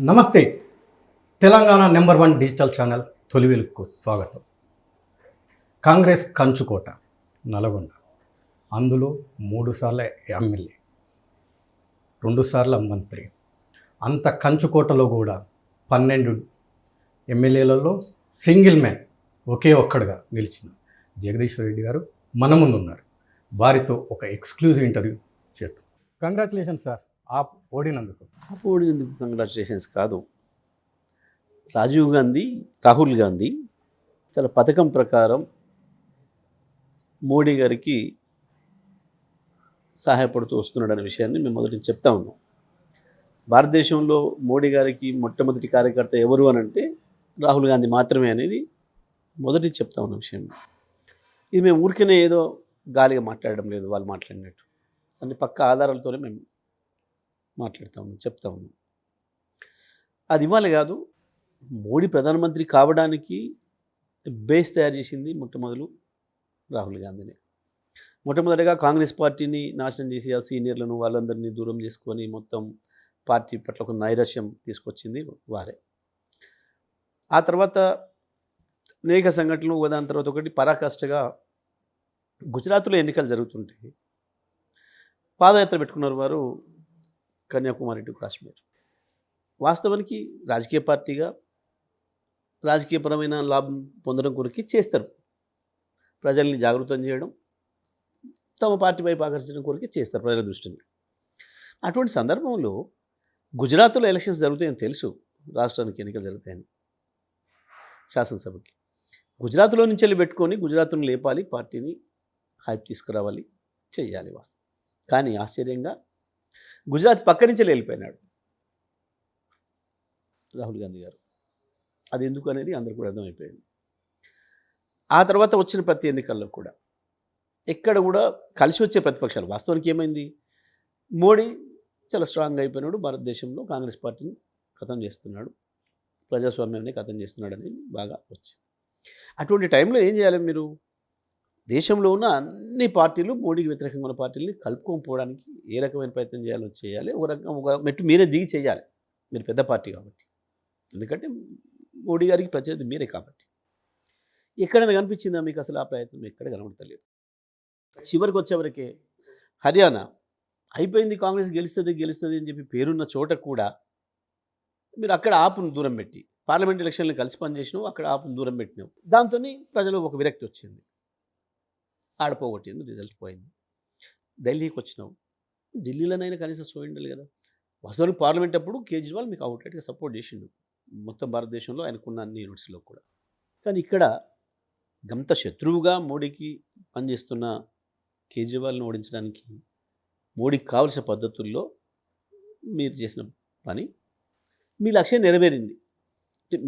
నమస్తే. Telangana number 1 digital channel తొలి వెలుగుకు స్వాగతం. కాంగ్రెస్ కంచుకోట నల్గొండ, అందులో 3 సార్ల ఎమ్మెల్యే, 2 సార్ల మంత్రి. అంత కంచుకోటలో కూడా 12 ఎమ్మెల్యేలలో సింగిల్ మ్యాన్ ఒకే ఒక్కడుగా నిలిచిన జగదీశ్వర్ రెడ్డి గారు మన ముందు ఉన్నారు. వారితో ఒక ఎక్స్క్లూజివ్ ఇంటర్వ్యూ చేద్దాం. కంగ్రాచులేషన్ సార్, ఆప్ ఓడినందుకు. ఓడినందుకు కంగ్రాచులేషన్స్ కాదు. రాహుల్ గాంధీ చాలా పథకం ప్రకారం మోడీ గారికి సహాయపడుతూ వస్తున్నాడనే విషయాన్ని మేము మొదటి చెప్తా ఉన్నాం. భారతదేశంలో మోడీ గారికి మొట్టమొదటి కార్యకర్త ఎవరు అని అంటే రాహుల్ గాంధీ మాత్రమే అనేది మొదటి చెప్తా ఉన్న విషయం. ఇది మేము ఊరికనే ఏదో గాలిగా మాట్లాడడం లేదు, వాళ్ళు మాట్లాడినట్టు అన్ని పక్క ఆధారాలతోనే మేము మాట్లాడుతూ ఉన్నాం, చెప్తా ఉన్నాం. అది ఇవ్వాలి కాదు, మోడీ ప్రధానమంత్రి కావడానికి బేస్ తయారు చేసింది మొట్టమొదలు రాహుల్ గాంధీనే. మొట్టమొదటిగా కాంగ్రెస్ పార్టీని నాశనం చేసి ఆ సీనియర్లను వాళ్ళందరినీ దూరం చేసుకొని మొత్తం పార్టీ పట్ల ఒక నైరాశ్యం తీసుకొచ్చింది వారే. ఆ తర్వాత అనేక సంఘటనలు ఒకదాని తర్వాత ఒకటి పరాకాష్ఠగా గుజరాత్లో ఎన్నికలు జరుగుతుంటాయి. పాదయాత్ర పెట్టుకున్నారు వారు కన్యాకుమారి టు కాశ్మీర్. వాస్తవానికి రాజకీయ పార్టీగా రాజకీయపరమైన లాభం పొందడం కొరకు చేస్తారు, ప్రజల్ని జాగృతం చేయడం, తమ పార్టీ వైపు ఆకర్షించడం కొరకు చేస్తారు ప్రజల దృష్టిని. అటువంటి సందర్భంలో గుజరాత్లో ఎలక్షన్స్ జరుగుతాయని తెలుసు, రాష్ట్రానికి ఎన్నికలు జరుగుతాయని, శాసనసభకి. గుజరాత్లో నుంచి వెళ్ళి పెట్టుకొని గుజరాత్ను లేపాలి, పార్టీని హైప్ తీసుకురావాలి, చెయ్యాలి వాస్తవం. కానీ ఆశ్చర్యంగా గుజరాత్ పక్క నుంచే వెళ్ళిపోయినాడు రాహుల్ గాంధీ గారు. అది ఎందుకు అనేది అందరికీ కూడా అర్థమైపోయింది. ఆ తర్వాత వచ్చిన ప్రతి ఎన్నికల్లో కూడా ఎక్కడ కూడా కలిసి వచ్చే ప్రతిపక్షాలు, వాస్తవానికి ఏమైంది, మోడీ చాలా స్ట్రాంగ్ అయిపోయినాడు, భారతదేశంలో కాంగ్రెస్ పార్టీని ఖతం చేస్తున్నాడు, ప్రజాస్వామ్యాన్ని ఖతం చేస్తున్నాడు అనేది బాగా వచ్చింది. అటువంటి టైంలో ఏం చేయాలి మీరు? దేశంలో ఉన్న అన్ని పార్టీలు, మోడీకి వ్యతిరేకంగా ఉన్న పార్టీలని కలుపుకోకపోవడానికి ఏ రకమైన ప్రయత్నం చేయాలో చేయాలి. ఒక మెట్టు మీరే దిగి చేయాలి, మీరు పెద్ద పార్టీ కాబట్టి. ఎందుకంటే మోడీ గారికి ప్రత్యర్థి మీరే కాబట్టి. ఎక్కడైనా కనిపించిందా మీకు అసలు ఆ ప్రయత్నం? ఎక్కడ కనబడతలేదు. చివరికి వచ్చేవరకే హర్యానా అయిపోయింది, కాంగ్రెస్ గెలుస్తుంది అని చెప్పి పేరున్న చోట కూడా మీరు అక్కడ ఆపును దూరం పెట్టి, పార్లమెంట్ ఎలక్షన్లు కలిసి పనిచేసినావు, అక్కడ ఆపును దూరం పెట్టినావు. దాంతో ప్రజలు ఒక విరక్తి వచ్చింది, ఆడపోగొట్టింది, రిజల్ట్ పోయింది. ఢిల్లీకి వచ్చినావు, ఢిల్లీలోనైనా కనీసం చూడండి కదా. వాస్తవానికి పార్లమెంట్ అప్పుడు కేజ్రీవాల్ మీకు అవుట్రైట్గా సపోర్ట్ చేసిండు, మొత్తం భారతదేశంలో ఆయనకున్న అన్ని యూనిట్స్లో కూడా. కానీ ఇక్కడ గంత శత్రువుగా మోడీకి పనిచేస్తున్న కేజ్రీవాల్ని ఓడించడానికి మోడీకి కావలసిన పద్ధతుల్లో మీరు చేసిన పని, మీ లక్ష్యం నెరవేరింది.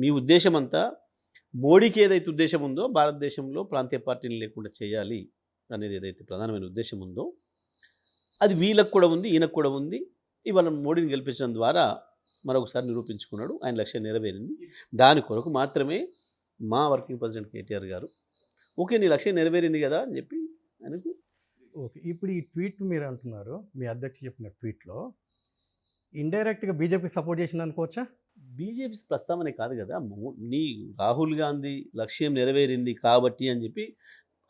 మీ ఉద్దేశం అంతా మోడీకి ఏదైతే ఉద్దేశం ఉందో భారతదేశంలో ప్రాంతీయ పార్టీలు లేకుండా చేయాలి అనేది ఏదైతే ప్రధానమైన ఉద్దేశం ఉందో అది వీళ్ళకు కూడా ఉంది, ఈయనకు కూడా ఉంది. ఇవాళ మోడీని గెలిపించడం ద్వారా మరొకసారి నిరూపించుకున్నాడు, ఆయన లక్ష్యం నెరవేరింది. దాని కొరకు మాత్రమే మా వర్కింగ్ ప్రెసిడెంట్ కేటీఆర్ గారు ఓకే నీ లక్ష్యం నెరవేరింది కదా అని చెప్పి ఆయనకు. ఓకే, ఇప్పుడు ఈ ట్వీట్ మీరు అంటున్నారు, మీ అధ్యక్షుడు చెప్పిన ట్వీట్లో ఇండైరెక్ట్గా బీజేపీ సపోర్ట్ చేసింది అనుకోవచ్చా? బీజేపీ ప్రస్తావనే కాదు కదా, నీ రాహుల్ గాంధీ లక్ష్యం నెరవేరింది కాబట్టి అని చెప్పి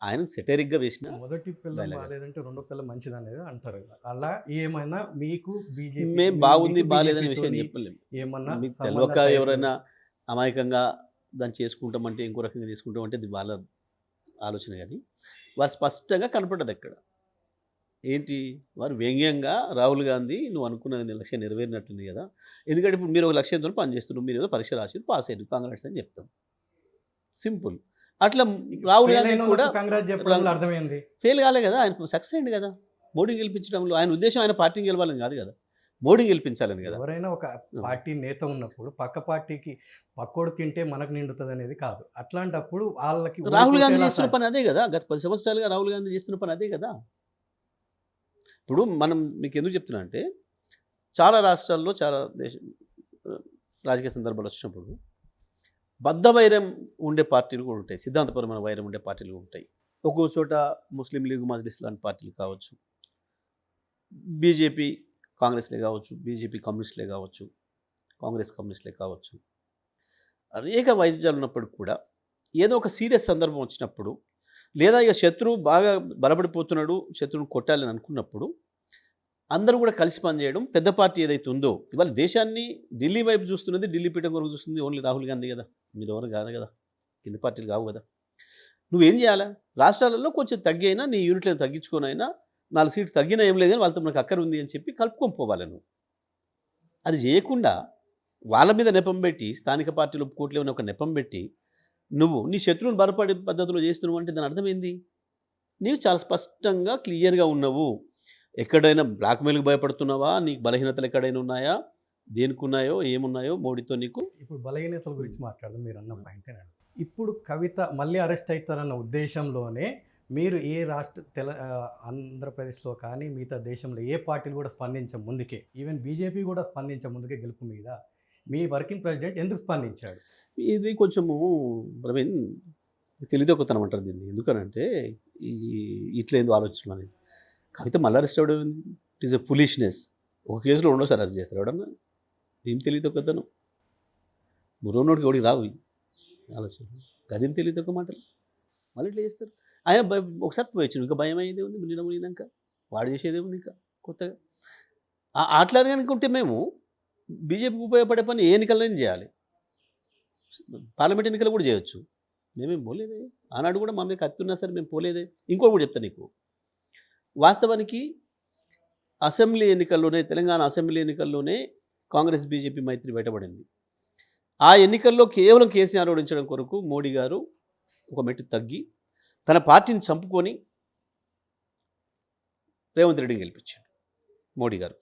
ఆయన సెటరిక్గా వేసిన. మొదటి పిల్ల బాగాలేదంటే రెండో పిల్ల మంచిది అనేది అంటారు. అలా ఏమైనా మీకు బీజేపీ మేము బాగుంది బాగాలేదనే విషయం చెప్పలేము. ఏమన్నా మీకు తెలియక ఎవరైనా అమాయకంగా దాన్ని చేసుకుంటామంటే ఇంకో రకంగా చేసుకుంటామంటే అది వాళ్ళ ఆలోచన. కానీ వారు స్పష్టంగా కనపడ్డది అక్కడ ఏంటి, వారు వ్యంగ్యంగా రాహుల్ గాంధీ నువ్వు అనుకున్నది నీ లక్ష్యం నెరవేరినట్టుంది కదా, ఎందుకంటే ఇప్పుడు మీరు ఒక లక్ష్యంతో పనిచేస్తున్నారు, మీరు ఏదో పరీక్ష రాసి పాస్ అయ్యారు, కాంగ్రెస్ అని చెప్తాం, సింపుల్. అట్లా రాహుల్ గాంధీ కూడా అర్థమైంది, ఫెయిల్ కాలే కదా, ఆయన సక్సెస్ అయింది కదా మోడీని గెలిపించడంలో. ఆయన ఉద్దేశం ఆయన పార్టీని గెలవాలని కాదు కదా, మోడీని గెలిపించాలని కదా. ఎవరైనా ఒక పార్టీ నేత ఉన్నప్పుడు పక్క పార్టీకి పక్కోడు తింటే మనకు నిండుతుంది అనేది కాదు. అట్లాంటప్పుడు వాళ్ళకి రాహుల్ గాంధీ చేస్తున్న పని అదే కదా, గత 10 సంవత్సరాలుగా రాహుల్ గాంధీ చేస్తున్న పని అదే కదా. ఇప్పుడు మనం మీకు ఎందుకు చెప్తున్నా అంటే చాలా రాష్ట్రాల్లో చాలా రాజకీయ సందర్భాలు వచ్చినప్పుడు బద్ధ వైరం ఉండే పార్టీలు కూడా ఉంటాయి, సిద్ధాంతపరమైన వైరం ఉండే పార్టీలు ఉంటాయి. ఒక్కో చోట ముస్లిం లీగ్ మజ్లిస్ లాంటి పార్టీలు కావచ్చు, బీజేపీ కాంగ్రెస్లే కావచ్చు, బీజేపీ కమ్యూనిస్టులే కావచ్చు, కాంగ్రెస్ కమ్యూనిస్టులే కావచ్చు, అనేక వైవిధ్యాలు ఉన్నప్పటికి కూడా ఏదో ఒక సీరియస్ సందర్భం వచ్చినప్పుడు, లేదా ఇక శత్రువు బాగా బలపడిపోతున్నాడు, శత్రువుని కొట్టాలని అనుకున్నప్పుడు అందరూ కూడా కలిసి పనిచేయడం, పెద్ద పార్టీ ఏదైతే ఉందో, ఇవాళ దేశాన్ని ఢిల్లీ వైపు చూస్తున్నది, ఢిల్లీ పీఠం వరకు చూస్తుంది ఓన్లీ రాహుల్ గాంధీ కదా, మీరు ఎవరు కాదు కదా, కింద పార్టీలు కావు కదా. నువ్వేం చేయాలా? రాష్ట్రాలలో కొంచెం తగ్గైనా నీ యూనిట్లను తగ్గించుకొనైనా 4 సీట్లు తగ్గినా ఏం లేదు కానీ వాళ్ళతో మనకు అక్కర ఉంది అని చెప్పి కలుపుకొని పోవాలి నువ్వు. అది చేయకుండా వాళ్ళ మీద నెపం పెట్టి, స్థానిక పార్టీలు ఒప్పుకోవట్లేమని ఒక నెపం పెట్టి నువ్వు నీ శత్రువుని బలపడే పద్ధతిలో చేస్తున్నావు అంటే దాని అర్థం ఏంది? నీవు చాలా స్పష్టంగా క్లియర్గా ఉన్నావు. ఎక్కడైనా బ్లాక్మెయిల్కి భయపడుతున్నావా? నీకు బలహీనతలు ఎక్కడైనా ఉన్నాయా? దేనికి ఉన్నాయో ఏమున్నాయో మోడీతో నీకు. ఇప్పుడు బలహీనతల గురించి మాట్లాడదాం. మీరు అన్న పాయింటే. ఇప్పుడు కవిత మళ్ళీ అరెస్ట్ అవుతారన్న ఉద్దేశంలోనే మీరు ఏ ఆంధ్రప్రదేశ్లో కానీ మిగతా దేశంలో ఏ పార్టీలు కూడా స్పందించే ముందుకే, ఈవెన్ బీజేపీ కూడా స్పందించే ముందుకే గెలుపు మీద మీ వర్కింగ్ ప్రెసిడెంట్ ఎందుకు స్పందించాడు? ఇది కొంచెము ప్రవీణ్ తెలియదొక్కుతానం అంటారు దీన్ని. ఎందుకనంటే ఇట్లా ఎందుకు ఆలోచన అనేది. కవిత మళ్ళీ అరెస్ట్ అవ్వడం ఇట్ ఈస్ ఎ ఫులిష్నెస్. ఒక కేసులో రెండోసారి అరెస్ట్ చేస్తారు ఎవడన్నా? ఏం తెలియదొక్కతాను, నోటికి ఎవడికి రావు ఆలోచన. గదేం తెలియదొక్క మాటలు మళ్ళీ ఇట్లా చేస్తారు. ఆయన ఒకసారి పోయొచ్చు, ఇంకా భయం అయ్యేదే ఉంది. మునినాక వాడు చేసేదే ఉంది ఇంకా కొత్తగా. అట్లానే అనుకుంటే మేము బీజేపీకి ఉపయోగపడే పని ఏ ఎన్నికలైనా చేయాలి, పార్లమెంట్ ఎన్నికలు కూడా చేయొచ్చు. మేమేం పోలేదే, ఆనాడు కూడా మా మీద కత్తున్నా సరే మేము పోలేదే. ఇంకోటి కూడా చెప్తాను నీకు, వాస్తవానికి అసెంబ్లీ ఎన్నికల్లోనే, తెలంగాణ అసెంబ్లీ ఎన్నికల్లోనే కాంగ్రెస్ బీజేపీ మైత్రి బయటపడింది. ఆ ఎన్నికల్లో కేవలం కేసీఆర్ ఓడించడం కొరకు మోడీ గారు ఒక మెట్టు తగ్గి తన పార్టీని చంపుకొని రేవంత్ రెడ్డిని గెలిపించాడు మోడీ గారు.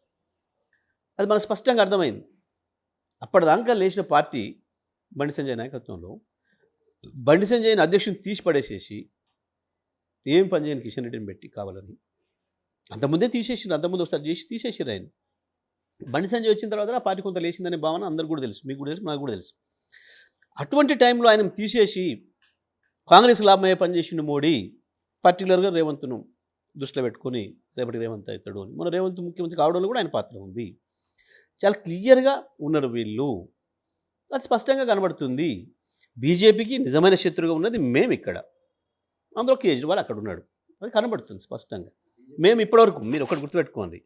అది మనకు స్పష్టంగా అర్థమైంది. అప్పటిదాకా లేచిన పార్టీ బండి సంజయ్ నాయకత్వంలో, బండి సంజయ్ని అధ్యక్షుని తీసి పడేసేసి ఏం పని చేయని కిషన్ రెడ్డిని పెట్టి కావాలని అంతకుముందే తీసేసారు. అంతకుముందు ఒకసారి చేసి తీసేసారు ఆయన. బండి సంజయ్ వచ్చిన తర్వాత ఆ పార్టీ కొంత లేచిందనే భావన అందరికీ కూడా తెలుసు, మీకు కూడా తెలుసు, నాకు కూడా తెలుసు. అటువంటి టైంలో ఆయన తీసేసి కాంగ్రెస్కి లాభమయ్యే పని చేసిండు మోడీ. పర్టికులర్గా రేవంత్ను దృష్టిలో పెట్టుకొని రేపటి రేవంత్ అవుతాడు అని. మన రేవంత్ ముఖ్యమంత్రి కావడంలో కూడా ఆయన పాత్ర ఉంది. చాలా క్లియర్గా ఉన్నారు వీళ్ళు, అది స్పష్టంగా కనబడుతుంది. బీజేపీకి నిజమైన శత్రువుగా ఉన్నది మేము ఇక్కడ, అందులో కేజ్రీవాల్ అక్కడ ఉన్నాడు, అది కనబడుతుంది స్పష్టంగా. మేము ఇప్పటివరకు, మీరు ఒకటి గుర్తుపెట్టుకోండి,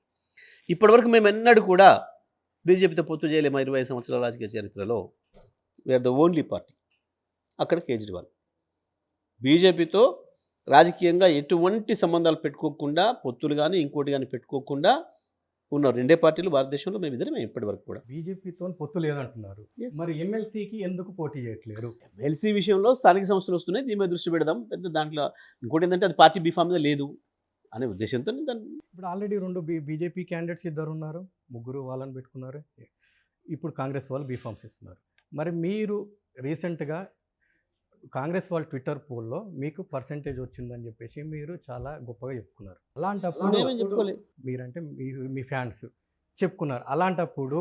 ఇప్పటివరకు మేము ఎన్నడూ కూడా బీజేపీతో పొత్తు చేయలేము. 25 సంవత్సరాల రాజకీయ చరిత్రలో వీఆర్ ద ఓన్లీ పార్టీ. అక్కడ కేజ్రీవాల్ బీజేపీతో రాజకీయంగా ఎటువంటి సంబంధాలు పెట్టుకోకుండా, పొత్తులు కానీ ఇంకోటి కానీ పెట్టుకోకుండా ఉన్న రెండే పార్టీలు భారతదేశంలో మేము ఇద్దరమే ఇప్పటివరకు కూడా. బీజేపీతో పొత్తు లేదంటున్నారు, మరి ఎమ్మెల్సీకి ఎందుకు పోటీ చేయట్లేరు? ఎమ్మెల్సీ విషయంలో స్థానిక సంస్థలు వస్తున్నాయి, దీని మీద దృష్టి పెడదాం. పెద్ద దాంట్లో ఇంకోటి ఏంటంటే అది పార్టీ బీఫామ్ మీద లేదు అనే ఉద్దేశంతో దాన్ని. ఇప్పుడు ఆల్రెడీ 2 బీజేపీ క్యాండిడేట్స్ ఇద్దరు ఉన్నారు, 3 వాళ్ళని పెట్టుకున్నారు. ఇప్పుడు కాంగ్రెస్ వాళ్ళు బీఫామ్స్ ఇస్తున్నారు. మరి మీరు రీసెంట్గా కాంగ్రెస్ వాళ్ళ ట్విట్టర్ పోల్లో మీకు పర్సెంటేజ్ వచ్చిందని చెప్పేసి మీరు చాలా గొప్పగా చెప్పుకున్నారు. అలాంటప్పుడు చెప్పుకోలేదు, మీరంటే మీ ఫ్యాన్స్ చెప్పుకున్నారు. అలాంటప్పుడు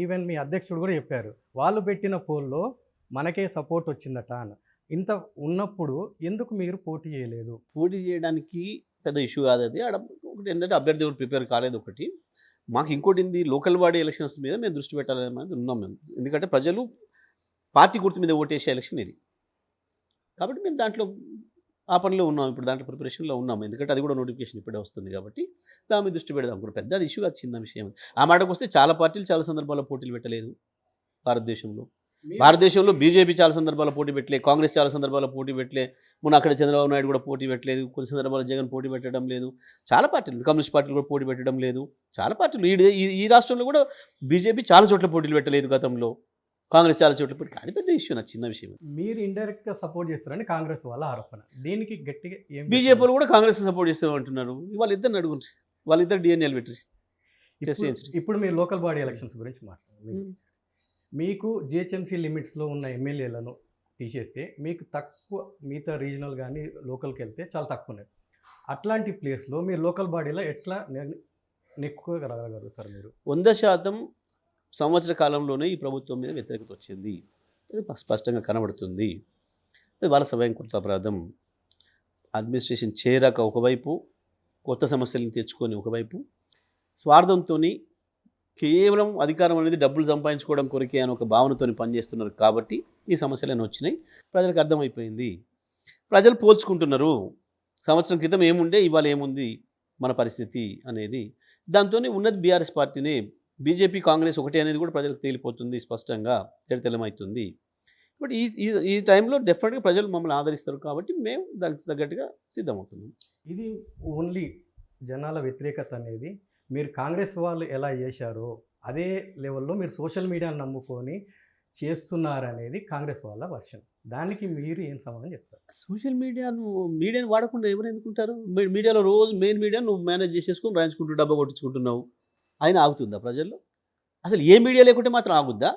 ఈవెన్ మీ అధ్యక్షుడు కూడా చెప్పారు, వాళ్ళు పెట్టిన పోల్లో మనకే సపోర్ట్ వచ్చిందట అని. ఇంత ఉన్నప్పుడు ఎందుకు మీరు పోటీ చేయలేదు? పోటీ చేయడానికి పెద్ద ఇష్యూ కాదు అది. ఒకటి ఏంటంటే అభ్యర్థి ఎవరు ప్రిపేర్ కాలేదు ఒకటి. మాకు ఇంకోటి ఏంది, లోకల్ బాడీ ఎలక్షన్స్ మీద మేము దృష్టి పెట్టాలనేది ఉన్నాం మేము. ఎందుకంటే ప్రజలు పార్టీ గుర్తు మీద ఓటేసే ఎలక్షన్ ఇది కాబట్టి మేము దాంట్లో ఆ పనిలో ఉన్నాం. ఇప్పుడు దాంట్లో ప్రిపరేషన్లో ఉన్నాము. ఎందుకంటే అది కూడా నోటిఫికేషన్ ఇప్పుడే వస్తుంది కాబట్టి దాని మీద దృష్టి పెడదాం కూడా. పెద్ద ఇష్యూ అది చిన్న విషయం. ఆ మాటకు వస్తే చాలా పార్టీలు చాలా సందర్భాల్లో పోటీలు పెట్టలేదు భారతదేశంలో. భారతదేశంలో బీజేపీ చాలా సందర్భాల్లో పోటీ పెట్టలేదు, కాంగ్రెస్ చాలా సందర్భాల్లో పోటీ పెట్టలేదు. మొన్న అక్కడ చంద్రబాబు నాయుడు కూడా పోటీ పెట్టలేదు, కొన్ని సందర్భాల్లో జగన్ పోటీ పెట్టడం లేదు. చాలా పార్టీలు, కమ్యూనిస్ట్ పార్టీలు కూడా పోటీ పెట్టడం లేదు. చాలా పార్టీలు ఈ రాష్ట్రంలో కూడా బీజేపీ చాలా చోట్ల పోటీలు పెట్టలేదు గతంలో, కాంగ్రెస్ చాలా చోట్ల పోటీ. అది పెద్ద ఇష్యూ, నా చిన్న విషయం. మీరు ఇండైరెక్ట్గా సపోర్ట్ చేస్తారని కాంగ్రెస్ వాళ్ళ ఆరోపణ. దీనికి గట్టిగా బీజేపీ వాళ్ళు కూడా కాంగ్రెస్ సపోర్ట్ చేస్తామంటున్నారు. వాళ్ళిద్దరిని అడుగుంటారు, వాళ్ళిద్దరు డిఎన్ఏలు పెట్టి. ఇప్పుడు మీరు లోకల్ బాడీ ఎలక్షన్స్ గురించి మాట్లాడారు. మీకు జిహెచ్ఎంసీ లిమిట్స్లో ఉన్న ఎమ్మెల్యేలను తీసేస్తే మీకు తక్కువ, మిగతా రీజనల్ కానీ లోకల్కి వెళ్తే చాలా తక్కువ ఉన్నాయి. అట్లాంటి ప్లేస్లో మీరు లోకల్ బాడీలో ఎట్లా ఎక్కువగా రాగలుగుతారు? మీరు 100% సంవత్సర కాలంలోనే ఈ ప్రభుత్వం మీద వ్యతిరేకత వచ్చింది, అది స్పష్టంగా కనబడుతుంది. అది వాళ్ళ స్వయంకృత అపరాధం. అడ్మినిస్ట్రేషన్ చేరాక ఒకవైపు, కొత్త సమస్యలను తెచ్చుకొని ఒకవైపు, స్వార్థంతో కేవలం అధికారం అనేది డబ్బులు సంపాదించుకోవడం కొరకే అని ఒక భావనతో పనిచేస్తున్నారు కాబట్టి ఈ సమస్యలన్నీ వచ్చినాయి. ప్రజలకు అర్థమైపోయింది. ప్రజలు పోల్చుకుంటున్నారు. సంవత్సరం క్రితం ఏముండే ఇవాళ ఏముంది మన పరిస్థితి అనేది. దాంతోనే ఉన్నది బీఆర్ఎస్ పార్టీనే. బీజేపీ కాంగ్రెస్ ఒకటే అనేది కూడా ప్రజలకు తేలిపోతుంది, స్పష్టంగా తెల్లమవుతుంది. బట్ ఈ ఈ ఈ టైంలో డెఫినెట్గా ప్రజలు మమ్మల్ని ఆదరిస్తారు కాబట్టి మేము దానికి తగ్గట్టుగా సిద్ధమవుతున్నాం. ఇది ఓన్లీ జనాల వ్యతిరేకత అనేది మీరు కాంగ్రెస్ వాళ్ళు ఎలా చేశారో అదే లెవెల్లో మీరు సోషల్ మీడియాను నమ్ముకొని చేస్తున్నారనేది కాంగ్రెస్ వాళ్ళ వర్షన్. దానికి మీరు ఏం సమాధానం చెప్తారు? సోషల్ మీడియాను వాడకుండా ఎవరు ఎందుకుంటారు? మీడియాలో రోజు మెయిన్ మీడియా నువ్వు మేనేజ్ చేసేసుకొని రాయించుకుంటూ డబ్బా కొట్టించుకుంటున్నావు. అయినా ఆగుతుందా ప్రజల్లో? అసలు ఏ మీడియా లేకుంటే మాత్రం ఆగుద్దా?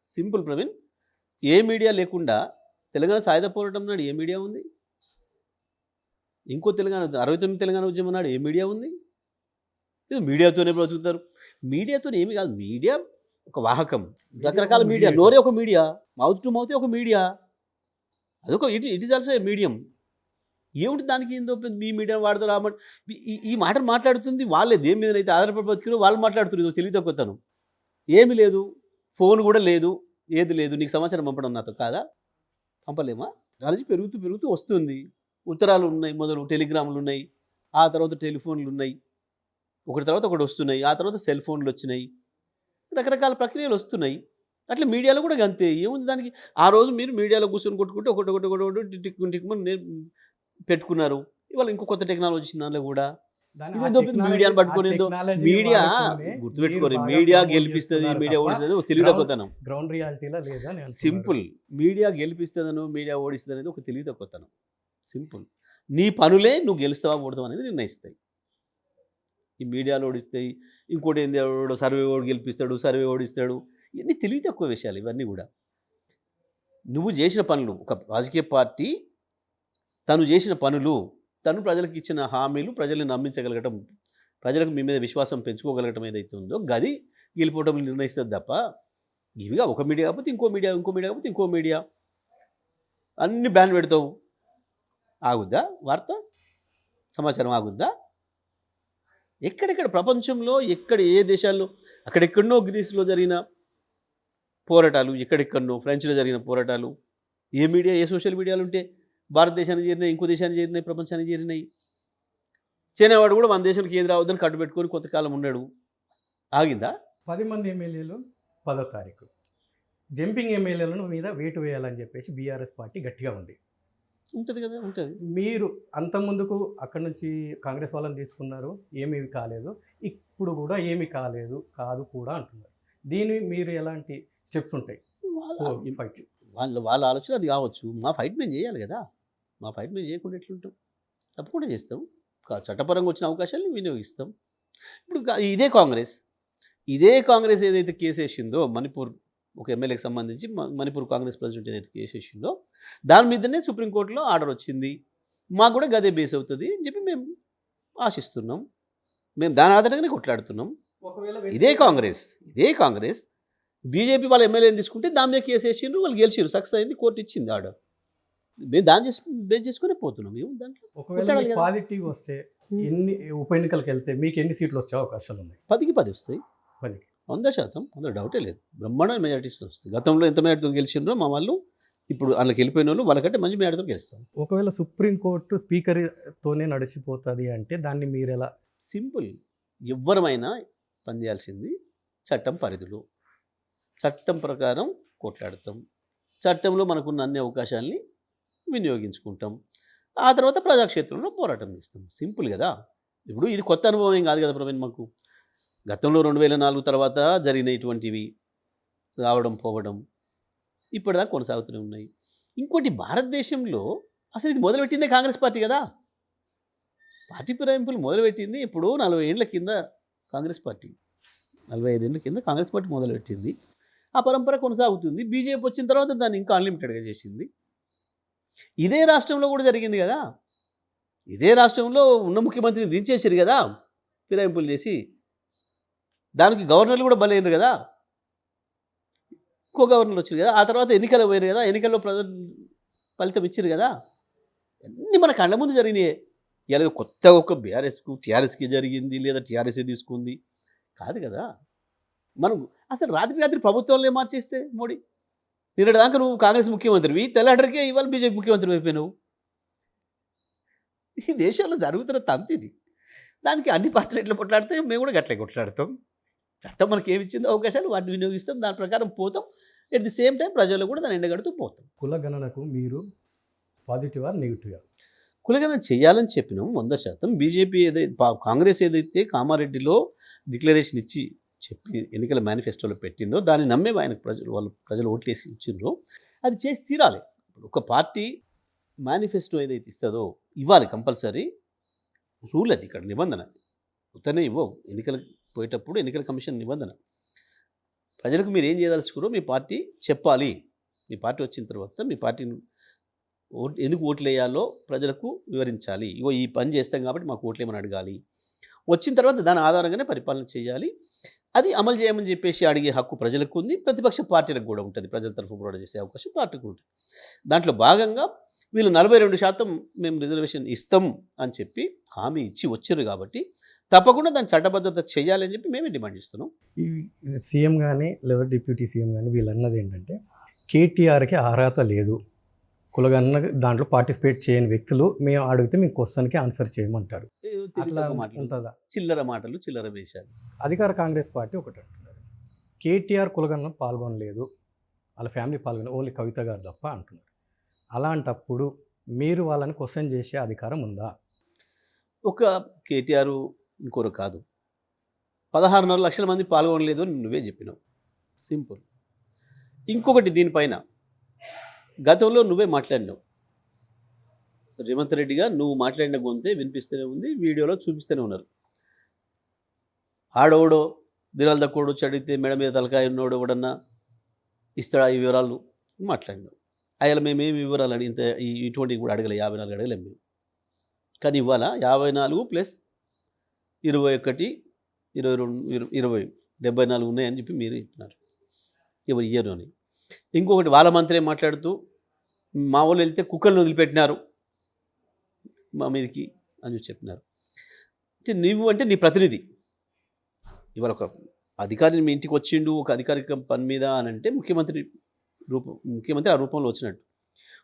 సింపుల్ ప్రవీణ్, ఏ మీడియా లేకుండా తెలంగాణ సాయుధ పోరాటం నాడు ఏ మీడియా ఉంది? ఇంకో తెలంగాణ 69 తెలంగాణ ఉద్యమం నాడు ఏ మీడియా ఉంది? ఇది మీడియాతోనే బ్రతుకుతారు. మీడియాతో ఏమి కాదు. మీడియా ఒక వాహకం. రకరకాల మీడియా. నోరే ఒక మీడియా, మౌత్ టు మౌతే ఒక మీడియా. అదొక it is also a medium. ఏమిటి దానికి ఏందో మీ మీడియా వాడతారు ఈ మాటలు మాట్లాడుతుంది వాళ్ళే. దేని మీద అయితే ఆధారపడి బతికిరో వాళ్ళు మాట్లాడుతున్నారు. తెలివి తక్కువతనం ఏమి లేదు. ఫోన్ కూడా లేదు, ఏది లేదు. నీకు సమాచారం పంపడం నాతో కాదా? పంపలేమా? నాలెడ్జ్ పెరుగుతూ పెరుగుతూ వస్తుంది. ఉత్తరాలు ఉన్నాయి, మొదలు టెలిగ్రాములు ఉన్నాయి, ఆ తర్వాత టెలిఫోన్లు ఉన్నాయి, ఒకటి తర్వాత ఒకటి వస్తున్నాయి, ఆ తర్వాత సెల్ ఫోన్లు వచ్చినాయి, రకరకాల ప్రక్రియలు వస్తున్నాయి. అట్లా మీడియాలో కూడా అంతే. ఏముంది దానికి? ఆ రోజు మీరు మీడియాలో కూర్చొని కొట్టుకుంటే ఒకటి టిక్కుమని పెట్టుకున్నారు. ఇవాళ ఇంకో కొత్త టెక్నాలజీ వచ్చింది దానిలో కూడా. మీడియాను పట్టుకొని మీడియా గుర్తుపెట్టుకోరు. మీడియా గెలిపిస్తుంది, మీడియా ఓడిస్తుంది, తెలివి తక్కువతనం. గ్రౌండ్ రియాలిటీలో లేదా? సింపుల్. మీడియా గెలిపిస్తుందనో మీడియా ఓడిస్తుంది అనేది ఒక తెలివి తక్కువతనం. సింపుల్. నీ పనులే నువ్వు గెలుస్తావా ఓడతావా అనేది నిర్ణయిస్తాయి. ఈ మీడియాలో ఓడిస్తాయి. ఇంకోటి ఏంది, సర్వే ఓడి గెలిపిస్తాడు, సర్వే ఓడిస్తాడు. ఇవన్నీ తెలివి తక్కువ విషయాలు. ఇవన్నీ కూడా నువ్వు చేసిన పనులు, ఒక రాజకీయ పార్టీ తను చేసిన పనులు, తను ప్రజలకు ఇచ్చిన హామీలు, ప్రజల్ని నమ్మించగలగటం, ప్రజలకు మీ మీద విశ్వాసం పెంచుకోగలగటం ఏదైతే ఉందో గది గెలిపోవటం నిర్ణయిస్తుంది తప్ప ఇవిగా ఒక మీడియా కాకపోతే ఇంకో మీడియా, ఇంకో మీడియా కాకపోతే ఇంకో మీడియా అన్ని బ్యాన్ పెడతావు. ఆగుద్దా వార్త? సమాచారం ఆగుద్దా? ఎక్కడెక్కడ ప్రపంచంలో ఎక్కడ ఏ దేశాల్లో అక్కడెక్కడనో గ్రీస్లో జరిగిన పోరాటాలు, ఎక్కడెక్కడనో ఫ్రెంచ్లో జరిగిన పోరాటాలు ఏ మీడియా, ఏ సోషల్ మీడియాలు ఉంటే భారతదేశానికి చేరినాయి, ఇంకో దేశానికి చేరినాయి, ప్రపంచానికి చేరినాయి. చైనావాడు కూడా మన దేశానికి ఏది రావద్దని కట్టుబెట్టుకొని కొంతకాలం ఉన్నాడు. ఆగిందా? 10 మంది ఎమ్మెల్యేలు 10వ తారీఖు జంపింగ్ ఎమ్మెల్యేలను మీద వేటు వేయాలని చెప్పేసి బీఆర్ఎస్ పార్టీ గట్టిగా ఉంది. ఉంటుంది కదా, ఉంటుంది. మీరు అంతకుముందుకు అక్కడి నుంచి కాంగ్రెస్ వాళ్ళని తీసుకున్నారు, ఏమీ కాలేదు. ఇప్పుడు కూడా ఏమీ కాలేదు, కాదు కూడా అంటున్నారు. దీన్ని మీరు ఎలాంటి స్టెప్స్ ఉంటాయి? ఫైట్ వాళ్ళ ఆలోచన అది కావచ్చు. మా ఫైట్ మేము చేయాలి కదా. మా ఫైట్ మేము చేయకుండా ఎట్లుంటాం? తప్పకుండా చేస్తాం. చట్టపరంగా వచ్చిన అవకాశాలను వినియోగిస్తాం. ఇప్పుడు ఇదే కాంగ్రెస్ ఏదైతే కేసు వేసిందో, మణిపూర్ ఒక ఎమ్మెల్యేకి సంబంధించి మణిపూర్ కాంగ్రెస్ ప్రెసిడెంట్ ఏదైతే కేసు వేసిందో దాని మీదనే సుప్రీంకోర్టులో ఆర్డర్ వచ్చింది. మాకు కూడా గదే బేస్ అవుతుంది అని చెప్పి మేము ఆశిస్తున్నాం. మేము దాని ఆధారంగానే కొట్లాడుతున్నాం. ఇదే కాంగ్రెస్ బీజేపీ వాళ్ళ ఎమ్మెల్యేని తీసుకుంటే దాని మీద కేసు వేసిండ్రు, వాళ్ళు గెలిచిరు, సక్సెస్ అయింది, కోర్టు ఇచ్చింది ఆర్డర్. మేము దాన్ని బేస్ చేసుకునే పోతున్నాం. మేము దాంట్లో ఒకవేళ పాజిటివ్ వస్తే ఎన్ని ఉప ఎన్నికలకు వెళ్తే మీకు ఎన్ని సీట్లు వచ్చే అవకాశాలు ఉన్నాయి? 10కి 10 వస్తాయి. 10కి 100%, అందులో డౌటే లేదు. బ్రహ్మాండమైన మెజారిటీస్ వస్తాయి. గతంలో ఎంత మెజారిటీతో గెలిచిండ్రో మా వాళ్ళు ఇప్పుడు అందులోకి వెళ్ళిపోయిన వాళ్ళు వాళ్ళకంటే మంచి మెజారిటీతో గెలుస్తాం. ఒకవేళ సుప్రీంకోర్టు స్పీకర్తోనే నడిచిపోతుంది అంటే దాన్ని మీరు ఎలా? సింపుల్. ఎవ్వరమైనా పనిచేయాల్సింది చట్టం పరిధిలో, చట్టం ప్రకారం కొట్లాడతాం, చట్టంలో మనకున్న అన్ని అవకాశాలని వినియోగించుకుంటాం, ఆ తర్వాత ప్రజాక్షేత్రంలో పోరాటం చేస్తాం. సింపుల్ కదా. ఇప్పుడు ఇది కొత్త అనుభవం ఏం కాదు కదా ప్రవీణ్. మాకు గతంలో 2004 తర్వాత జరిగిన ఇటువంటివి రావడం పోవడం ఇప్పటిదాకా కొనసాగుతూనే ఉన్నాయి. ఇంకోటి, భారతదేశంలో అసలు ఇది మొదలుపెట్టిందే కాంగ్రెస్ పార్టీ కదా. పార్టీ ఫిరాయింపులు మొదలుపెట్టింది ఇప్పుడు 40 ఏళ్ల కింద కాంగ్రెస్ పార్టీ, 45 ఏళ్ల కింద కాంగ్రెస్ పార్టీ మొదలుపెట్టింది. ఆ పరంపర కొనసాగుతుంది. బీజేపీ వచ్చిన తర్వాత దాన్ని ఇంకా అన్లిమిటెడ్గా చేసింది. ఇదే రాష్ట్రంలో కూడా జరిగింది కదా. ఇదే రాష్ట్రంలో ఉన్న ముఖ్యమంత్రిని దించేసారు కదా ఫిరాయింపులు చేసి. దానికి గవర్నర్లు కూడా బలైనరు కదా, ఇంకో గవర్నర్లు వచ్చారు కదా. ఆ తర్వాత ఎన్నికలు పోయారు కదా, ఎన్నికల్లో ఫలితం ఇచ్చారు కదా. అన్నీ మన కళ్ళ ముందు జరిగినాయి. ఇలా కొత్తగా ఒక బీఆర్ఎస్కు టీఆర్ఎస్కి జరిగింది, లేదా టీఆర్ఎస్ఏ తీసుకుంది కాదు కదా. మనం అసలు రాత్రి ప్రభుత్వాలనే మార్చేస్తే మోడీ నిన్నటి దాకా నువ్వు కాంగ్రెస్ ముఖ్యమంత్రివి, తెల్లాడరికే ఇవాళ బీజేపీ ముఖ్యమంత్రి అయిపోయినావు. ఈ దేశంలో జరుగుతున్న తంతు ఇది. దానికి అన్ని పార్టీలు ఎట్లా కొట్లాడితే మేము కూడా గట్లే కొట్లాడతాం. చట్టం మనకి ఏమి ఇచ్చిందో అవకాశాలు వాటిని వినియోగిస్తాం, దాని ప్రకారం పోతాం. ఎట్ ది సేమ్ టైం ప్రజలు కూడా దాన్ని ఎండగడుతూ పోతాం. కులగణనకు మీరు పాజిటివా నెగిటివా? కులగణన చేయాలని చెప్పినాం 100%. బీజేపీ కాంగ్రెస్ ఏదైతే కామారెడ్డిలో డిక్లరేషన్ ఇచ్చి చెప్పి ఎన్నికల మేనిఫెస్టోలో పెట్టిందో దాన్ని నమ్మే ఆయనకు ప్రజలు ఓట్లేసి ఇచ్చిండ్రో అది చేసి తీరాలి. ఇప్పుడు ఒక పార్టీ మేనిఫెస్టో ఏదైతే ఇస్తుందో ఇవ్వాలి, కంపల్సరీ రూల్ అది, ఇక్కడ నిబంధన. ఉత్తనే ఇవ్వవు, ఎన్నికలకు పోయేటప్పుడు ఎన్నికల కమిషన్ నిబంధన. ప్రజలకు మీరు ఏం చేయదలుచుకున్నారో మీ పార్టీ చెప్పాలి. మీ పార్టీ వచ్చిన తర్వాత మీ పార్టీని ఎందుకు ఓట్లు వేయాలో ప్రజలకు వివరించాలి. ఇగో ఈ పని చేస్తాం కాబట్టి మాకు ఓట్లు ఏమని అడగాలి. వచ్చిన తర్వాత దాని ఆధారంగానే పరిపాలన చేయాలి. అది అమలు చేయమని చెప్పేసి అడిగే హక్కు ప్రజలకు ఉంది, ప్రతిపక్ష పార్టీలకు కూడా ఉంటుంది. ప్రజల తరఫు పోరాట చేసే అవకాశం పార్టీకి ఉంటుంది. దాంట్లో భాగంగా వీళ్ళు 42% మేము రిజర్వేషన్ ఇస్తాం అని చెప్పి హామీ ఇచ్చి వచ్చారు కాబట్టి తప్పకుండా దాని చట్టబద్ధత చేయాలని చెప్పి మేమే డిమాండ్ చేస్తున్నాం. ఈ సీఎం కానీ లేదా డిప్యూటీ సీఎం కానీ వీళ్ళు అన్నది ఏంటంటే కేటీఆర్కి అర్హత లేదు, కులగన్న దాంట్లో పార్టిసిపేట్ చేయని వ్యక్తులు మేము అడిగితే మీకు క్వశ్చన్కి ఆన్సర్ చేయమంటారు. అట్లా ఉంటుందా? చిల్లర మాటలు, చిల్లర వేషాలు. అధికార కాంగ్రెస్ పార్టీ ఒకటి అంటున్నారు, కేటీఆర్ కులగన్న పాల్గొనలేదు, వాళ్ళ ఫ్యామిలీ పాల్గొన ఓన్లీ కవిత గారు తప్ప అంటున్నారు. అలాంటప్పుడు మీరు వాళ్ళని క్వశ్చన్ చేసే అధికారం ఉందా? ఒక కేటీఆర్ ఇంకొకరు కాదు, 16.5 లక్షల మంది పాల్గొనలేదు అని నువ్వే చెప్పినావు. సింపుల్. ఇంకొకటి దీనిపైన గతంలో నువ్వే మాట్లాడినావు. రేవంత్ రెడ్డిగా నువ్వు మాట్లాడిన గొంతే వినిపిస్తూనే ఉంది, వీడియోలో చూపిస్తూనే ఉన్నారు. ఆడోడో దినాలు తక్కువడు చడితే మెడ మీద తలకాయ ఉన్నోడు ఎవడన్నా ఇస్తాడా ఈ వివరాలు మాట్లాడినావు. అయ్యాల మేమేమి వివరాలు అడిగితే ఇటువంటివి కూడా అడగలే, 54 అడగలేము మేము. కానీ ఇవాళ 54 ప్లస్ 21, 22, 20, 74 ఉన్నాయని చెప్పి మీరు చెప్తున్నారు. ఎవరు ఇయ్యరు అని. ఇంకొకటి వాళ్ళ మంత్రి మాట్లాడుతూ మా వాళ్ళు వెళ్తే కుక్కర్లు వదిలిపెట్టినారు మా మీదకి అని చెప్పినారు. అంటే నువ్వు అంటే నీ ప్రతినిధి. ఇవాళ ఒక అధికారి మీ ఇంటికి వచ్చిండు ఒక అధికారిక పని మీద అని అంటే ముఖ్యమంత్రి ఆ రూపంలో వచ్చినట్టు.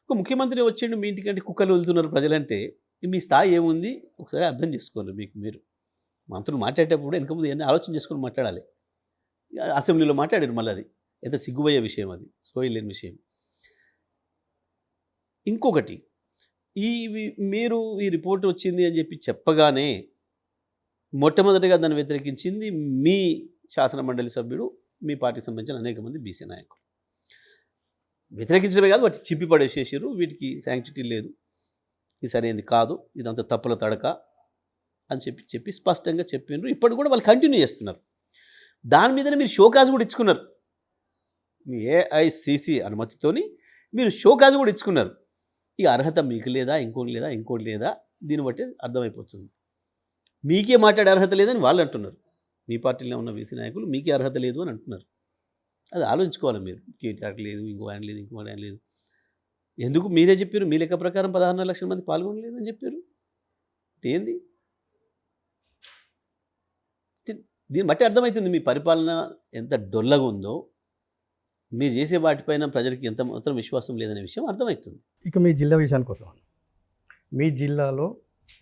ఒక ముఖ్యమంత్రి వచ్చిండు మీ ఇంటికి అంటే కుక్కర్లు వదులుతున్నారు ప్రజలంటే మీ స్థాయి ఏముంది ఒకసారి అర్థం చేసుకోండి. మీరు మంత్రులు మాట్లాడేటప్పుడు వెనక ముందు ఏమైనా ఆలోచన చేసుకొని మాట్లాడాలి. అసెంబ్లీలో మాట్లాడారు, మళ్ళీ అది ఎంత సిగ్గుపోయే విషయం, అది సోయలేని విషయం. ఇంకొకటి, మీరు ఈ రిపోర్ట్ వచ్చింది అని చెప్పి చెప్పగానే మొట్టమొదటిగా దాన్ని వ్యతిరేకించింది మీ శాసన మండలి సభ్యుడు, మీ పార్టీకి సంబంధించిన అనేక మంది బీసీ నాయకులు. వ్యతిరేకించడమే కాదు, వాటి చింపి పడేసేసారు. వీటికి శాంక్టిటీ లేదు, ఇది సరైనది కాదు, ఇదంతా తప్పుల తడక అని చెప్పి స్పష్టంగా చెప్పిండ్రు. ఇప్పటికి కూడా వాళ్ళు కంటిన్యూ చేస్తున్నారు. దాని మీదనే మీరు షోకాజ్ కూడా ఇచ్చుకున్నారు. మీ ఏఐసిసి అనుమతితోని మీరు షోకాజ్ కూడా ఇచ్చుకున్నారు. ఈ అర్హత మీకు లేదా, ఇంకోటి లేదా దీన్ని బట్టి అర్థమైపోతుంది. మీకే మాట్లాడే అర్హత లేదని వాళ్ళు అంటున్నారు. మీ పార్టీలో ఉన్న బీసీ నాయకులు మీకే అర్హత లేదు అని అంటున్నారు. అది ఆలోచించుకోవాలి మీరు. కేటీఆర్ లేదు, ఇంకో ఆయన లేదు. ఎందుకు? మీరే చెప్పారు, మీ లెక్క ప్రకారం 16 లక్షల మంది పాల్గొనలేదు అని చెప్పారు. ఏంది? దీన్ని బట్టి అర్థమవుతుంది మీ పరిపాలన ఎంత డొల్లగా ఉందో, మీరు చేసే వాటిపైన ప్రజలకి ఎంత మాత్రం విశ్వాసం లేదనే విషయం అర్థమవుతుంది. ఇక మీ జిల్లా విషయానికి వస్తాం. మీ జిల్లాలో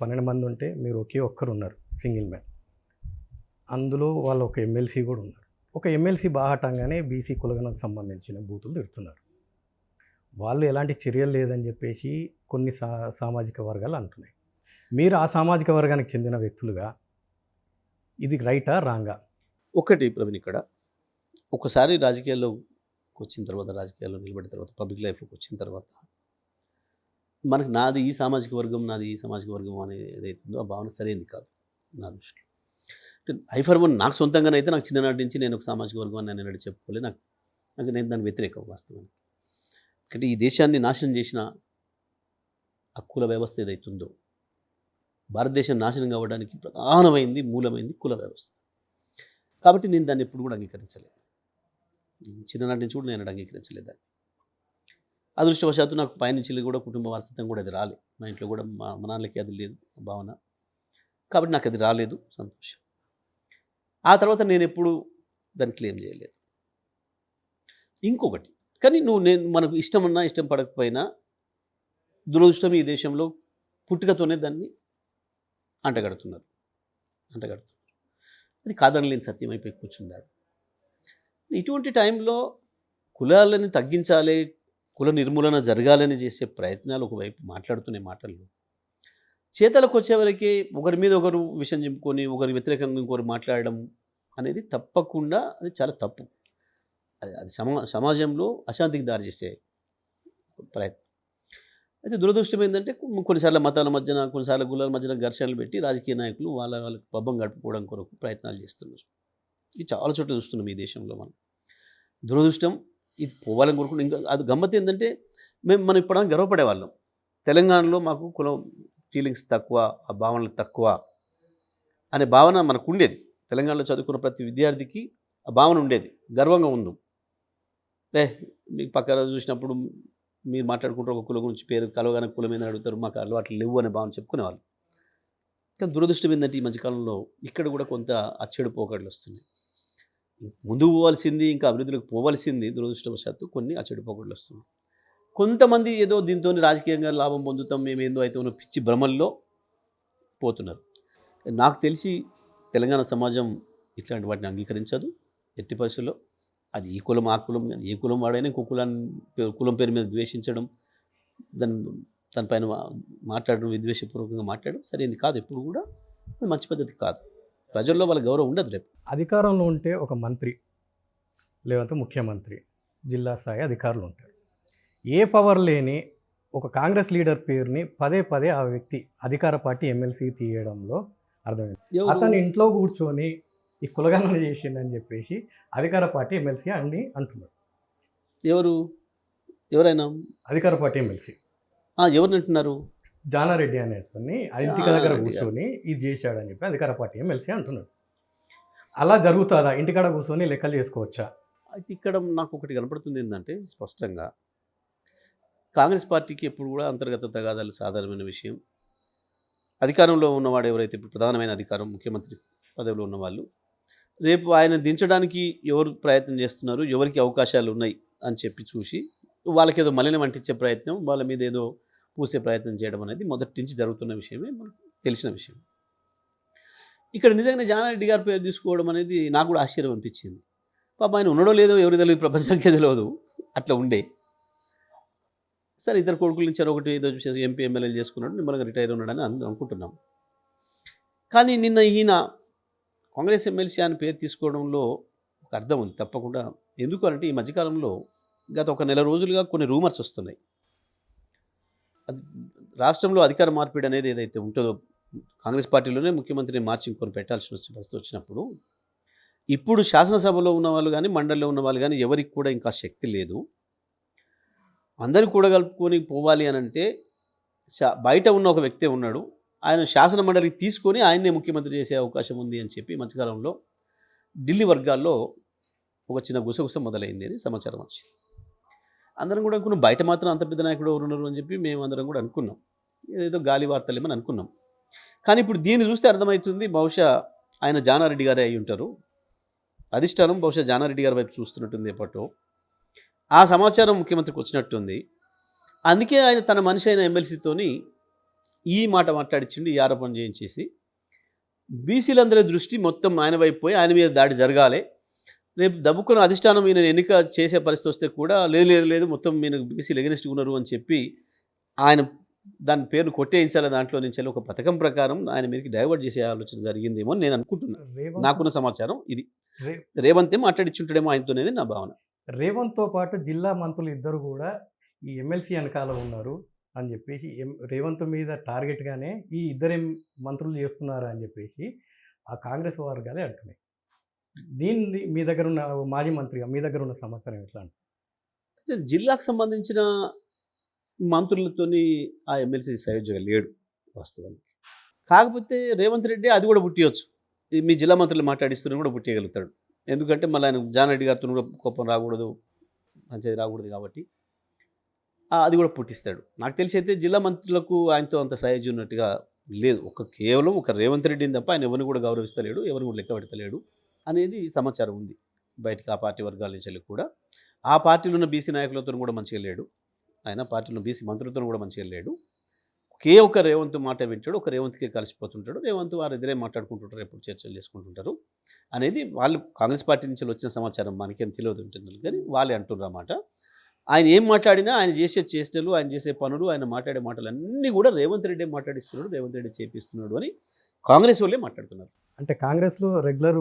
12 మంది ఉంటే మీరు ఒకే ఒక్కరు ఉన్నారు, సింగిల్ మ్యాన్. అందులో వాళ్ళు ఒక ఎమ్మెల్సీ కూడా ఉన్నారు. ఒక ఎమ్మెల్సీ బాహటంగానే బీసీ కులగణకు సంబంధించిన బూతులు తిడుతున్నారు. వాళ్ళు ఎలాంటి చర్యలు లేదని చెప్పేసి కొన్ని సామాజిక వర్గాలు అంటున్నాయి. మీరు ఆ సామాజిక వర్గానికి చెందిన వ్యక్తులుగా ఇది రైటా రాంగా? ఒకటి ప్రవీణ్, ఇక్కడ ఒకసారి రాజకీయాల్లో వచ్చిన తర్వాత, రాజకీయాల్లో నిలబడిన తర్వాత, పబ్లిక్ లైఫ్లోకి వచ్చిన తర్వాత మనకు నాది ఈ సామాజిక వర్గం అనేది ఏదైతుందో ఆ భావన సరైనది కాదు నా దృష్టిలో. ఐ ఫర్ వన్ నాకు సొంతంగానైతే నాకు చిన్ననాటి నుంచి నేను ఒక సామాజిక వర్గాన్ని నేను చెప్పుకోలే. నేను దాని వ్యతిరేకం వాస్తవానికి. అంటే ఈ దేశాన్ని నాశనం చేసిన హక్కుల వ్యవస్థ ఏదైతుందో, భారతదేశం నాశనం కావడానికి ప్రధానమైంది, మూలమైంది కుల వ్యవస్థ. కాబట్టి నేను దాన్ని ఎప్పుడు కూడా అంగీకరించలేదు. చిన్ననాటి నుంచి కూడా నేను అంగీకరించలేదు దాన్ని. అదృష్టవశాత్తు నాకు పైనుంచి కూడా కుటుంబ వారసత్వం కూడా అది రాలేదు. మా ఇంట్లో కూడా మా నాన్నలకి అది లేదు భావన. కాబట్టి నాకు అది రాలేదు, సంతోషం. ఆ తర్వాత నేను ఎప్పుడు దాన్ని క్లెయిమ్ చేయలేదు. ఇంకొకటి, కానీ నేను మనకు ఇష్టమన్నా ఇష్టం పడకపోయినా దురదృష్టం ఈ దేశంలో పుట్టుకతోనే దాన్ని అంటగడుతున్నారు. అది కాదనలేని సత్యం అయిపోయి కూర్చుందాడు. ఇటువంటి టైంలో కులాలని తగ్గించాలి, కుల నిర్మూలన జరగాలని చేసే ప్రయత్నాలు ఒకవైపు మాట్లాడుతునే మాటలు, చేతలకు వచ్చేవరకే ఒకరి మీద ఒకరు విషయం చెప్పుకొని ఒకరి వ్యతిరేకంగా ఇంకొకరు మాట్లాడడం అనేది తప్పకుండా అది చాలా తప్పు. అది సమాజంలో అశాంతికి దారి చేసే ప్రయత్నం. అయితే దురదృష్టం ఏంటంటే కొన్నిసార్లు మతాల మధ్యన, కొన్నిసార్లు కులాల మధ్యన ఘర్షణలు పెట్టి రాజకీయ నాయకులు వాళ్ళకి పబ్బం గడుపుకోవడం కొరకు ప్రయత్నాలు చేస్తున్నారు. ఇది చాలా చోట్ల చూస్తున్నాం ఈ దేశంలో మనం. దురదృష్టం, ఇది పోవాలని కోరుకుంటే. ఇంకా అది గమ్మత్ ఏంటంటే మనం ఇప్పుడు గర్వపడేవాళ్ళం, తెలంగాణలో మాకు కులం ఫీలింగ్స్ తక్కువ, ఆ భావనలు తక్కువ అనే భావన మనకు ఉండేది. తెలంగాణలో చదువుకున్న ప్రతి విద్యార్థికి ఆ భావన ఉండేది, గర్వంగా ఉంది. మీకు పక్కన చూసినప్పుడు మీరు మాట్లాడుకుంటారు ఒక కులం గురించి, పేరు కలవగానే కులం మీద అడుగుతారు, మాకు అలవాట్లు లేవు అనే భావన చెప్పుకునేవాళ్ళు. కానీ దురదృష్టం ఏంటంటే ఈ మధ్యకాలంలో ఇక్కడ కూడా కొంత అచ్చెడు పోకడలు వస్తున్నాయి. ముందుకు పోవాల్సింది, ఇంకా అభివృద్ధిలోకి పోవాల్సింది, దురదృష్టవశాత్తు కొన్ని అచ్చెడు పోకడలు వస్తున్నాయి. కొంతమంది ఏదో దీంతో రాజకీయంగా లాభం పొందుతాం, మేము ఏందో అయితే ఉన్న పిచ్చి భ్రమల్లో పోతున్నారు. నాకు తెలిసి తెలంగాణ సమాజం ఇట్లాంటి వాటిని అంగీకరించదు ఎట్టి పరిస్థితుల్లో. అది ఈ కులం ఆ కులం, ఏ కులం వాడైనా ఇంకో కులం పేరు మీద ద్వేషించడం, దానిపైన మాట్లాడడం, విద్వేషపూర్వకంగా మాట్లాడడం సరైనది కాదు. ఎప్పుడు కూడా అది మంచి పద్ధతి కాదు. ప్రజల్లో వాళ్ళ గౌరవం ఉండదు. రేపు అధికారంలో ఉంటే ఒక మంత్రి లేదంటే ముఖ్యమంత్రి, జిల్లా స్థాయి అధికారులు ఉంటారు. ఏ పవర్ లేని ఒక కాంగ్రెస్ లీడర్ పేరుని పదే పదే ఆ వ్యక్తి అధికార పార్టీ ఎమ్మెల్సీ తీయడంలో అర్థమైంది. అతను ఇంట్లో కూర్చొని ఈ కులగణన చేసిండని చెప్పేసి అధికార పార్టీ ఎమ్మెల్సీ అని అంటున్నారు. ఎవరైనా అధికార పార్టీ ఎమ్మెల్సీ ఎవరిని అంటున్నారు? జానారెడ్డి అనేతన్ని ఇంటికి దగ్గర కూర్చొని ఇది చేశాడని చెప్పి అధికార పార్టీ ఎమ్మెల్సీ అంటున్నాడు. అలా జరుగుతుందా? ఇంటికాడ కూర్చొని లెక్కలు చేసుకోవచ్చా? అయితే ఇక్కడ నాకు ఒకటి కనపడుతుంది ఏంటంటే, స్పష్టంగా కాంగ్రెస్ పార్టీకి ఎప్పుడు కూడా అంతర్గత తగాదాలు సాధారణమైన విషయం. అధికారంలో ఉన్నవాడు ఎవరైతే ఇప్పుడు ప్రధానమైన అధికారం, ముఖ్యమంత్రి పదవిలో ఉన్నవాళ్ళు, రేపు ఆయన దించడానికి ఎవరు ప్రయత్నం చేస్తున్నారు, ఎవరికి అవకాశాలు ఉన్నాయి అని చెప్పి చూసి వాళ్ళకి ఏదో మలినం అంటించే ప్రయత్నం, వాళ్ళ మీద ఏదో పూసే ప్రయత్నం చేయడం అనేది మొదటి నుంచి జరుగుతున్న విషయమే, మనకు తెలిసిన విషయం. ఇక్కడ నిజంగానే జానారెడ్డి గారి పేరు తీసుకోవడం అనేది నాకు కూడా ఆశ్చర్యం అనిపించింది. పాప ఆయన ఉండడో లేదో ఎవరికి తెలియదు, ప్రపంచానికే తెలియదు, అట్లా ఉండే. సరే, ఇద్దరు కొడుకుల నుంచి ఒకటి ఏదో ఎంపీ ఎమ్మెల్యేలు చేసుకున్నాడు, నిమ్మలంగా రిటైర్ ఉన్నాడని అనుకుంటున్నాం. కానీ నిన్న ఈయన కాంగ్రెస్ ఎమ్మెల్సీ అని పేరు తీసుకోవడంలో ఒక అర్థం ఉంది తప్పకుండా. ఎందుకు అంటే ఈ మధ్యకాలంలో గత ఒక నెల రోజులుగా కొన్ని రూమర్స్ వస్తున్నాయి. అది రాష్ట్రంలో అధికార మార్పిడి అనేది ఏదైతే ఉంటుందో, కాంగ్రెస్ పార్టీలోనే ముఖ్యమంత్రిని మార్చి ఇంకొని పెట్టాల్సి పరిస్థితి వచ్చినప్పుడు, ఇప్పుడు శాసనసభలో ఉన్న వాళ్ళు కానీ మండలిలో ఉన్న వాళ్ళు కానీ ఎవరికి కూడా ఇంకా శక్తి లేదు, అందరిని కూడా కలుపుకొని పోవాలి అని అంటే బయట ఉన్న ఒక వ్యక్తే ఉన్నాడు, ఆయన శాసన మండలికి తీసుకొని ఆయన్నే ముఖ్యమంత్రి చేసే అవకాశం ఉంది అని చెప్పి మధ్యకాలంలో ఢిల్లీ వర్గాల్లో ఒక చిన్న గుసగుస మొదలైంది అని సమాచారం వచ్చింది. అందరం కూడా అనుకున్నాం బయట మాత్రం అంత పెద్ద నాయకుడు ఎవరు ఉన్నారు అని చెప్పి మేము అందరం కూడా అనుకున్నాం, ఏదో గాలి వార్తలేమని అనుకున్నాం. కానీ ఇప్పుడు దీన్ని చూస్తే అర్థమవుతుంది, బహుశా ఆయన జానారెడ్డి గారే అయి ఉంటారు. అధిష్టానం బహుశా జానారెడ్డి గారి వైపు చూస్తున్నట్టుంది ఎప్పటో. ఆ సమాచారం ముఖ్యమంత్రికి వచ్చినట్టుంది. అందుకే ఆయన తన మనిషి అయిన ఎమ్మెల్సీతోని ఈ మాట మాట్లాడించిండు, ఈ ఆరోపణ చేయించేసి బీసీలందరి దృష్టి మొత్తం ఆయన వైపు పోయి ఆయన మీద దాడి జరగాలి, రేపు దబ్బుకున్న అధిష్టానం ఈయన ఎన్నిక చేసే పరిస్థితి వస్తే కూడా లేదు మొత్తం మీరు బీసీలు ఎగనిస్ట్గా ఉన్నారు అని చెప్పి ఆయన దాని పేరును కొట్టేయించాలి, దాంట్లో నుంచి ఒక పథకం ప్రకారం ఆయన మీదకి డైవర్ట్ చేసే ఆలోచన జరిగిందేమో అని నేను అనుకుంటున్నాను. నాకున్న సమాచారం ఇది. రేవంతే మాట్లాడిచ్చుంటాడేమో ఆయనతోనేది నా భావన. రేవంత్తో పాటు జిల్లా మంత్రులు ఇద్దరు కూడా ఈ ఎమ్మెల్సీ వెనకాల ఉన్నారు అని చెప్పేసి రేవంత్ మీద టార్గెట్గానే ఈ ఇద్దరు మంత్రులు చేస్తున్నారు అని చెప్పేసి ఆ కాంగ్రెస్ వర్గాలే అంటున్నాయి. దీన్ని మీ దగ్గర ఉన్న మాజీ మంత్రిగా మీ దగ్గర ఉన్న సమాచారం ఎట్లా అంటే? జిల్లాకు సంబంధించిన మంత్రులతోని ఆ ఎమ్మెల్సీ సయోధ్యగా లేడు వాస్తవానికి. కాకపోతే రేవంత్ రెడ్డి అది కూడా పుట్టియొచ్చు, మీ జిల్లా మంత్రులు మాట్లాడిస్తూనే కూడా పుట్టియగలుగుతాడు. ఎందుకంటే మళ్ళీ ఆయన జానారెడ్డి గారితో కూడా కోపం రాకూడదు, మంచిది రాకూడదు కాబట్టి అది కూడా పుట్టిస్తాడు. నాకు తెలిసి అయితే జిల్లా మంత్రులకు ఆయనతో అంత సయోధ్య ఉన్నట్టుగా లేదు. కేవలం ఒక రేవంత్ రెడ్డిని తప్ప ఆయన ఎవరిని కూడా గౌరవిస్తలేడు, ఎవరిని కూడా లెక్క పెడతలేడు అనేది సమాచారం ఉంది. బయటికి ఆ పార్టీ వర్గాల నుంచి వెళ్ళి కూడా. ఆ పార్టీలో ఉన్న బీసీ నాయకులతో కూడా మంచిగా లేడు ఆయన, పార్టీలో బీసీ మంత్రులతో కూడా మంచిగా లేడు. ఒకే ఒక రేవంత్ మాట వింటాడు, ఒక రేవంత్కి కలిసిపోతుంటాడు. రేవంత్ వారు ఎదురే మాట్లాడుకుంటుంటారు, ఎప్పుడు చర్చలు చేసుకుంటుంటారు అనేది వాళ్ళు కాంగ్రెస్ పార్టీ నుంచి వచ్చిన సమాచారం, మనకేం తెలియదు ఉంటుంది కానీ వాళ్ళే అంటున్నారు అన్నమాట. ఆయన ఏం మాట్లాడినా, ఆయన చేసే చేష్టలు, ఆయన చేసే పనులు, ఆయన మాట్లాడే మాటలు అన్నీ కూడా రేవంత్ రెడ్డి మాట్లాడిస్తున్నాడు, రేవంత్ రెడ్డి చేపిస్తున్నాడు అని కాంగ్రెస్ వాళ్ళే మాట్లాడుతున్నారు. అంటే కాంగ్రెస్లో రెగ్యులర్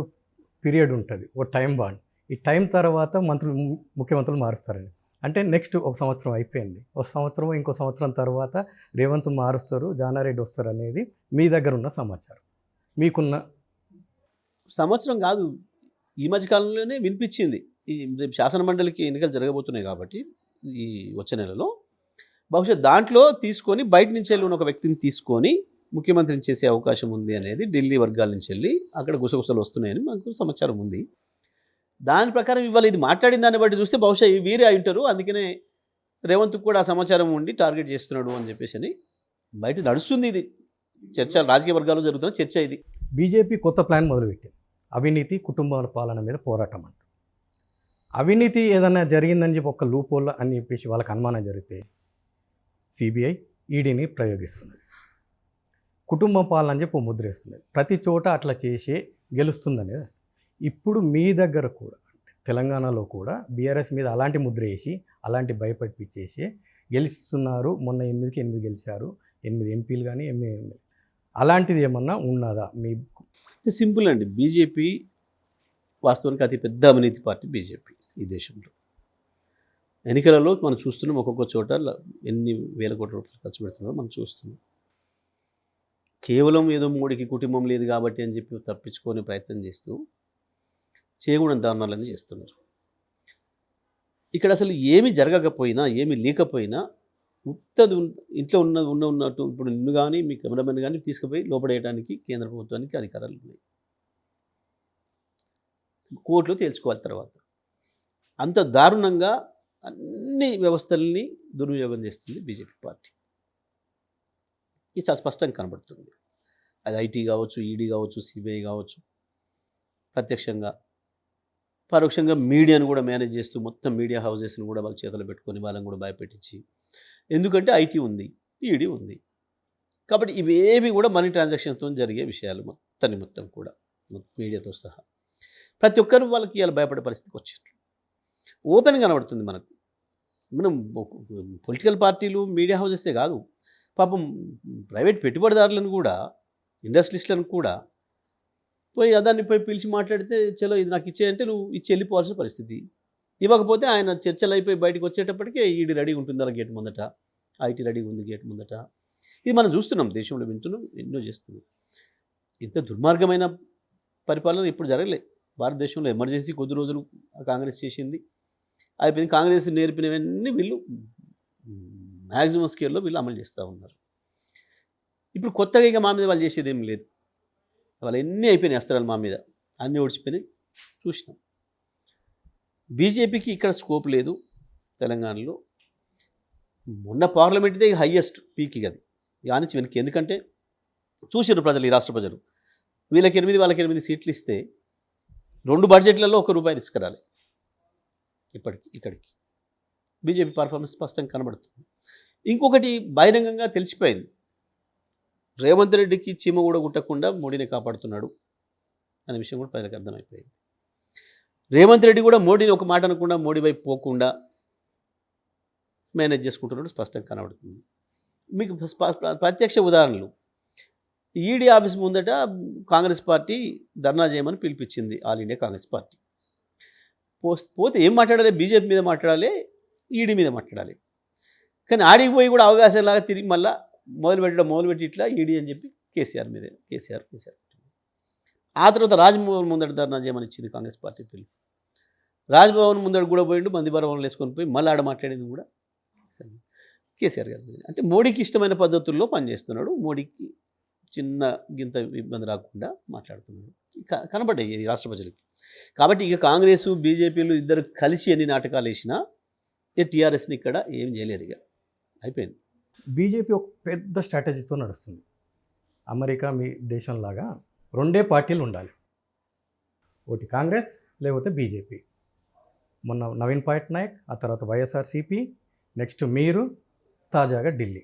పీరియడ్ ఉంటుంది, ఓ టైం బాండ్. ఈ టైం తర్వాత ముఖ్యమంత్రులు మారుస్తారండి. అంటే నెక్స్ట్ ఒక సంవత్సరం అయిపోయింది, ఒక సంవత్సరం ఇంకో సంవత్సరం తర్వాత రేవంత్ మారుస్తారు, జానారెడ్డి వస్తారు అనేది మీ దగ్గర ఉన్న సమాచారం, మీకున్న సంవత్సరం కాదు, ఈ మధ్య కాలంలోనే వినిపించింది. ఈ రేపు శాసన మండలికి ఎన్నికలు జరగబోతున్నాయి కాబట్టి ఈ వచ్చే నెలలో బహుశా దాంట్లో తీసుకొని బయట నుంచి వెళ్ళి ఉన్న ఒక వ్యక్తిని తీసుకొని ముఖ్యమంత్రిని చేసే అవకాశం ఉంది అనేది ఢిల్లీ వర్గాల నుంచి వెళ్ళి అక్కడ గుసగుసలు వస్తున్నాయని మనకు సమాచారం ఉంది. దాని ప్రకారం ఇవాళ ఇది మాట్లాడిన దాన్ని బట్టి చూస్తే బహుశా వీరే అయింటారు. అందుకనే రేవంత్కు కూడా ఆ సమాచారం ఉండి టార్గెట్ చేస్తున్నాడు అని చెప్పేసి అని బయట నడుస్తుంది. ఇది చర్చ, రాజకీయ వర్గాల్లో జరుగుతున్న చర్చ ఇది. బీజేపీ కొత్త ప్లాన్ మొదలుపెట్టింది, అవినీతి కుటుంబాల పాలన మీద పోరాటం అంట. అవినీతి ఏదైనా జరిగిందని చెప్పి ఒక లూపోల్ అని చెప్పేసి వాళ్ళకి అనుమానం జరిగితే సిబిఐ ఈడీని ప్రయోగిస్తున్నది, కుటుంబ పాలన అని చెప్పి ఓ ముద్ర వేస్తున్నది. ప్రతి చోట అట్లా చేసే గెలుస్తుందనేది. ఇప్పుడు మీ దగ్గర కూడా అంటే తెలంగాణలో కూడా బీఆర్ఎస్ మీద అలాంటి ముద్ర వేసి అలాంటి భయపడిపించేసి గెలుస్తున్నారు. మొన్న 8కి 8 గెలిచారు, 8 ఎంపీలు కానీ 8 ఎమ్మెల్యేలు. అలాంటిది ఏమన్నా ఉన్నదా? మీ సింపుల్ అండి. బీజేపీ వాస్తవానికి అతి పెద్ద అవినీతి పార్టీ బీజేపీ ఈ దేశంలో. ఎన్నికలలో మనం చూస్తున్నాం, ఒక్కొక్క చోట ఎన్ని వేల కోట్ల రూపాయలు ఖర్చు పెడుతున్నారో మనం చూస్తున్నాం. కేవలం ఏదో మోడీకి కుటుంబం లేదు కాబట్టి అని చెప్పి తప్పించుకొని ప్రయత్నం చేస్తూ చేయకూడని దారుణాలన్నీ చేస్తున్నారు. ఇక్కడ అసలు ఏమి జరగకపోయినా, ఏమి లేకపోయినా ఉత్తది ఇంట్లో ఉన్నట్టు ఇప్పుడు నిన్ను కానీ మీ కెమెరామెన్ కానీ తీసుకుపోయి లోపడేయడానికి కేంద్ర ప్రభుత్వానికి అధికారాలు ఉన్నాయి. కోర్టులో తేల్చుకోవాలి తర్వాత. అంత దారుణంగా అన్ని వ్యవస్థల్ని దుర్వినియోగం చేస్తుంది బీజేపీ పార్టీ. ఇది చాలా స్పష్టంగా కనబడుతుంది. అది ఐటీ కావచ్చు, ఈడీ కావచ్చు, సిబిఐ కావచ్చు, ప్రత్యక్షంగా పరోక్షంగా మీడియాను కూడా మేనేజ్ చేస్తూ మొత్తం మీడియా హౌజెస్ని కూడా వాళ్ళ చేతులు పెట్టుకొని వాళ్ళని కూడా భయపెట్టించి, ఎందుకంటే ఐటీ ఉంది, ఈడీ ఉంది కాబట్టి ఇవేవి కూడా మనీ ట్రాన్సాక్షన్తో జరిగే విషయాలు మొత్తం కూడా మీడియాతో సహా ప్రతి ఒక్కరు వాళ్ళకి ఇలా భయపడే పరిస్థితికి వచ్చారు. ఓపెన్ కనబడుతుంది మనకు. మనం పొలిటికల్ పార్టీలు, మీడియా హౌజెసే కాదు, పాపం ప్రైవేట్ పెట్టుబడిదారులను కూడా, ఇండస్ట్రియలిస్టులను కూడా దాన్ని పిలిచి మాట్లాడితే చలో ఇది నాకు ఇచ్చేయంటే నువ్వు ఇచ్చి వెళ్ళిపోవాల్సిన పరిస్థితి. ఇవ్వకపోతే ఆయన చర్చలు అయిపోయి బయటకు వచ్చేటప్పటికే ఈడీ రెడీగా ఉంటుంది అలా గేట్ ముందట, ఐటీ రెడీగా ఉంది గేట్ ముందట. ఇది మనం చూస్తున్నాం, దేశంలో వింటున్నాం, ఎన్నో చేస్తున్నాం. ఇంత దుర్మార్గమైన పరిపాలన ఇప్పుడు జరగలే భారతదేశంలో. ఎమర్జెన్సీ కొద్ది రోజులు కాంగ్రెస్ చేసింది, అయిపోయింది. కాంగ్రెస్ నేర్పినవన్నీ వీళ్ళు మ్యాక్సిమం స్కేల్లో వీళ్ళు అమలు చేస్తూ ఉన్నారు. ఇప్పుడు కొత్తగా ఇక మా మీద వాళ్ళు చేసేది ఏం లేదు. వాళ్ళు ఎన్ని అయిపోయినాయి అస్త్రాలు మా మీద, అన్నీ ఓడిచిపోయినాయి చూసినాం. బీజేపీకి ఇక్కడ స్కోప్ లేదు తెలంగాణలో. మొన్న పార్లమెంట్దే హయ్యెస్ట్ పీక్ అది, యానించి వెనక్కి. ఎందుకంటే చూసారు ప్రజలు, ఈ రాష్ట్ర ప్రజలు, వీళ్ళకి 8 వాళ్ళకి 8 సీట్లు ఇస్తే 2 బడ్జెట్లలో ₹1 తీసుకురాలి. ఇక్కడికి బీజేపీ పర్ఫార్మెన్స్ స్పష్టంగా కనబడుతుంది. ఇంకొకటి బహిరంగంగా తెలిసిపోయింది, రేవంత్ రెడ్డికి చీమ కూడా గుట్టకుండా మోడీని కాపాడుతున్నాడు అనే విషయం కూడా ప్రజలకు అర్థమైపోయింది. రేవంత్ రెడ్డి కూడా మోడీని ఒక మాట అనకుండా, మోడీ వైపు పోకుండా మేనేజ్ చేసుకుంటున్నాడు స్పష్టంగా కనబడుతుంది. మీకు ప్రత్యక్ష ఉదాహరణలు, ఈడీ ఆఫీస్ ముందట కాంగ్రెస్ పార్టీ ధర్నా చేయమని పిలిపించింది ఆల్ ఇండియా కాంగ్రెస్ పార్టీ. పోతే ఏం మాట్లాడాలి? బీజేపీ మీద మాట్లాడాలి, ఈడీ మీద మాట్లాడాలి. కానీ ఆడికి పోయి కూడా అవకాశంలాగా తిరిగి మళ్ళీ మొదలుపెట్టి ఇట్లా ఈడీ అని చెప్పి కేసీఆర్ మీదే కేసీఆర్. ఆ తర్వాత రాజ్భవన్ ముందట ధర్నా చేయమని ఇచ్చింది కాంగ్రెస్ పార్టీ పిలుపు. రాజ్భవన్ ముందట కూడా పోయిండు, మందిభవన్లు వేసుకొని పోయి మళ్ళీ ఆడ మాట్లాడింది కూడా కేసీఆర్ గారి మీద. అంటే మోడీకి ఇష్టమైన పద్ధతుల్లో పనిచేస్తున్నాడు, మోడీకి చిన్న గింత ఇబ్బంది రాకుండా మాట్లాడుతున్నాడు. కనబడ్డాయి ఈ రాష్ట్ర ప్రజలకి. కాబట్టి ఇక కాంగ్రెస్ బీజేపీలు ఇద్దరు కలిసి ఎన్ని నాటకాలు వేసినా టీఆర్ఎస్ని ఇక్కడ ఏం చేయలేరు, ఇక అయిపోయింది. బీజేపీ ఒక పెద్ద స్ట్రాటజీతో నడుస్తుంది. అమెరికా మీ దేశంలాగా 2 పార్టీలు ఉండాలి, ఒకటి కాంగ్రెస్ లేకపోతే బీజేపీ. మొన్న నవీన్ పట్నాయక్, ఆ తర్వాత వైఎస్ఆర్సీపీ, నెక్స్ట్ మీరు, తాజాగా ఢిల్లీ.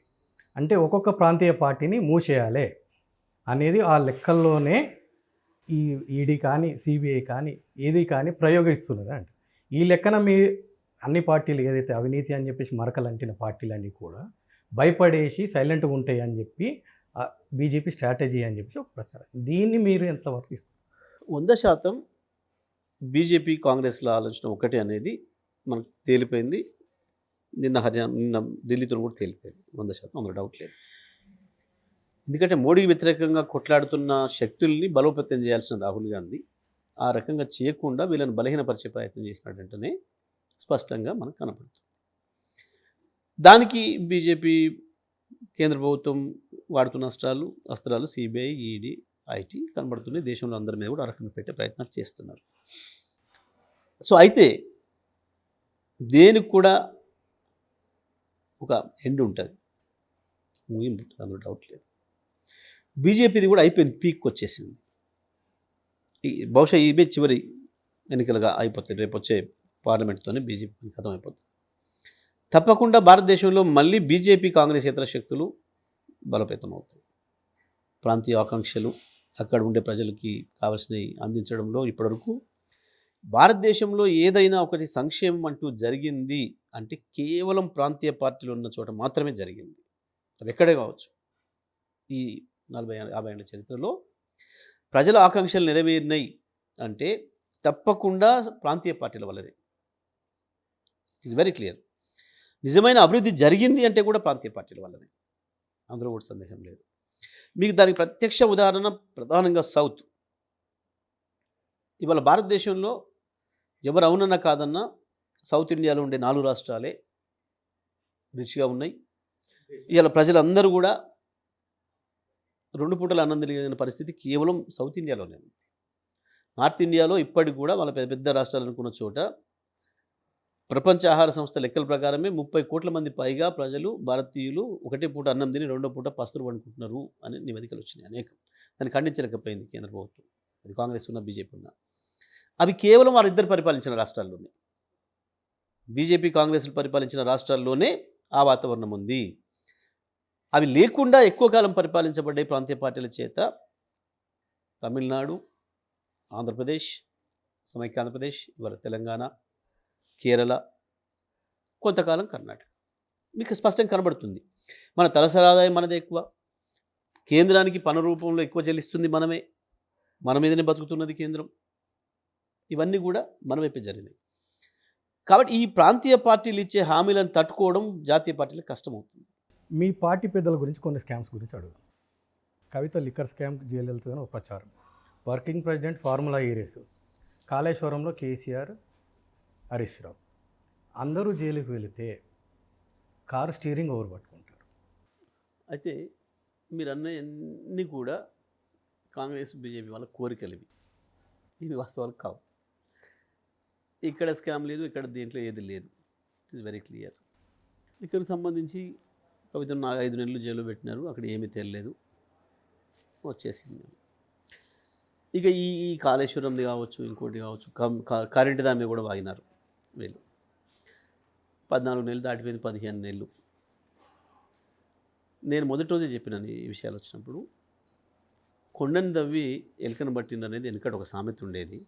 అంటే ఒక్కొక్క ప్రాంతీయ పార్టీని మూసేయాలి అనేది ఆ లెక్కల్లోనే ఈ ఈడీ కానీ సిబిఐ కానీ ఏది కానీ ప్రయోగిస్తున్నది అంటే ఈ లెక్కన మీ అన్ని పార్టీలు ఏదైతే అవినీతి అని చెప్పేసి మరకలంటిన పార్టీలన్నీ కూడా భయపడేసి సైలెంట్గా ఉంటాయి అని చెప్పి బీజేపీ స్ట్రాటజీ అని చెప్పేసి ఒక ప్రచారం. దీన్ని మీరు ఎంతవరకు 100% బీజేపీ కాంగ్రెస్ల ఆలోచన ఒకటే అనేది మనకు తేలిపోయింది. నిన్న ఢిల్లీతో కూడా తేలిపోయింది 100%, అందులో డౌట్ లేదు. ఎందుకంటే మోడీకి వ్యతిరేకంగా కొట్లాడుతున్న శక్తుల్ని బలోపేతం చేయాల్సిన రాహుల్ గాంధీ ఆ రకంగా చేయకుండా వీళ్ళని బలహీనపరిచే ప్రయత్నం చేసినట్టంటేనే స్పష్టంగా మనకు కనపడుతుంది. దానికి బీజేపీ కేంద్ర ప్రభుత్వం వాడుతున్న అస్త్రాలు సిబిఐ, ఈడీ, ఐటీ కనబడుతున్నాయి. దేశంలో అందరి మీద కూడా ఆ రకంగా పెట్టే ప్రయత్నాలు చేస్తున్నారు. సో అయితే దేనికి కూడా ఒక ఎండ్ ఉంటుంది, ముగింపు ఉంటుంది, అందులో డౌట్ లేదు. బీజేపీది కూడా అయిపోయింది, పీక్ వచ్చేసింది. బహుశా ఇవే చివరి ఎన్నికలుగా అయిపోతుంది. రేపు వచ్చే పార్లమెంట్తోనే బీజేపీ ఖతం అయిపోతుంది. తప్పకుండా భారతదేశంలో మళ్ళీ బీజేపీ కాంగ్రెస్ ఇతర శక్తులు బలోపేతం అవుతాయి. ప్రాంతీయ ఆకాంక్షలు, అక్కడ ఉండే ప్రజలకి కావాల్సినవి అందించడంలో ఇప్పటివరకు భారతదేశంలో ఏదైనా ఒకటి సంక్షేమం అంటూ జరిగింది అంటే కేవలం ప్రాంతీయ పార్టీలు ఉన్న చోట మాత్రమే జరిగింది. అవి ఎక్కడే కావచ్చు. ఈ 40-50 ఏళ్ళ చరిత్రలో ప్రజల ఆకాంక్షలు నెరవేరినాయి అంటే తప్పకుండా ప్రాంతీయ పార్టీల వల్లనే. It is very clear. నిజమైన అభివృద్ధి జరిగింది అంటే కూడా ప్రాంతీయ పార్టీల వల్లనే, అందులో కూడా సందేహం లేదు. మీకు దానికి ప్రత్యక్ష ఉదాహరణ ప్రధానంగా సౌత్. ఇవాళ భారతదేశంలో ఎవరు అవునన్నా కాదన్నా సౌత్ ఇండియాలో ఉండే 4 రాష్ట్రాలే రిచ్గా ఉన్నాయి. ఇవాళ ప్రజలందరూ కూడా 2 పూటల అన్నం తిరిగిన పరిస్థితి కేవలం సౌత్ ఇండియాలోనే ఉంది. నార్త్ ఇండియాలో ఇప్పటికి కూడా వాళ్ళ పెద్ద పెద్ద రాష్ట్రాలు అనుకున్న చోట ప్రపంచ ఆహార సంస్థ లెక్కల ప్రకారమే 30 కోట్ల మంది పైగా ప్రజలు భారతీయులు ఒకటే పూట అన్నం తిని 2వ పూట పస్తులు పండుకుంటున్నారు అని నివేదికలు వచ్చినాయి అనేకం. దాన్ని ఖండించలేకపోయింది కేంద్ర ప్రభుత్వం, అది కాంగ్రెస్ ఉన్న బీజేపీ ఉన్న. అవి కేవలం వాళ్ళిద్దరు పరిపాలించిన రాష్ట్రాల్లోనే, బీజేపీ కాంగ్రెస్లు పరిపాలించిన రాష్ట్రాల్లోనే ఆ వాతావరణం ఉంది. అవి లేకుండా ఎక్కువ కాలం పరిపాలించబడ్డే ప్రాంతీయ పార్టీల చేత తమిళనాడు, ఆంధ్రప్రదేశ్, సమైక్య ఆంధ్రప్రదేశ్, ఇవాళ తెలంగాణ, కేరళ, కొంతకాలం కర్ణాటక. మీకు స్పష్టంగా కనబడుతుంది. మన తలసరి ఆదాయం మనదే ఎక్కువ, కేంద్రానికి పన్ను రూపంలో ఎక్కువ చెల్లిస్తుంది మనమే, మన మీదనే బతుకుతున్నది కేంద్రం. ఇవన్నీ కూడా మన వైపే జరిగినాయి. కాబట్టి ఈ ప్రాంతీయ పార్టీలు ఇచ్చే హామీలను తట్టుకోవడం జాతీయ పార్టీలకు కష్టమవుతుంది. మీ పార్టీ పెద్దల గురించి కొన్ని స్కామ్స్ గురించి అడుగుదాం. కవిత లిక్కర్ స్కామ్ జైలు వెళ్తుందని ఒక ప్రచారం, వర్కింగ్ ప్రెసిడెంట్ ఫార్ములా ఈ రేసు, కాళేశ్వరంలో కేసీఆర్, హరీష్ రావు, అందరూ జైలుకి వెళితే కారు స్టీరింగ్ ఓవర్ పట్టుకుంటారు. అయితే మీరు అన్నీ కూడా కాంగ్రెస్ బీజేపీ వాళ్ళ కోరికలు ఇవి వాస్తవాలు కావు. ఇక్కడ స్కామ్ లేదు, ఇక్కడ దీంట్లో ఏది లేదు. It is very clear. ఇక్కడికి సంబంధించి కవితను 5 నెలలు జైల్లో పెట్టినారు, అక్కడ ఏమీ తెలియలేదు, వచ్చేసింది. ఇక ఈ కాళేశ్వరంది కావచ్చు, ఇంకోటి కావచ్చు, కరెంటు దాని కూడా వాగినారు వీళ్ళు. 14 నెలలు దాటిపోయింది, 15 నెలలు. నేను మొదటి రోజే చెప్పినాను ఈ విషయాలు వచ్చినప్పుడు, కొండని దవ్వి ఎలుకను పట్టిండు అనేది వెనకటి ఒక సామెత ఉండేది.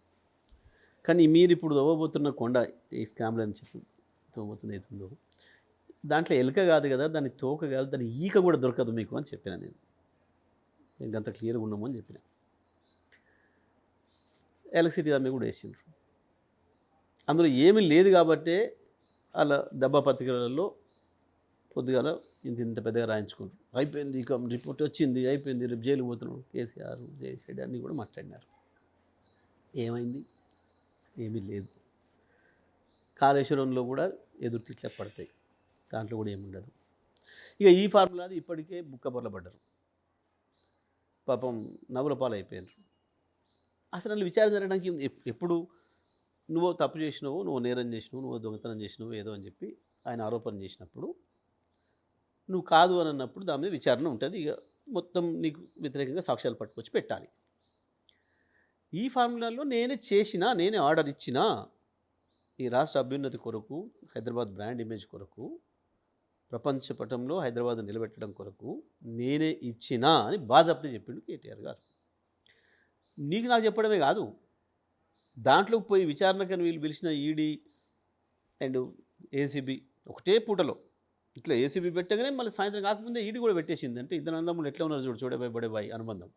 కానీ మీరు ఇప్పుడు తవ్వబోతున్న కొండ, ఈ స్కామ్లు అని చెప్పి తవ్వబోతున్న ఏదో దాంట్లో ఎలుక కాదు కదా, దాని తోక కాదు, దాని ఈక కూడా దొరకదు మీకు అని చెప్పిన నేను అంత క్లియర్గా ఉన్నాము అని చెప్పిన. ఎలక్ట్రిసిటీ దాన్ని కూడా వేసిండ్రు. అందులో ఏమీ లేదు కాబట్టే అలా డబ్బా పత్రికలలో పొద్దుగాల ఇంత పెద్దగా రాయించుకుంటారు. అయిపోయింది, ఇక రిపోర్ట్ వచ్చింది, అయిపోయింది, రేపు జైలు పోతున్నాడు కేసీఆర్, జయశెడ్డి అన్నీ కూడా మాట్లాడినారు. ఏమైంది? ఏమీ లేదు. కాళేశ్వరంలో కూడా ఎదురు తిట్లే పడతాయి, దాంట్లో కూడా ఏముండదు. ఇక ఈ ఫార్ములాది ఇప్పటికే బుక్కబొర్ల పడ్డారు, పాపం నవ్వుల పాలు అయిపోయారు. అసలు వాళ్ళు విచారణ జరగడానికి ఎప్పుడు నువ్వు తప్పు చేసినావు, నువ్వు నేరం చేసినావు, నువ్వు దొంగతనం చేసినావు ఏదో అని చెప్పి ఆయన ఆరోపణ చేసినప్పుడు, నువ్వు కాదు అని అన్నప్పుడు దాని మీద విచారణ ఉంటుంది. ఇక మొత్తం నీకు వ్యతిరేకంగా సాక్ష్యాలు పట్టుకొచ్చి పెట్టాలి. ఈ ఫార్ములాలో నేనే చేసినా, నేనే ఆర్డర్ ఇచ్చినా, ఈ రాష్ట్ర అభ్యున్నతి కొరకు, హైదరాబాద్ బ్రాండ్ ఇమేజ్ కొరకు, ప్రపంచ పటంలో హైదరాబాద్ నిలబెట్టడం కొరకు నేనే ఇచ్చినా అని బాజాప్తా చెప్పిండు కేటీఆర్ గారు. నీకు నాకు చెప్పడమే కాదు, దాంట్లోకి పోయి విచారణకని వీళ్ళు పిలిచిన ఈడీ అండ్ ఏసీబీ ఒకటే పూటలో ఇట్లా ఏసీబీ పెట్టగానే మళ్ళీ సాయంత్రం కాకముందే ఈడీ కూడా పెట్టేసింది. అంటే ఇద్దరు అన్నదమ్ములు ఎట్లా ఉన్నారు చూడు, చూడబాయ్ బడేబాయ్ అనుబంధం.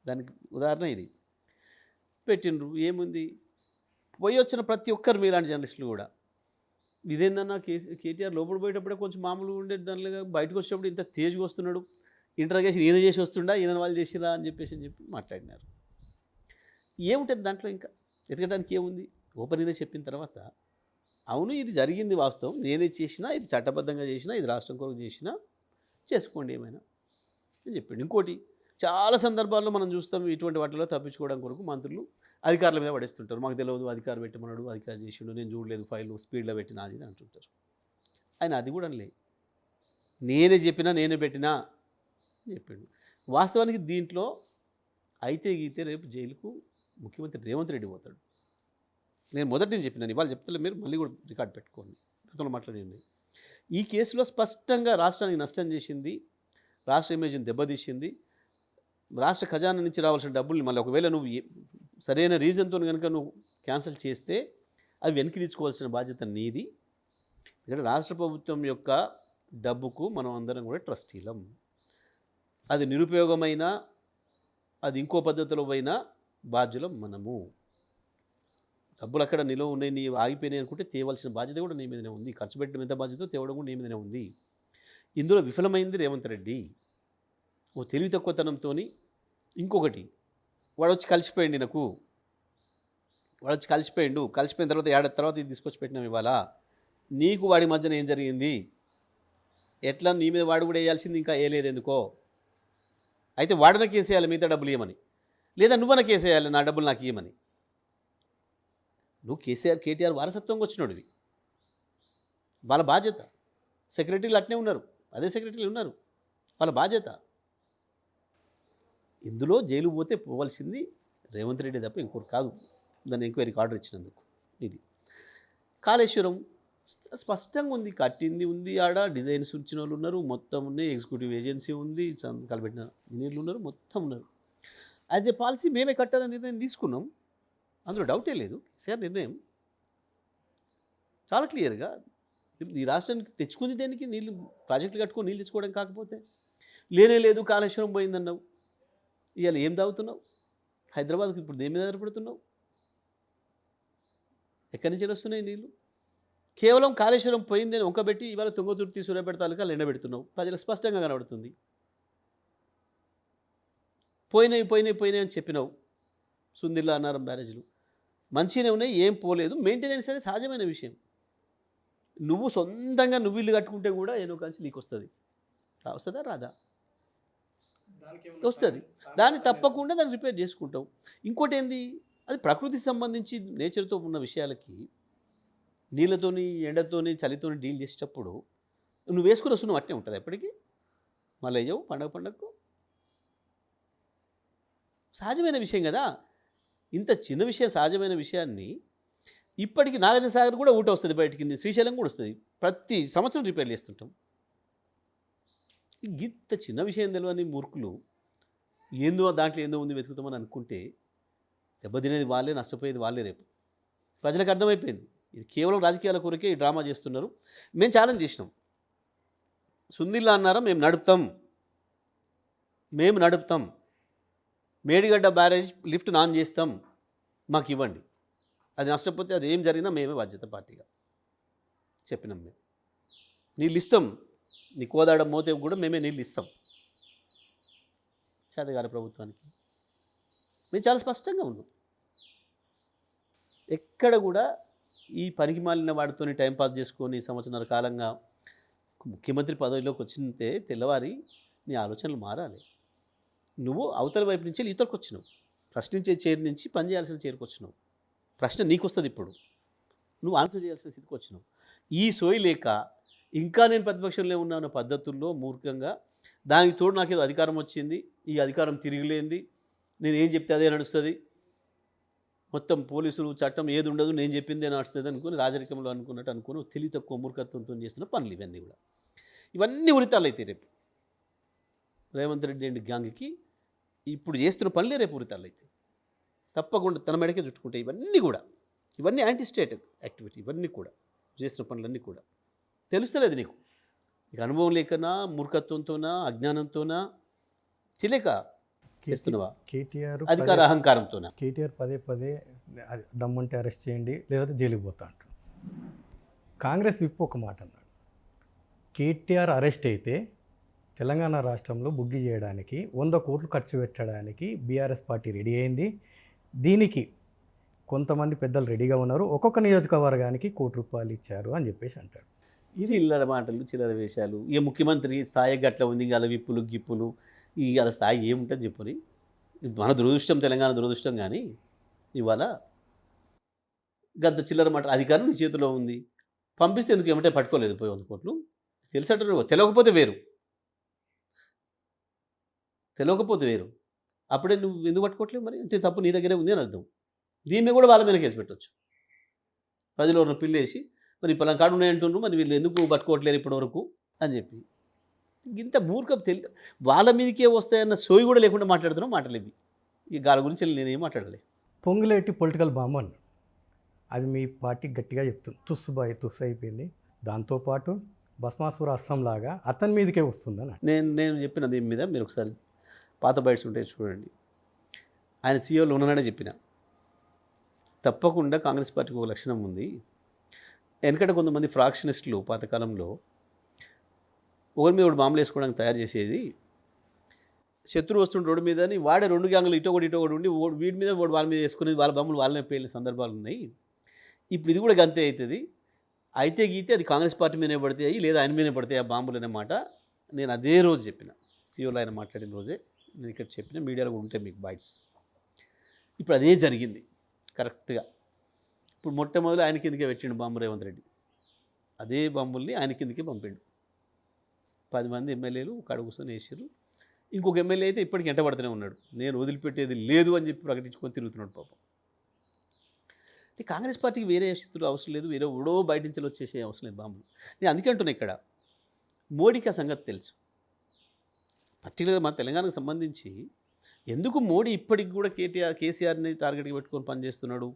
దానికి ఉదాహరణ ఇది. పెట్టిండ్రు, ఏముంది, పోయి వచ్చిన ప్రతి ఒక్కరు మీలాంటి జర్నలిస్టులు కూడా ఇదేందన్నా కేటీఆర్ లోపల పోయేటప్పుడే కొంచెం మామూలుగా ఉండే దానిలాగా బయటకు వచ్చేటప్పుడు ఇంత తేజ్గా వస్తున్నాడు, ఇంటర్గేషన్ ఈయన చేసి వస్తుండా, ఈయన వాళ్ళు చేసిరా అని చెప్పి మాట్లాడినారు. ఏముంటుంది దాంట్లో ఇంకా ఎతకడానికి ఏముంది? ఓపెన్గానే చెప్పిన తర్వాత అవును ఇది జరిగింది వాస్తవం, నేనే చేసినా, ఇది చట్టబద్ధంగా చేసినా, ఇది రాష్ట్రం కొరకు చేసినా, చేసుకోండి ఏమైనా అని చెప్పిండు. ఇంకోటి, చాలా సందర్భాల్లో మనం చూస్తాం ఇటువంటి వాటిలో తప్పించుకోవడం కొరకు మంత్రులు అధికారుల మీద పడేస్తుంటారు. మాకు తెలియదు, అధికారం పెట్టమన్నాడు, అధికారం చేసిండు, నేను చూడలేదు, ఫైలు స్పీడ్లో పెట్టినా అది అంటుంటారు. ఆయన అది కూడా లే, నేనే చెప్పినా నేనే పెట్టినా చెప్పిండు. వాస్తవానికి దీంట్లో అయితే గీతే రేపు జైలుకు ముఖ్యమంత్రి రేవంత్ రెడ్డి పోతాడు. నేను మొదటి నుంచి చెప్పినాను, ఇవాళ చెప్తలే, మీరు మళ్ళీ కూడా రికార్డ్ పెట్టుకోండి, గతంలో మాట్లాడండి. ఈ కేసులో స్పష్టంగా రాష్ట్రానికి నష్టం చేసింది, రాష్ట్ర ఇమేజ్ని దెబ్బతీసింది, రాష్ట్ర ఖజానా నుంచి రావాల్సిన డబ్బుల్ని మళ్ళీ ఒకవేళ నువ్వు సరైన రీజన్తో కనుక నువ్వు క్యాన్సిల్ చేస్తే అవి వెనక్కి తీసుకోవాల్సిన బాధ్యత నీది. ఎందుకంటే రాష్ట్ర ప్రభుత్వం యొక్క డబ్బుకు మనం అందరం కూడా ట్రస్టీలం. అది నిరుపయోగమైనా, అది ఇంకో పద్ధతిలో పోయినా బాధ్యులం మనము. డబ్బులు అక్కడ నిలువ ఉన్నాయి, నీ ఆగిపోయినాయి అనుకుంటే తేవాల్సిన బాధ్యత కూడా నీ మీదనే ఉంది. ఖర్చు పెట్టడం ఎంత బాధ్యత, తేవడం కూడా నీ మీదనే ఉంది. ఇందులో విఫలమైంది రేవంత్ రెడ్డి. ఓ తెలివి తక్కువతనంతో. ఇంకొకటి, వాడు వచ్చి కలిసిపోయింది, వాడు వచ్చి కలిసిపోయిన తర్వాత ఏడాది తర్వాత ఇది తీసుకొచ్చి పెట్టినాం. ఇవాళ నీకు వాడి మధ్యన ఏం జరిగింది, ఎట్లా నీ మీద వాడు కూడా వేయాల్సింది ఇంకా వేయలేదు ఎందుకో. అయితే వాడిన కేసేయాలి మిగతా డబ్బులు ఇవ్వమని, లేదా నువ్వన కేసేయాలి నా డబ్బులు నాకు ఇవ్వమని. నువ్వు కేటీఆర్ వారసత్వంగా వచ్చినోడివి, వాళ్ళ బాధ్యత. సెక్రటరీలు అట్నే ఉన్నారు, అదే సెక్రటరీలు ఉన్నారు, వాళ్ళ బాధ్యత. ఇందులో జైలు పోతే పోవాల్సింది రేవంత్ రెడ్డి తప్ప ఇంకోటి కాదు, దాన్ని ఎంక్వైరీకి ఆర్డర్ ఇచ్చినందుకు. ఇది కాళేశ్వరం స్పష్టంగా ఉంది, కట్టింది ఉంది, ఆడ డిజైన్స్ ఇచ్చిన వాళ్ళు ఉన్నారు, మొత్తం ఉన్నాయి, ఎగ్జిక్యూటివ్ ఏజెన్సీ ఉంది, కలబెట్టిన ఇంజనీర్లు ఉన్నారు, మొత్తం ఉన్నారు. యాజ్ ఏ పాలసీ మేమే కట్టాలని నిర్ణయం తీసుకున్నాం, అందులో డౌటే లేదు. కేసీఆర్ నిర్ణయం చాలా క్లియర్గా. ఈ రాష్ట్రానికి తెచ్చుకుంది దేనికి? నీళ్ళు ప్రాజెక్టులు కట్టుకొని నీళ్ళు తెచ్చుకోవడం కాకపోతే లేనే లేదు, కాళేశ్వరం పోయిందన్నావు. ఇవాళ ఏం తాగుతున్నావు? హైదరాబాద్కి ఇప్పుడు దేని మీద ఆధారపడుతున్నావు? ఎక్కడి నుంచి వస్తున్నాయి నీళ్ళు? కేవలం కాళేశ్వరం పోయిందని ఒక్కబెట్టి ఇవాళ తుంగతుర్తి సూర్యాపేట తాలూకాలు ఎండబెడుతున్నావు. ప్రజలకు స్పష్టంగా కనబడుతుంది. పోయినాయి అని చెప్పినావు. సుందిల్లా అన్నారం బ్యారేజీలు మంచిగానే ఉన్నాయి, ఏం పోలేదు. మెయింటెనెన్స్ అనేది సహజమైన విషయం. నువ్వు సొంతంగా నువ్వు ఇల్లు కట్టుకుంటే కూడా ఏదో కాల్చి నీకు వస్తుంది. వస్తుందా రాదా? వస్తుంది. దాన్ని తప్పకుండా దాన్ని రిపేర్ చేసుకుంటావు. ఇంకోటి ఏంది, అది ప్రకృతికి సంబంధించి నేచర్తో ఉన్న విషయాలకి నీళ్ళతోని, ఎండతోని, చలితోని డీల్ చేసేటప్పుడు నువ్వు వేసుకుని వస్తున్నావు అట్టే ఉంటుంది ఎప్పటికీ. మళ్ళీ అయ్యవు పండగకు. సహజమైన విషయం కదా. ఇంత చిన్న విషయం, సహజమైన విషయాన్ని ఇప్పటికీ నాగార్జునసాగర్ కూడా ఊట వస్తుంది బయటికి, శ్రీశైలం కూడా వస్తుంది. ప్రతి సంవత్సరం రిపేర్ చేస్తుంటాం. ఇంత చిన్న విషయం తెలియని మూర్ఖులు దాంట్లో ఏందో ఉంది వెతుకుతామని అనుకుంటే దెబ్బతినేది వాళ్ళే, నష్టపోయేది వాళ్ళే. రేపు ప్రజలకు అర్థమైపోయింది ఇది కేవలం రాజకీయాల కొరకే ఈ డ్రామా చేస్తున్నారు. మేము ఛాలెంజ్ చేసినాం, సుందిల్లా అన్నారా మేము నడుపుతాం, మేడిగడ్డ బ్యారేజ్ లిఫ్ట్ ఆన్ చేస్తాం, మాకు ఇవ్వండి. అది నష్టపోతే అది ఏం జరిగినా మేమే బాధ్యత పార్టీగా చెప్పినాం. మేము నీళ్ళు ఇస్తాం, నీ కోదాడ మోతే కూడా మేమే నీళ్ళు ఇస్తాం. చేతగారి ప్రభుత్వానికి మేము చాలా స్పష్టంగా ఉన్నాం. ఎక్కడ కూడా ఈ పనికి మాలిన వాడితోని టైంపాస్ చేసుకొని సంవత్సరాల కాలంగా ముఖ్యమంత్రి పదవిలోకి వచ్చితే తెల్లవారి నీ ఆలోచనలు మారాలి. నువ్వు అవతల వైపు నుంచి ఇతరకు వచ్చినావు, ప్రశ్నించే చైర్ నుంచి పని చేయాల్సిన చైర్కి వచ్చినావు. ప్రశ్న నీకు వస్తుంది, ఇప్పుడు నువ్వు ఆన్సర్ చేయాల్సిన స్థితికి వచ్చినావు. ఈ సోయి లేక ఇంకా నేను ప్రతిపక్షంలో ఉన్నాను పద్ధతుల్లో మూర్ఖంగా, దానికి తోడు నాకేదో అధికారం వచ్చింది, ఈ అధికారం తిరిగిలేంది, నేను ఏం చెప్తే అదే నడుస్తుంది, మొత్తం పోలీసులు చట్టం ఏది ఉండదు, నేను చెప్పిందే నడుస్తుంది అనుకుని రాజరికంలో అనుకున్నట్టు అనుకుని తెలివి తక్కువ మూర్ఖత్వంతో చేస్తున్న పనులు ఇవన్నీ కూడా. ఇవన్నీ ఉరితాలు అవుతాయి రేపు రేవంత్ రెడ్డి అండ్ గ్యాంగ్కి. ఇప్పుడు చేస్తున్న పనులే రేపు ఉరితాలు అవుతాయి తప్పకుండా. తన మెడకే చుట్టుకుంటాయి ఇవన్నీ కూడా. ఇవన్నీ యాంటీ స్టేట్ యాక్టివిటీ. ఇవన్నీ కూడా చేసిన పనులన్నీ కూడా తెలుస్తలేదు నీకు. అనుభవం లేకనా, మూర్ఖత్వంతోనా, అజ్ఞానంతోనా, తెలియక చేస్తున్నావా, కేటీఆర్ అధికార అహంకారంతోనా? కేటీఆర్ పదే పదే అది దమ్ముంటే అరెస్ట్ చేయండి లేకపోతే జైలుకి పోతా అంటాడు. కాంగ్రెస్ విప్ ఒక మాట అన్నాడు, కేటీఆర్ అరెస్ట్ అయితే తెలంగాణ రాష్ట్రంలో బుగ్గి చేయడానికి 100 కోట్లు ఖర్చు పెట్టడానికి బీఆర్ఎస్ పార్టీ రెడీ అయింది. దీనికి కొంతమంది పెద్దలు రెడీగా ఉన్నారు, ఒక్కొక్క నియోజకవర్గానికి ₹1 ఇచ్చారు అని చెప్పేసి అంటాడు. ఇది చిల్లర మాటలు, చిల్లర వేషాలు. ఇక ముఖ్యమంత్రి స్థాయి గట్ల ఉంది, ఇక విప్పులు గిప్పులు, ఇవాళ స్థాయి ఏముంటుంది చెప్పని. మన దురదృష్టం, తెలంగాణ దురదృష్టం. కానీ ఇవాళ గంత చిల్లర మాట. అధికారం నీ చేతిలో ఉంది, పంపిస్తే ఎందుకు ఏమంటే పట్టుకోలేదు పోయి 100 కోట్లు. తెలిసంటారు, తెలియకపోతే వేరు, తెలియకపోతే వేరు. అప్పుడే నువ్వు ఎందుకు పట్టుకోవట్లేవు? మరి అంటే తప్పు నీ దగ్గరే ఉంది అని అర్థం. దీన్ని కూడా వాళ్ళ మీద కేసు పెట్టవచ్చు. ప్రజలు ఎవరిని పిల్లేసి మరి పలానా కాడు ఉన్నాయంటుండ్రు, మరి వీళ్ళు ఎందుకు పట్టుకోవట్లేరు ఇప్పటివరకు అని చెప్పి ఇంత మూర్ఖం తెలియదు. వాళ్ళ మీదకే వస్తాయన్న సోయి కూడా లేకుండా మాట్లాడుతున్నాం మాటలు ఇవి. ఈ గాల గురించి నేనేం మాట్లాడలే. పొంగులేటి పొలిటికల్ బాంబ్ అన్నాడు, అది మీ పార్టీ గట్టిగా చెప్తుంది. తుస్సు అయిపోయింది. దాంతోపాటు భస్మాసుర అస్సంలాగా అతని మీదకే వస్తుందని నేను చెప్పిన దీని మీద మీరు ఒకసారి పాత బైట్స్ ఉంటే చూడండి. ఆయన సీఈఓలో ఉన్నాననే చెప్పిన. తప్పకుండా కాంగ్రెస్ పార్టీకి ఒక లక్షణం ఉంది. వెనకట కొంతమంది ఫ్రాక్షనిస్టులు పాతకాలంలో ఒకరి మీద ఒకటి బాంబులు వేసుకోవడానికి తయారు చేసేది. శత్రువు వస్తుండే రోడ్డు మీద వాడే 2 గ్యాంగులు ఇటో ఒకటి ఉండి వీడి మీద వాళ్ళ మీద వేసుకునేది, వాళ్ళ బాంబులు వాళ్ళనే పేలిన సందర్భాలు ఉన్నాయి. ఇప్పుడు ఇది కూడా గంతే అవుతుంది. అయితే గీతే అది కాంగ్రెస్ పార్టీ మీదనే పడతాయి, లేదా ఆయన మీదనే పడతాయి ఆ బాంబులు అనే మాట నేను అదే రోజు చెప్పిన. సీఈఓలో ఆయన మాట్లాడిన రోజే నేను ఇక్కడ చెప్పిన. మీడియాలో కూడా ఉంటాయి మీకు బైట్స్. ఇప్పుడు అదే జరిగింది కరెక్ట్గా. ఇప్పుడు మొట్టమొదలు ఆయన కిందకే పెట్టిండు బాంబు రేవంత్ రెడ్డి. అదే బాంబుల్ని ఆయన కిందకే పంపిండు. 10 మంది ఎమ్మెల్యేలు ఒక అడుగుకొని వేసారు. ఇంకొక ఎమ్మెల్యే అయితే ఇప్పటికి ఎంటబడుతూనే ఉన్నాడు. నేను వదిలిపెట్టేది లేదు అని చెప్పి ప్రకటించుకొని తిరుగుతున్నాడు పాపం. అంటే కాంగ్రెస్ పార్టీకి వేరే శత్రువు అవసరం లేదు, వేరే ఎవడో బయట నుంచి వచ్చేసే అవసరం లేదు బాంబులు. నేను అందుకే అంటున్నా, ఇక్కడ మోడీకి ఆ సంగతి తెలుసు. పర్టికులర్గా మన తెలంగాణకు సంబంధించి ఎందుకు మోడీ ఇప్పటికి కూడా కేసీఆర్ని టార్గెట్గా పెట్టుకొని పనిచేస్తున్నాడు,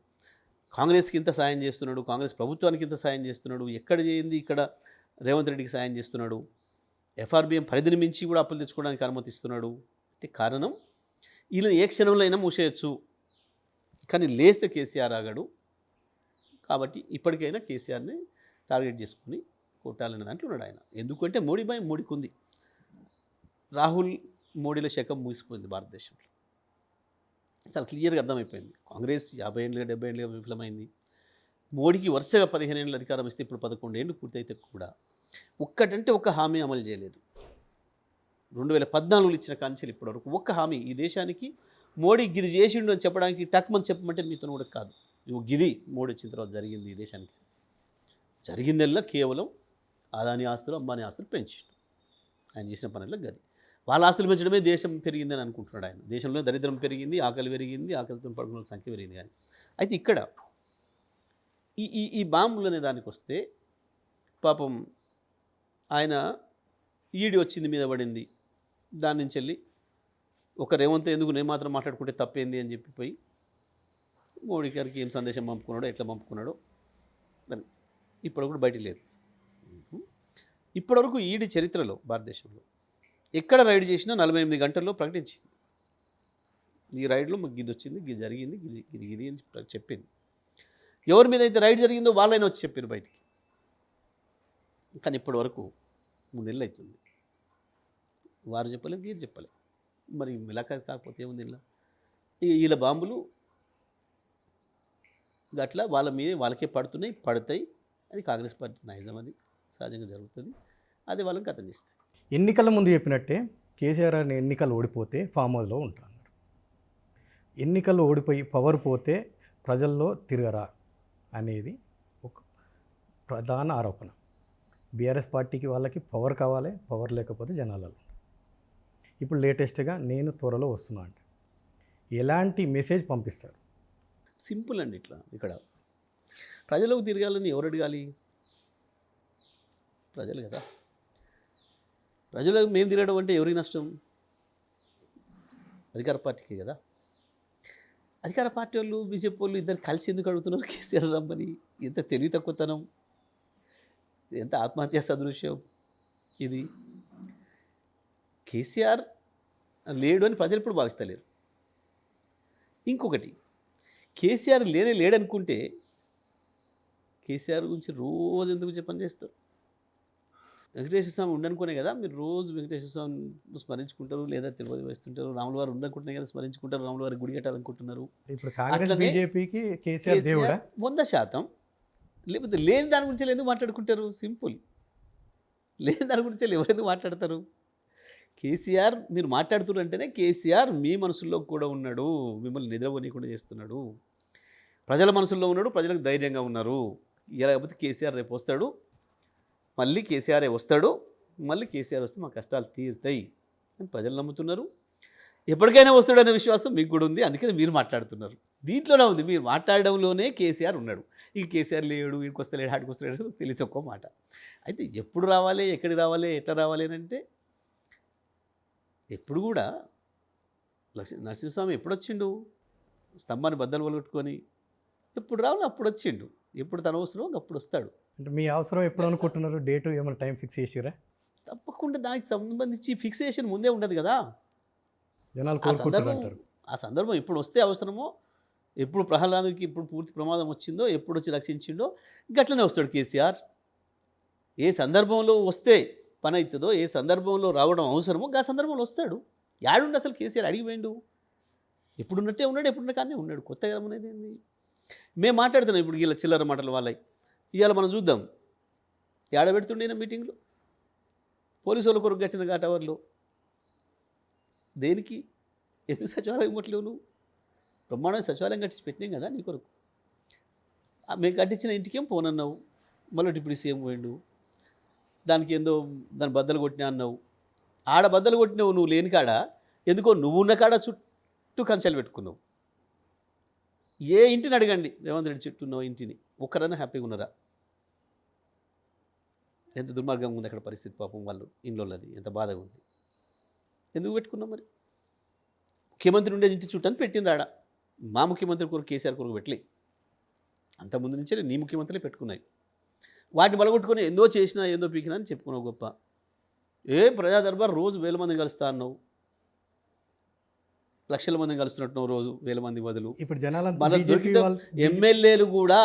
కాంగ్రెస్కి ఇంత సాయం చేస్తున్నాడు, కాంగ్రెస్ ప్రభుత్వానికి ఇంత సాయం చేస్తున్నాడు, ఎక్కడ చేయింది ఇక్కడ రేవంత్ రెడ్డికి సాయం చేస్తున్నాడు, ఎఫ్ఆర్బిఎం పరిధిని మించి కూడా అప్పులు తెచ్చుకోవడానికి అనుమతిస్తున్నాడు. అంటే కారణం వీళ్ళని ఏ క్షణంలో అయినా మూసేయచ్చు, కానీ లేస్తే కేసీఆర్ ఆగాడు. కాబట్టి ఇప్పటికైనా కేసీఆర్ని టార్గెట్ చేసుకుని కొట్టాలనే దాంట్లో ఉన్నాడు ఆయన. ఎందుకంటే మోడీ భయం మోడీకి ఉంది. రాహుల్ మోడీల శకం ముగిసిపోయింది భారతదేశంలో. చాలా క్లియర్గా అర్థమైపోయింది. కాంగ్రెస్ 50 ఏళ్ళుగా 70 ఏళ్ళుగా విఫలమైంది. మోడీకి వరుసగా 15 ఏళ్ళు అధికారం ఇస్తే ఇప్పుడు 11 ఏళ్ళు పూర్తయితే కూడా ఒక్కటంటే ఒక్క హామీ అమలు చేయలేదు. 2014 ఇచ్చిన కాంచెలు ఇప్పటివరకు ఒక్క హామీ ఈ దేశానికి మోడీ గిది చేసిండు అని చెప్పడానికి టక్మని చెప్పమంటే మీతో కూడా కాదు. ఇవి గిది మోడీ వచ్చిన తర్వాత జరిగింది ఈ దేశానికి. జరిగిందల్లా కేవలం అదాని ఆస్తులు, అంబానీ ఆస్తులు పెంచిండు. ఆయన చేసిన పనుల్లో గది. వాళ్ళ ఆస్తులు పెంచడమే దేశం పెరిగిందని అనుకుంటున్నాడు ఆయన. దేశంలో దరిద్రం పెరిగింది, ఆకలి పెరిగింది, ఆకలితో పడుకున్న సంఖ్య పెరిగింది. కానీ అయితే ఇక్కడ ఈ బాంబులు అనే దానికి వస్తే పాపం ఆయన ఈడీ వచ్చింది మీద పడింది. దాని నుంచి వెళ్ళి ఒక రేవంత్ ఎందుకు నేను మాత్రం మాట్లాడుకుంటే తప్పేంది అని చెప్పిపోయి మోడీ గారికి ఏం సందేశం పంపుకున్నాడో, ఎట్లా పంపుకున్నాడో దాన్ని ఇప్పటికి కూడా బయటికి లేదు. ఇప్పటివరకు ఈడీ చరిత్రలో భారతదేశంలో ఎక్కడ రైడ్ చేసినా 48 గంటల్లో ప్రకటించింది. ఈ రైడ్లో మాకు గిది వచ్చింది, గిది జరిగింది, గిది అని చెప్పింది. ఎవరి మీద అయితే రైడ్ జరిగిందో వాళ్ళైనా వచ్చి చెప్పారు బయటికి. కానీ ఇప్పటి వరకు 3 నెలలు అవుతుంది. వారు చెప్పలేదు, వీరు చెప్పలేదు. మరి మిలాఖత్ కాకపోతే ఏముంది ఇలా? వీళ్ళ బాంబులు అట్లా వాళ్ళ మీద వాళ్ళకే పడతాయి. అది కాంగ్రెస్ పార్టీ నైజం, అది సహజంగా జరుగుతుంది. అది వాళ్ళని కథనిస్తుంది. ఎన్నికల ముందు చెప్పినట్టే కేసీఆర్ అని ఎన్నికలు ఓడిపోతే ఫామ్ హౌస్లో ఉంటారు. ఎన్నికల్లో ఓడిపోయి పవర్ పోతే ప్రజల్లో తిరగరా అనేది ఒక ప్రధాన ఆరోపణ. బీఆర్ఎస్ పార్టీకి వాళ్ళకి పవర్ కావాలి, పవర్ లేకపోతే జనాలలో. ఇప్పుడు లేటెస్ట్గా నేను త్వరలో వస్తున్నా అంటే ఎలాంటి మెసేజ్ పంపిస్తారు? సింపుల్ అండి. ఇట్లా ఇక్కడ ప్రజలకు తిరగాలని ఎవరు అడగాలి? ప్రజలు కదా. ప్రజలకు మేము తిరగడం అంటే ఎవరికి నష్టం? అధికార పార్టీకి కదా. అధికార పార్టీ వాళ్ళు బీజేపీ వాళ్ళు ఇద్దరు కలిసి ఎందుకు అడుగుతున్నారు కేసీఆర్ రమ్మని? ఎంత తెలివి తక్కువతనం, ఎంత ఆత్మహత్యా సదృశ్యం ఇది. కేసీఆర్ లేడు అని ప్రజలు ఇప్పుడు భావిస్తలేరు. ఇంకొకటి, కేసీఆర్ లేడనుకుంటే కేసీఆర్ గురించి రోజు ఎందుకు పని చేస్తారు? వెంకటేశ్వర స్వామి ఉండనుకునే కదా మీరు రోజు వెంకటేశ్వర స్వామి స్మరించుకుంటారు, లేదా తిరుపతి వేస్తుంటారు. రాముల వారు ఉండనుకుంటున్నాయి కదా స్మరించుకుంటారు, రాముల వారి గుడి కట్టాలనుకుంటున్నారు. ఇప్పుడు కాంగ్రెస్ అట్లనే బీజేపీకి కేసీఆర్ దేవుడా? 100%. లేకపోతే లేని దాని గురించి ఎందుకు మాట్లాడుకుంటారు? సింపుల్. లేని దాని గురించి ఎవరెందుకు మాట్లాడతారు? కేసీఆర్ మీరు మాట్లాడుతున్నారు అంటేనే కేసీఆర్ మీ మనసుల్లో కూడా ఉన్నాడు, మిమ్మల్ని నిద్రపోనీయకుండా చేస్తున్నాడు, ప్రజల మనసుల్లో ఉన్నాడు, ప్రజలకు ధైర్యంగా ఉన్నారు. లేకపోతే కేసీఆర్ రేపు వస్తాడు, మళ్ళీ కేసీఆరే వస్తాడు, మళ్ళీ కేసీఆర్ వస్తే మా కష్టాలు తీరుతాయి అని ప్రజలు నమ్ముతున్నారు. ఎప్పటికైనా వస్తాడనే విశ్వాసం మీకు కూడా ఉంది. అందుకని మీరు మాట్లాడుతున్నారు. దీంట్లోనే ఉంది, మీరు మాట్లాడడంలోనే కేసీఆర్ ఉన్నాడు. ఈ కేసీఆర్ లేడు, వీడికి వస్తలేడు, ఆడికి వస్తలేడు, తెలిసి ఒక్క మాట. అయితే ఎప్పుడు రావాలి, ఎక్కడికి రావాలి, ఎట్లా రావాలి అని అంటే ఎప్పుడు కూడా నరసింహస్వామి ఎప్పుడు వచ్చిండు? స్తంభాన్ని బద్దలు పలుకొట్టుకొని ఎప్పుడు రావాలి అప్పుడు వచ్చిండు. ఎప్పుడు తన అవసరం అప్పుడు వస్తాడు. అంటే మీ అవసరం ఎప్పుడు అనుకుంటున్నారు? డేటు ఏమైనా టైం ఫిక్స్ చేసిరా? తప్పకుండా దానికి సంబంధించి ఫిక్సేషన్ ముందే ఉండదు కదా. జనాలు కోరుకుంటారు అంటారు. ఆ సందర్భం ఎప్పుడు వస్తే అవసరమో, ఎప్పుడు ప్రహ్లాదుకి ఇప్పుడు పూర్తి ప్రమాదం వచ్చిందో, ఎప్పుడు వచ్చి రక్షించిండో గట్లనే వస్తాడు కేసీఆర్. ఏ సందర్భంలో వస్తే పని అవుతుందో, ఏ సందర్భంలో రావడం అవసరమో ఆ సందర్భంలో వస్తాడు. యాడుండి అసలు కేసీఆర్ అడిగిపోయిండు? ఎప్పుడున్నట్టే ఉన్నాడు, ఎప్పుడున్న కానీ ఉన్నాడు. కొత్తగా అనేది ఏంది? మేము మాట్లాడుతున్నాం ఇప్పుడు వీళ్ళ చిల్లర మాటలు వాళ్ళకి. ఇవాళ మనం చూద్దాం, ఏడబెడుతుండే మీటింగ్లు పోలీసు వాళ్ళ కొరకు కట్టిన టవర్లో దేనికి? ఎందుకు సచివాలయం కొట్టలేవు నువ్వు? బ్రహ్మాండమైన సచివాలయం కట్టించి పెట్టినాం కదా నీ కొరకు. మేము కట్టించిన ఇంటికేం పోనన్నావు, మళ్ళీ డిప్యూటీ సీఎం పోయిండు, దానికి ఏందో దాని బద్దలు కొట్టినా అన్నావు. ఆడ బద్దలు కొట్టినావు నువ్వు లేని కాడ, ఎందుకో నువ్వు ఉన్న కాడ చుట్టూ కంచెలు పెట్టుకున్నావు. ఏ ఇంటిని అడగండి రేవంత్ రెడ్డి చుట్టూ ఉన్న ఇంటిని, ఒక్కరైనా హ్యాపీగా ఉన్నారా? ఎంత దుర్మార్గంగా ఉంది అక్కడ పరిస్థితి. పాపం వాళ్ళు ఇంట్లోది ఎంత బాధగా ఉంది. ఎందుకు పెట్టుకున్నాం మరి? ముఖ్యమంత్రి ఉండేది ఇంటి చుట్టూ అని పెట్టిండు ఆడ. మా ముఖ్యమంత్రి కొరకు కేసీఆర్ కొరకు పెట్టలే, అంతకుముందు నుంచే నీ ముఖ్యమంత్రులే పెట్టుకున్నాయి. వాటిని బలగొట్టుకొని ఏందో చేసినా ఏందో పీకినా అని చెప్పుకున్నావు గొప్ప. ప్రజా దర్బార్ రోజు 1000 మందిని కలుస్తా అన్నావు, లక్షల మందిని కలుస్తున్నట్టున్నావు రోజు 1000 మంది బదులు. ఇప్పుడు జనాలంతా మన దొరికితే ఎమ్మెల్యేలు కూడా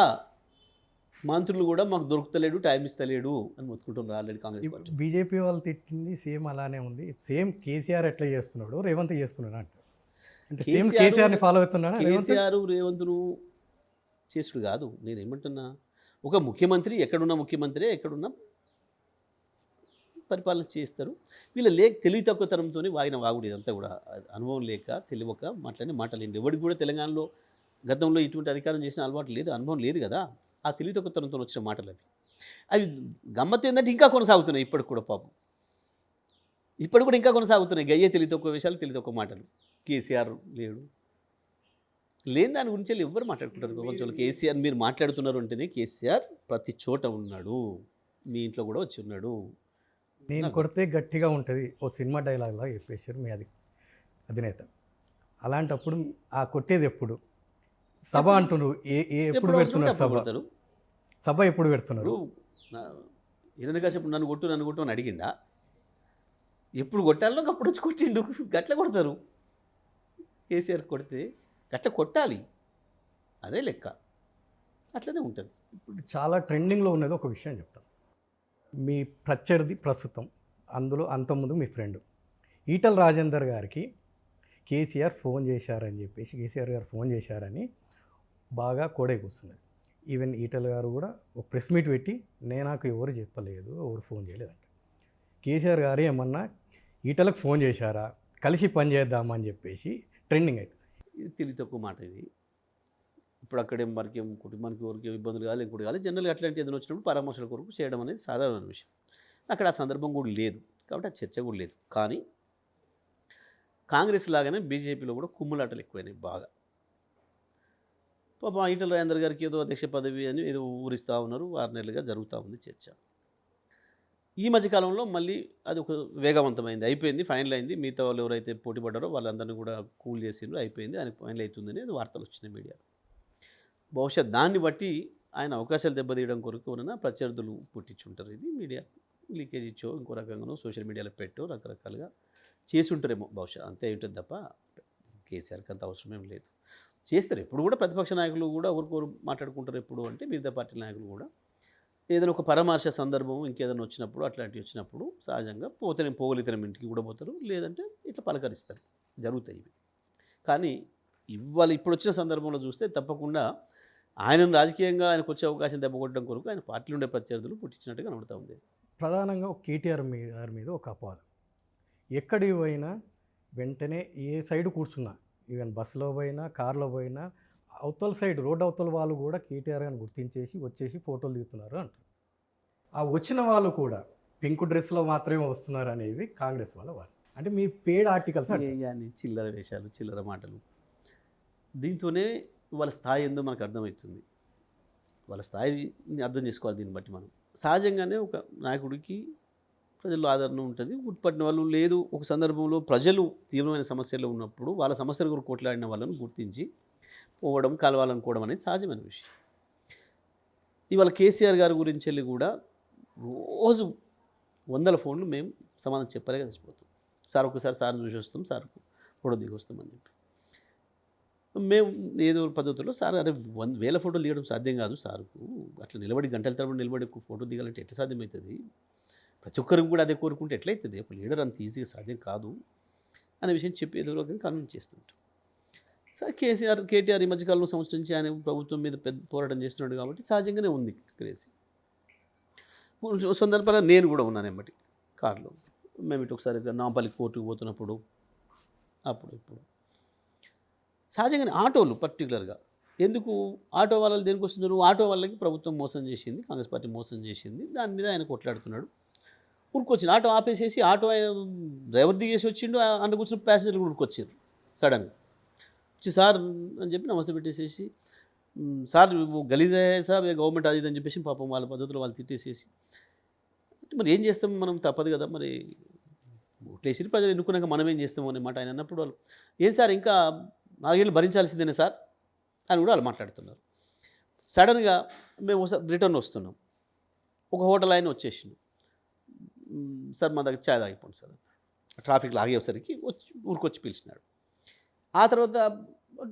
మంత్రులు కూడా మాకు దొరుకుతలేడు, టైం ఇస్తలేడు అని మొత్తుకుంటున్నారు ఆల్రెడీ కాంగ్రెస్ పార్టీ. బీజేపీ వాళ్ళు తిట్టింది సేమ్ అలానే ఉంది. సేమ్ కేసీఆర్ ఎట్లా చేస్తున్నాడు రేవంత్ చేస్తున్నాడు అంట. అంటే సేమ్ కేసీఆర్ని ఫాలో అవుతున్నాడు. కేసీఆర్ రేవంత్ను చేసుడు కాదు. నేను ఏమంటున్నా, ఒక ముఖ్యమంత్రి ఎక్కడున్న ముఖ్యమంత్రి ఎక్కడున్న పరిపాలన చేస్తారు. వీళ్ళ తెలివి తక్కువతనంతో వాగిన వాగుడు ఇదంతా కూడా. అనుభవం లేక తెలియక మాట్లాడిన మాటలేండి. ఎవరికి కూడా తెలంగాణలో గతంలో ఇటువంటి అధికారం చేసిన అలవాటు లేదు, అనుభవం లేదు కదా. ఆ తెలివి తక్కువతనంతో వచ్చిన మాటలు అవి గమ్మత్తు ఏంటంటే ఇంకా కొనసాగుతున్నాయి ఇప్పటికి కూడా. పాపం ఇప్పటికి కూడా ఇంకా కొనసాగుతున్నాయి గయ్యే తెలివి తక్కువ విషయాలు, తెలివి తక్కువ మాటలు. కేసీఆర్ లేడు, లేని దాని గురించి ఎవరు మాట్లాడుకుంటారు ప్రపంచంలో? కేసీఆర్ మీరు మాట్లాడుతున్నారు అంటేనే కేసీఆర్ ప్రతి చోట ఉన్నాడు, మీ ఇంట్లో కూడా వచ్చి ఉన్నాడు. నేను కొడితే గట్టిగా ఉంటుంది ఓ సినిమా డైలాగ్లా చెప్పేశారు మీ అధినేత. అలాంటప్పుడు ఆ కొట్టేది ఎప్పుడు? సభ అంటున్నారు, ఎప్పుడు పెడుతున్నారు సభ ఎప్పుడు పెడుతున్నారు? హిరణ్యకశిపుడు నన్ను కొట్టు అని అడిగిండా? ఎప్పుడు కొట్టాలో అప్పుడు వచ్చి కొట్టిండు. గట్ల కొడతారు. కేసీఆర్ కొడితే గట్ల కొట్టాలి, అదే లెక్క. అట్లనే ఉంటుంది. ఇప్పుడు చాలా ట్రెండింగ్లో ఉన్నది ఒక విషయం చెప్తాను. మీ ప్రత్యర్థి ప్రస్తుతం, అందులో అంతకుముందు మీ ఫ్రెండ్ ఈటల రాజేందర్ గారికి కేసీఆర్ ఫోన్ చేశారని చెప్పేసి, కేసీఆర్ గారు ఫోన్ చేశారని బాగా కూస్తున్నది. ఈవెన్ ఈటల గారు కూడా ఒక ప్రెస్ మీట్ పెట్టి నాకు ఎవరు చెప్పలేదు, ఎవరు ఫోన్ చేయలేదంట. కేసీఆర్ గారు ఏమన్నా ఈటలకు ఫోన్ చేశారా, కలిసి పని చేద్దామని చెప్పేసి ట్రెండింగ్ అవుతుంది. ఇది తెలివి తక్కువ మాట. ఇది ఇప్పుడు అక్కడేం మనకేం కుటుంబానికి ఎవరికి ఇబ్బందులు కావాలి, ఇంకోటి కావాలి. జనరల్గా అట్లాంటి ఏదైనా వచ్చినప్పుడు పరామర్శల కొరకు చేయడం అనేది సాధారణ విషయం. అక్కడ ఆ సందర్భం కూడా లేదు కాబట్టి ఆ చర్చ కూడా లేదు. కానీ కాంగ్రెస్ లాగానే బీజేపీలో కూడా కుమ్ములాటలు ఎక్కువైనాయి బాగా. పాపం ఈటల రాజేందర్ గారికి ఏదో అధ్యక్ష పదవి అని ఏదో ఊరిస్తూ ఉన్నారు. 6 నెలలుగా జరుగుతూ ఉంది చర్చ. ఈ మధ్యకాలంలో మళ్ళీ అది ఒక వేగవంతమైంది. అయిపోయింది, ఫైనల్ అయింది. మిగతా వాళ్ళు ఎవరైతే పోటీ పడ్డారో వాళ్ళందరినీ కూడా కూల్ చేసిండ్రు. అయిపోయింది, ఆయనకు ఫైనల్ అవుతుందని అది వార్తలు వచ్చినాయి మీడియాలో. బహుశా దాన్ని బట్టి ఆయన అవకాశాలు దెబ్బతీయడం కొరకు ఉన్న ప్రత్యర్థులు పుట్టించుంటారు. ఇది మీడియా లీకేజ్ ఇచ్చో ఇంకో రకంగానో సోషల్ మీడియాలో పెట్టో రకరకాలుగా చేసి ఉంటారేమో బహుశా. అంతే ఉంటుంది తప్ప కేసీఆర్కి అంత అవసరమేం లేదు. చేస్తారు ఎప్పుడు కూడా. ప్రతిపక్ష నాయకులు కూడా ఒకరికొకరు మాట్లాడుకుంటారు. ఎప్పుడు అంటే మిగతా పార్టీ నాయకులు కూడా ఏదైనా ఒక పరామర్శ సందర్భం ఇంకేదైనా వచ్చినప్పుడు అట్లాంటివి వచ్చినప్పుడు సహజంగా పోతే పోగలితనం ఇంటికి కూడా పోతారు, లేదంటే ఇట్లా పలకరిస్తారు. జరుగుతాయి ఇవి. కానీ ఇవాళ ఇప్పుడు వచ్చిన సందర్భంలో చూస్తే తప్పకుండా ఆయనను రాజకీయంగా ఆయనకు వచ్చే అవకాశం దెబ్బకొట్టడం కొరకు ఆయన పార్టీలో ఉండే ప్రత్యర్థులు పుట్టించినట్టుగా కనబడుతూ ఉంది. ప్రధానంగా కేటీఆర్ గారి మీద ఒక అపవాదం. ఎక్కడికి పోయినా వెంటనే ఏ సైడ్ కూర్చున్నా, ఈవెన్ బస్సులో పోయినా కార్లో పోయినా అవతల సైడ్ రోడ్డు అవతల వాళ్ళు కూడా కేటీఆర్ గారిని గుర్తించేసి వచ్చేసి ఫోటోలు దిగుతున్నారు అంటారు. ఆ వచ్చిన వాళ్ళు కూడా పింక్ డ్రెస్లో మాత్రమే వస్తున్నారు అనేది కాంగ్రెస్ వాళ్ళ వారు. అంటే మీ పేడ్ ఆర్టికల్స్ అని చిల్లర వేషాలు, చిల్లర మాటలు. దీంతోనే వాళ్ళ స్థాయి ఏందో మనకు అర్థమవుతుంది. వాళ్ళ స్థాయిని అర్థం చేసుకోవాలి దీన్ని బట్టి మనం. సహజంగానే ఒక నాయకుడికి ప్రజల్లో ఆదరణ ఉంటుంది. గుర్తుపట్టిన వాళ్ళు లేదు. ఒక సందర్భంలో ప్రజలు తీవ్రమైన సమస్యల్లో ఉన్నప్పుడు వాళ్ళ సమస్యల గురించి కొట్లాడిన వాళ్ళను గుర్తించి పోవడం, కలవాలనుకోవడం అనేది సహజమైన విషయం. ఇవాళ కేసీఆర్ గారి గురించి వెళ్ళి కూడా రోజు 100 ఫోన్లు మేము సమాధానం చెప్పలేక చచ్చిపోతాం. సార్ ఒకసారి సార్ని చూసి వస్తాం, సార్ ఫోటో దిగి వస్తామని చెప్పి. మేము ఏదో పద్ధతిలో సార్ అరే 1000 ఫోటోలు దిగడం సాధ్యం కాదు సార్కు, అట్లా నిలబడి గంటల తరబడి నిలబడి ఫోటో దిగాలంటే ఎట్లా సాధ్యమవుతుంది, ప్రతి ఒక్కరికి కూడా అదే కోరుకుంటే ఎట్లయితుంది, ఒక లీడర్ అంత ఈజీగా సాధ్యం కాదు అనే విషయం చెప్పి ఏదో రకంగా కన్విన్స్ చేస్తుంటాం. సార్ కేటీఆర్ ఈ మధ్యకాలంలో సంవత్సరం నుంచి ఆయన ప్రభుత్వం మీద పెద్ద పోరాటం చేస్తున్నాడు కాబట్టి సహజంగానే ఉంది క్రేజీ. సందర్భంగా నేను కూడా ఉన్నాను ఎమ్మటి కారులో. మేము ఇటు ఒకసారి నాంపల్లి కోర్టుకు పోతున్నప్పుడు అప్పుడు ఇప్పుడు సహజంగానే ఆటోలు పర్టికులర్గా ఎందుకు ఆటో వాళ్ళు దేనికి వస్తున్నారు, ఆటో వాళ్ళకి ప్రభుత్వం మోసం చేసింది, కాంగ్రెస్ పార్టీ మోసం చేసింది, దాని మీద ఆయన కొట్లాడుతున్నాడు. ఉరుకొచ్చింది ఆటో ఆపేసేసి, ఆటో డ్రైవర్ దిగేసి వచ్చిండు, అంట కూర్చున్న ప్యాసింజర్లు ఉరుకొచ్చారు సడన్గా వచ్చి సార్ అని చెప్పి నమస్తే పెట్టేసేసి, సార్ గలీజ్ అయ్యే సార్ గవర్నమెంట్ అది అని చెప్పేసి పాపం వాళ్ళ పద్ధతిలో వాళ్ళు తిట్టేసేసి, మరి ఏం చేస్తాం మనం, తప్పదు కదా మరి, ఓట్లేసి ప్రజలు ఎన్నుకున్నాక మనం ఏం చేస్తాము అనే మాట ఆయన అన్నప్పుడు వాళ్ళు ఏం సార్ ఇంకా 4 ఏళ్ళు భరించాల్సిందేనే సార్ అని కూడా వాళ్ళు మాట్లాడుతున్నారు. సడన్గా మేము ఒకసారి రిటర్న్ వస్తున్నాం, ఒక హోటల్ ఆయన వచ్చేసిండు, సార్ మా దగ్గర చాయ్ తాగిపోండి సార్, ట్రాఫిక్లో ఆగేసరికి ఊరికొచ్చి పిలిచినాడు. ఆ తర్వాత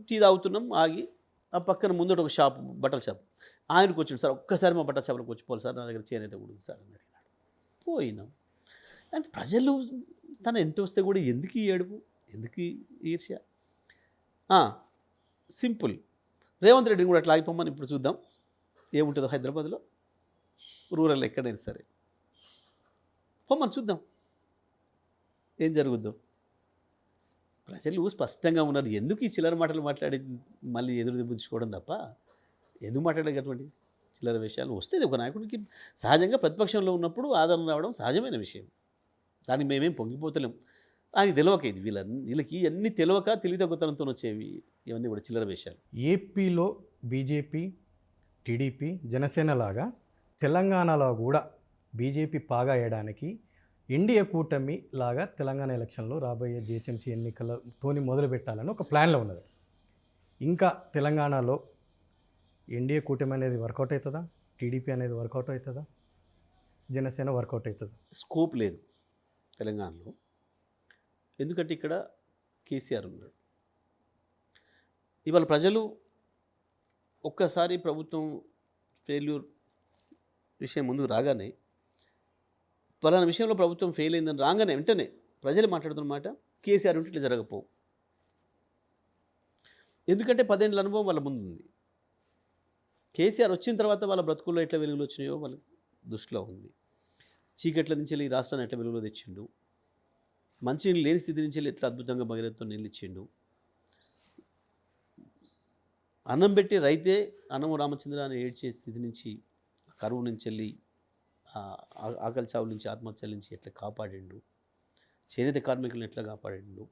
టీ తాగుతున్నాం, ఆగి ఆ పక్కన ముందట ఒక షాప్, బట్టల షాప్, ఆయనకు వచ్చిండు, సార్ ఒక్కసారి మా బట్టల షాప్లోకి వచ్చిపోవాలి సార్, నా దగ్గర చేనేత కూడా ఉంది సార్ అని అడిగినాడు. పోయినాం. అంటే ప్రజలు తన ఇంటి వస్తే కూడా ఎందుకు ఈ ఏడుపు, ఎందుకు ఈర్ష్య? సింపుల్. రేవంత్ రెడ్డిని కూడా అట్లా ఆగిపోమని ఇప్పుడు చూద్దాం ఏముంటుందో హైదరాబాద్లో, రూరల్ ఎక్కడైనా సరే పొమ్మని చూద్దాం ఏం జరుగుద్దో. ప్రజలు స్పష్టంగా ఉన్నారు. ఎందుకు ఈ చిల్లర మాటలు మాట్లాడి మళ్ళీ ఎదురు దింపుకోవడం తప్ప ఎందుకు మాట్లాడేటటువంటి చిల్లర విషయాలు వస్తుంది. ఒక నాయకుడికి సహజంగా ప్రతిపక్షంలో ఉన్నప్పుడు ఆదరణ రావడం సహజమైన విషయం, దానికి మేమేం పొంగిపోతలేం. ఆయనకి తెలియక ఇది వీళ్ళకి అన్నీ తెలియక తెలివితగ్గుతనంతో వచ్చేవి ఇవన్నీ కూడా చిల్లర విషయాలు. ఏపీలో బీజేపీ, టీడీపీ, జనసేన లాగా తెలంగాణలో కూడా బీజేపీ పాగా వేయడానికి ఇండియా కూటమి లాగా తెలంగాణ ఎలక్షన్లో రాబోయే జిహెచ్ఎంసీ ఎన్నికలతోని మొదలు పెట్టాలని ఒక ప్లాన్లో ఉన్నది. ఇంకా తెలంగాణలో ఎన్డీఏ కూటమి అనేది వర్కౌట్ అవుతుందా, టీడీపీ అనేది వర్కౌట్ అవుతుందా, జనసేన వర్కౌట్ అవుతుందా? స్కోప్ లేదు తెలంగాణలో. ఎందుకంటే ఇక్కడ కేసీఆర్ ఉన్నాడు. ఇవాళ ప్రజలు ఒక్కసారి ప్రభుత్వం ఫెయిల్యూర్ విషయం ముందుకు రాగానే, పలానా విషయంలో ప్రభుత్వం ఫెయిల్ అయిందని రాగానే వెంటనే ప్రజలు మాట్లాడుతున్నమాట కేసీఆర్ ఉంటే ఇట్లా జరగకపోవు. ఎందుకంటే 10 ఏళ్ళ అనుభవం వాళ్ళ ముందు ఉంది. కేసీఆర్ వచ్చిన తర్వాత వాళ్ళ బ్రతుకుల్లో ఎట్లా వెలుగులు వచ్చినాయో వాళ్ళ దృష్టిలో ఉంది. చీకట్ల నుంచి వెళ్ళి ఈ రాష్ట్రాన్ని ఎట్లా వెలుగులో తెచ్చిండు, మంచినీళ్ళు లేని స్థితి నుంచి వెళ్ళి ఎట్లా అద్భుతంగా భగీరథతో నీళ్ళు ఇచ్చిండు, అన్నం పెట్టి రైతే అన్నము రామచంద్ర అని ఏడ్చే స్థితి నుంచి, కరువు నుంచి వెళ్ళి ఆకలి చావుల నుంచి, ఆత్మహత్యల నుంచి ఎట్లా కాపాడిండు, చేనేత కార్మికులను ఎట్లా కాపాడిండు,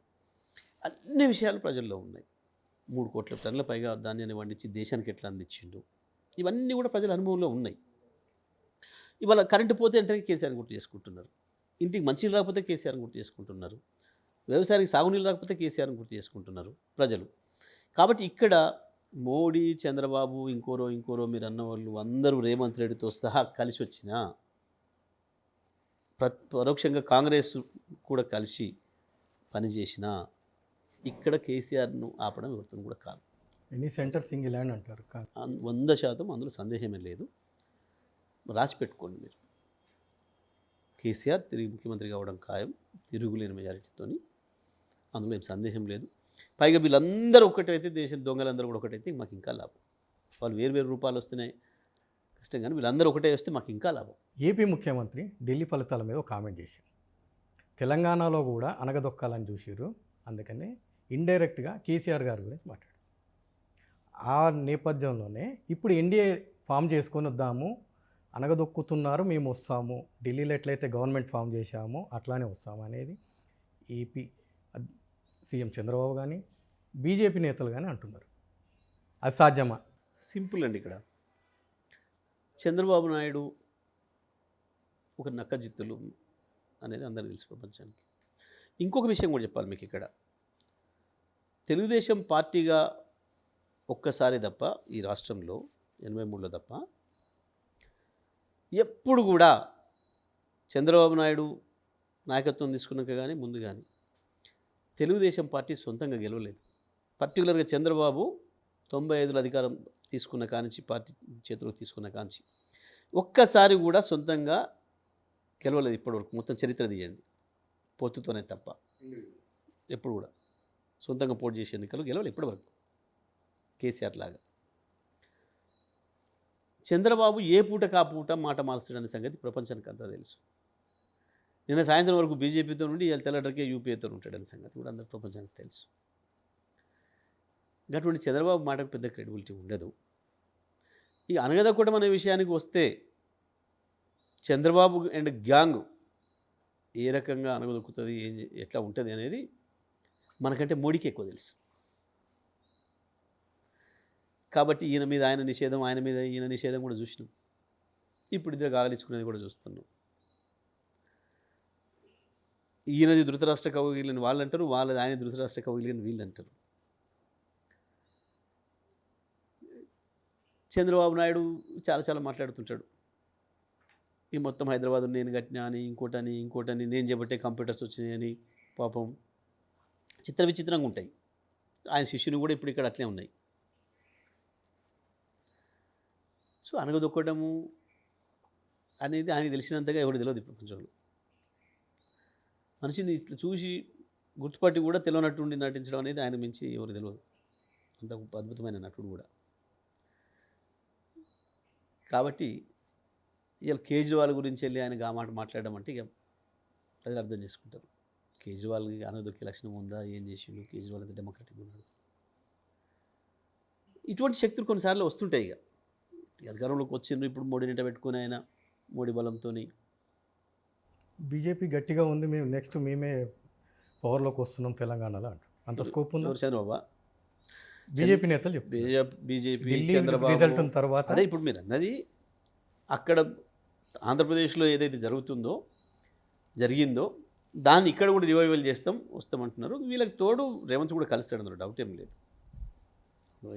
అన్ని విషయాలు ప్రజల్లో ఉన్నాయి. 3 కోట్ల టన్నుల పైగా ధాన్యాన్ని పండించి దేశానికి ఎట్లా అందించిండు, ఇవన్నీ కూడా ప్రజల అనుభవంలో ఉన్నాయి. ఇవాళ కరెంటు పోతే అంటే కేసీఆర్ని గుర్తు చేసుకుంటున్నారు, ఇంటికి మంచినీళ్ళు రాకపోతే కేసీఆర్ని గుర్తు చేసుకుంటున్నారు, వ్యవసాయానికి సాగునీళ్ళు రాకపోతే కేసీఆర్ని గుర్తు చేసుకుంటున్నారు ప్రజలు. కాబట్టి ఇక్కడ మోడీ, చంద్రబాబు, ఇంకోరో మీరు అన్నవాళ్ళు అందరూ రేవంత్ రెడ్డితో సహా కలిసి వచ్చినా, పరోక్షంగా కాంగ్రెస్ కూడా కలిసి పనిచేసినా ఇక్కడ కేసీఆర్ను ఆపడం ఎవరితో కూడా కాదు. ఎనీ సెంటర్ సింగిల్ ల్యాండ్ అంటారు. 100% అందులో సందేహమే లేదు. రాసి పెట్టుకోండి మీరు. కేసీఆర్ తిరిగి ముఖ్యమంత్రి కావడం ఖాయం, తిరుగులేని మెజారిటీతోని, అందులో ఏం సందేహం లేదు. పైగా వీళ్ళందరూ ఒకటైతే, దేశం దొంగలందరూ కూడా ఒకటైతే మాకు ఇంకా లాభం. వాళ్ళు వేరు రూపాలు వస్తున్నాయి కష్టం, కానీ వీళ్ళందరూ ఒకటే వస్తే మాకు ఇంకా లాభం. ఏపీ ముఖ్యమంత్రి ఢిల్లీ ఫలితాల మీద ఒక కామెంట్ చేశారు. తెలంగాణలో కూడా అనగదొక్కాలని చూసిర్రు, అందుకని ఇండైరెక్ట్గా కేసీఆర్ గారి గురించి మాట్లాడు. ఆ నేపథ్యంలోనే ఇప్పుడు ఎన్డీఏ ఫామ్ చేసుకొని వద్దాము, అనగదొక్కుతున్నారు, మేము వస్తాము, ఢిల్లీలో ఎట్లయితే గవర్నమెంట్ ఫామ్ చేశామో అట్లానే వస్తాము అనేది ఏపీ సీఎం చంద్రబాబు కానీ బీజేపీ నేతలు కానీ అంటున్నారు. అది సాధ్యమా? సింపుల్ అండి. ఇక్కడ చంద్రబాబు నాయుడు ఒక నక్కజిత్తులు అనేది అందరికీ తెలుసు ప్రపంచానికి. ఇంకొక విషయం కూడా చెప్పాలి మీకు. ఇక్కడ తెలుగుదేశం పార్టీగా ఒక్కసారి తప్ప ఈ రాష్ట్రంలో 83లో తప్ప ఎప్పుడు కూడా చంద్రబాబు నాయుడు నాయకత్వం తీసుకున్నాక కానీ ముందు కానీ తెలుగుదేశం పార్టీ సొంతంగా గెలవలేదు. పర్టికులర్గా చంద్రబాబు 95లో అధికారం తీసుకున్న కానించి, పార్టీ చేతిలోకి తీసుకున్న కానించి ఒక్కసారి కూడా సొంతంగా గెలవలేదు ఇప్పటివరకు. మొత్తం చరిత్ర తీయండి, పొత్తుతోనే తప్ప ఎప్పుడు కూడా సొంతంగా పోటీ చేసే ఎన్నికలు గెలవలేదు ఇప్పటివరకు. కేసీఆర్ లాగా చంద్రబాబు ఏ పూట కాపూట మాట మారుస్తాడనే సంగతి ప్రపంచానికి అంతా తెలుసు. నిన్న సాయంత్రం వరకు బీజేపీతో నుండి ఇవాళ తెల్లడ్రకే యూపీఏతో ఉంటాడనే సంగతి కూడా అందరూ ప్రపంచానికి తెలుసు. అటువంటి చంద్రబాబు మాటకు పెద్ద క్రెడిబిలిటీ ఉండదు. ఈ అనగదొక్కడం అనే విషయానికి వస్తే చంద్రబాబు అండ్ గ్యాంగ్ ఏ రకంగా అనగదొక్కుతుంది, ఎట్లా ఉంటుంది అనేది మనకంటే మోడీకి ఎక్కువ తెలుసు. కాబట్టి ఈయన మీద ఆయన నిషేధం, ఆయన మీద ఈయన నిషేధం కూడా చూసినాం. ఇప్పుడు ఇద్దరు కాగలించుకునేది కూడా చూస్తున్నాం. ఈయనది ధృతరాష్ట్ర కౌగిలిని వాళ్ళు అంటారు, వాళ్ళది ఆయన ధృతరాష్ట్ర కౌగిలిని వీళ్ళు అంటారు. చంద్రబాబు నాయుడు చాలా మాట్లాడుతుంటాడు. ఈ మొత్తం హైదరాబాద్ నేను కట్టినా అని, ఇంకోటని నేను చేపట్టే కంప్యూటర్స్ వచ్చినాయని. పాపం చిత్ర విచిత్రంగా ఉంటాయి. ఆయన శిష్యుని కూడా ఇప్పుడు ఇక్కడ అట్లే ఉన్నాయి. సో అనగదొక్కడము అనేది ఆయనకు తెలిసినంతగా ఎవరు తెలియదు ప్రపంచంలో. మనిషిని ఇట్లా చూసి గుర్తుపట్టి కూడా తెలియనట్టుండి నటించడం అనేది ఆయన మించి ఎవరు తెలియదు. అంత అద్భుతమైన నటుడు కూడా. కాబట్టి ఇవాళ కేజ్రీవాల్ గురించి వెళ్ళి ఆయనకు ఆ మాట మాట్లాడడం అంటే ఇక ప్రజలు అర్థం చేసుకుంటారు. కేజ్రీవాల్కి అనగదొక్కే లక్షణం ఉందా, ఏం చేసిండు, కేజ్రీవాల్ అంత డెమోక్రటిక్ ఉన్నాడు. ఇటువంటి శక్తులు కొన్నిసార్లు వస్తుంటాయి. ఇక అధికారంలోకి వచ్చిండ్రు, ఇప్పుడు మోడీని పెట్టుకుని ఆయన మోడీ బలంతో బీజేపీ గట్టిగా ఉంది, మేము నెక్స్ట్ మేమే పవర్లోకి వస్తున్నాం తెలంగాణలో అంటారు. అంత స్కోప్ ఉంది. చంద్రబాబు బీజేపీ నేతలు చెప్తారు. బీజేపీ చంద్రబాబు తర్వాత అదే ఇప్పుడు మీరు అన్నది అక్కడ ఆంధ్రప్రదేశ్లో ఏదైతే జరిగిందో దాన్ని ఇక్కడ కూడా రివైవల్ వస్తామంటున్నారు. వీళ్ళకి తోడు రేవంత్ కూడా కలుస్తాడు, అందులో డౌట్ ఏం లేదు,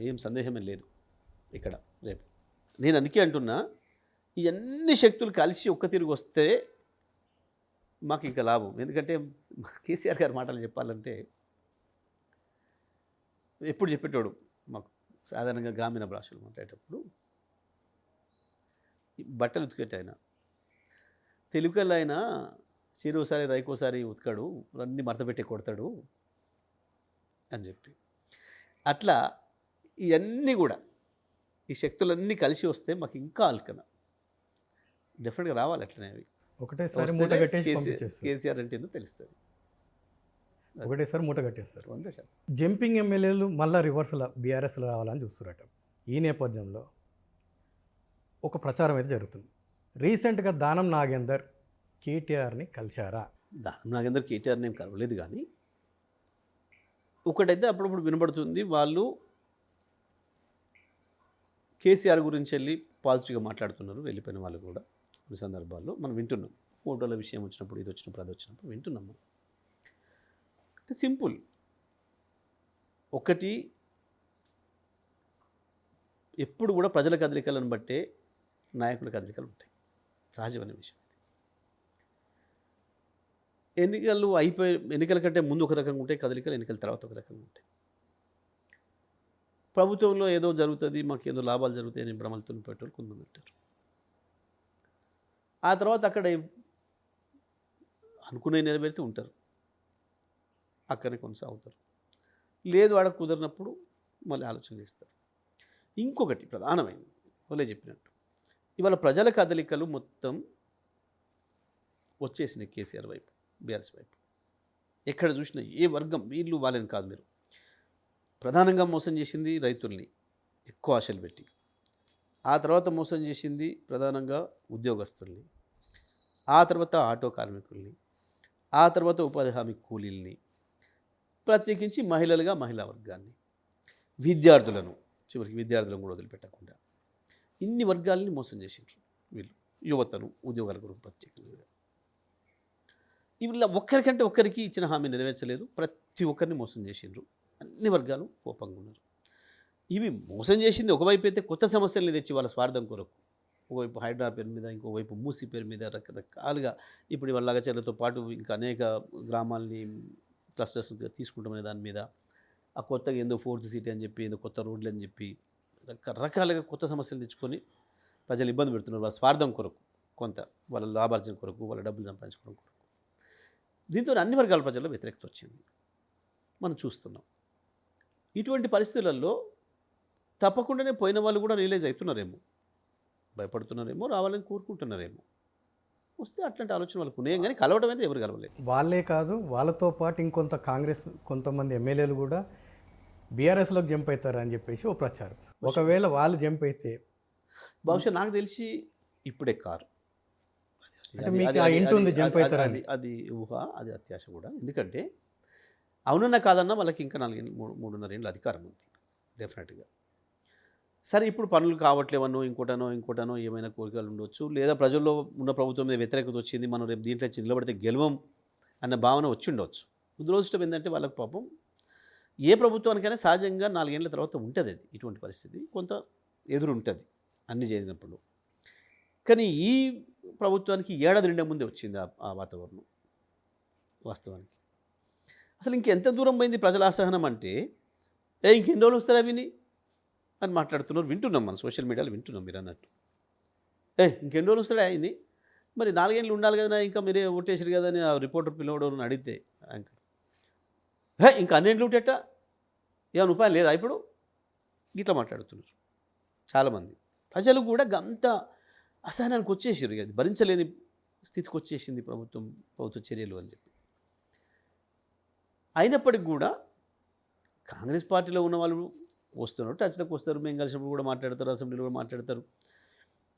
ఏం సందేహమే లేదు ఇక్కడ రేపు. నేను అందుకే అంటున్నా, ఈ అన్ని శక్తులు కలిసి ఒక్క తిరిగి వస్తే మాకు ఇంకా లాభం. ఎందుకంటే కేసీఆర్ గారి మాటలు చెప్పాలంటే ఎప్పుడు చెప్పేటోడు మాకు సాధారణంగా గ్రామీణ భాషలు మాట్లాడేటప్పుడు, బట్టలు ఉతికేట ఆయన తెలుగులో ఆయన చీరోసారి రైకోసారి ఉతకాడు, అన్నీ మడతపెట్టి కొడతాడు అని చెప్పి. అట్లా ఇవన్నీ కూడా ఈ శక్తులన్నీ కలిసి వస్తే మాకు ఇంకా ఆల్కన డెఫినెట్గా రావాలి. అట్లనే అవి ఒకటేసారి మూట కట్టేసి కేసీఆర్ అంటే ఏందో తెలుస్తుంది. ఒకటేసారి మూట కట్టేస్తారు. 100%. జంపింగ్ ఎమ్మెల్యేలు మళ్ళీ రివర్స్లో బీఆర్ఎస్లో రావాలని చూస్తున్నారట. ఈ నేపథ్యంలో ఒక ప్రచారం అయితే జరుగుతుంది. రీసెంట్గా దానం నాగేందర్ కేటీఆర్ని కలిశారా? దానం నాగేందర్ కేటీఆర్ని ఏం కలవలేదు, కానీ ఒకటైతే అప్పుడప్పుడు వినబడుతుంది, వాళ్ళు కేసీఆర్ గురించి వెళ్ళి పాజిటివ్గా మాట్లాడుతున్నారు వెళ్ళిపోయిన వాళ్ళు కూడా కొన్ని సందర్భాల్లో మనం వింటున్నాం. ఫోటోల విషయం వచ్చినప్పుడు, ఇది వచ్చినప్పుడు, అది వచ్చినప్పుడు వింటున్నాం మనం. అంటే సింపుల్, ఒకటి ఎప్పుడు కూడా ప్రజల కదలికలను బట్టే నాయకుల కదలికలు ఉంటాయి, సహజమైన విషయం. ఎన్నికల కంటే ముందు ఒక రకంగా ఉంటాయి కదలికలు, ఎన్నికల తర్వాత ఒక రకంగా ఉంటాయి. ప్రభుత్వంలో ఏదో జరుగుతుంది, మాకు ఏదో లాభాలు జరుగుతాయి అని భ్రమలతో పెట్టేవాళ్ళు కొంతమంది ఉంటారు. ఆ తర్వాత అక్కడ అనుకునే నెరవేరితే ఉంటారు, అక్కడనే కొనసాగుతారు. లేదు ఆడ కుదరినప్పుడు మళ్ళీ ఆలోచన చేస్తారు. ఇంకొకటి ప్రధానమైనది వాళ్ళే చెప్పినట్టు, ఇవాళ ప్రజల కదలికలు మొత్తం వచ్చేసినాయి కేసీఆర్ వైపు, బీఆర్ఎస్ వైపు. ఎక్కడ చూసినా ఏ వర్గం, వీళ్ళు వాళ్ళని కాదు, మీరు ప్రధానంగా మోసం చేసింది రైతుల్ని ఎక్కువ ఆశలు పెట్టి, ఆ తర్వాత మోసం చేసింది ప్రధానంగా ఉద్యోగస్తుల్ని, ఆ తర్వాత ఆటో కార్మికుల్ని, ఆ తర్వాత ఉపాధి హామీ కూలీల్ని, ప్రత్యేకించి మహిళలుగా మహిళా వర్గాన్ని, విద్యార్థులను, చివరికి విద్యార్థులను కూడా వదిలిపెట్టకుండా ఇన్ని వర్గాలని మోసం చేసిండ్రు వీళ్ళు. యువతను ఉద్యోగాల గురించి ప్రత్యేకంగా వీళ్ళ ఒక్కరికంటే ఒక్కరికి ఇచ్చిన హామీ నెరవేర్చలేదు, ప్రతి ఒక్కరిని మోసం చేసిండ్రు. అన్ని వర్గాలు కోపంగా ఉన్నారు. ఇవి మోసం చేసింది ఒకవైపు అయితే కొత్త సమస్యల్ని తెచ్చి వాళ్ళ స్వార్థం కొరకు, ఒకవైపు హైడ్రా పేరు మీద, ఇంకోవైపు మూసి పేరు మీద రకరకాలుగా ఇప్పుడు వాళ్ళ లగచర్లతో పాటు ఇంకా అనేక గ్రామాలని క్లస్టర్స్ తీసుకుంటామనే దాని మీద, ఆ కొత్తగా ఏందో 4th సిటీ అని చెప్పి, ఏదో కొత్త రోడ్లు అని చెప్పి రకరకాలుగా కొత్త సమస్యలు తెచ్చుకొని ప్రజలు ఇబ్బంది పెడుతున్నారు వాళ్ళ స్వార్థం కొరకు, కొంత వాళ్ళ లాభార్జన కొరకు, వాళ్ళ డబ్బులు సంపాదించుకోవడం కొరకు. దీంతో అన్ని వర్గాల ప్రజల్లో వ్యతిరేకత వచ్చింది, మనం చూస్తున్నాం. ఇటువంటి పరిస్థితులలో తప్పకుండానే పోయిన వాళ్ళు కూడా రియలైజ్ అవుతున్నారేమో, భయపడుతున్నారేమో, రావాలని కోరుకుంటున్నారేమో. వస్తే అట్లాంటి ఆలోచన వాళ్ళకు ఉన్నాయి, కానీ కలవడం అయితే ఎవరు కలవలేదు. వాళ్ళే కాదు, వాళ్ళతో పాటు ఇంకొంత కాంగ్రెస్ కొంతమంది ఎమ్మెల్యేలు కూడా బీఆర్ఎస్లోకి జంప్ అవుతారని చెప్పేసి ఓ ప్రచారం. ఒకవేళ వాళ్ళు జంప్ అయితే బహుశా నాకు తెలిసి ఇప్పుడే కారు, అంటే మీకు ఆ ఇంటి ఉంది జంప్ అవుతారని. అది ఊహ, అది అత్యాశ కూడా. ఎందుకంటే అవునన్నా కాదన్నా వాళ్ళకి ఇంకా 3.5 ఏళ్ళు అధికారం ఉంది డెఫినెట్గా. సరే ఇప్పుడు పనులు కావట్లేవనో ఇంకోటనో ఏమైనా కోరికలు ఉండొచ్చు, లేదా ప్రజల్లో ఉన్న ప్రభుత్వం మీద వ్యతిరేకత వచ్చింది, మనం రేపు దీంట్లో నిలబడితే గెలవం అన్న భావన వచ్చి ఉండవచ్చు. దురదృష్టం ఏంటంటే వాళ్ళకి పాపం ఏ ప్రభుత్వానికైనా సహజంగా 4 ఏళ్ళ తర్వాత ఉంటుంది అది, ఇటువంటి పరిస్థితి కొంత ఎదురు ఉంటుంది అన్ని జరిగినప్పుడు. కానీ ఈ ప్రభుత్వానికి ఏడాది నిండే ముందే వచ్చింది ఆ వాతావరణం. వాస్తవానికి అసలు ఇంకెంత దూరం పోయింది ప్రజల అసహనం అంటే, ఇంకెన్ని రోజులు వస్తారా విని అని మాట్లాడుతున్నారు, వింటున్నాం మనం సోషల్ మీడియాలో వింటున్నాం. మీరు అన్నట్టు ఇంకెన్ని రోజులు వస్తాడా ఆయన్ని, మరి 4 ఏళ్ళు ఉండాలి కదా, ఇంకా మీరే ఓటేసారు కదా అని ఆ రిపోర్టర్ పిలవడం అడిగితే యాంకర్ ఇంకా 12 ఉంటేట ఏమైనా ఉపాయం లేదా ఇప్పుడు, ఇట్లా మాట్లాడుతున్నారు చాలామంది. ప్రజలు కూడా అంత అసహనానికి వచ్చేసారు, అది భరించలేని స్థితికి వచ్చేసింది ప్రభుత్వ చర్యలు అని చెప్పి. అయినప్పటికి కూడా కాంగ్రెస్ పార్టీలో ఉన్న వాళ్ళు వస్తున్నారు, టచ్లోకి వస్తారు, మేము కలిసినప్పుడు కూడా మాట్లాడతారు, అసెంబ్లీలో కూడా మాట్లాడతారు.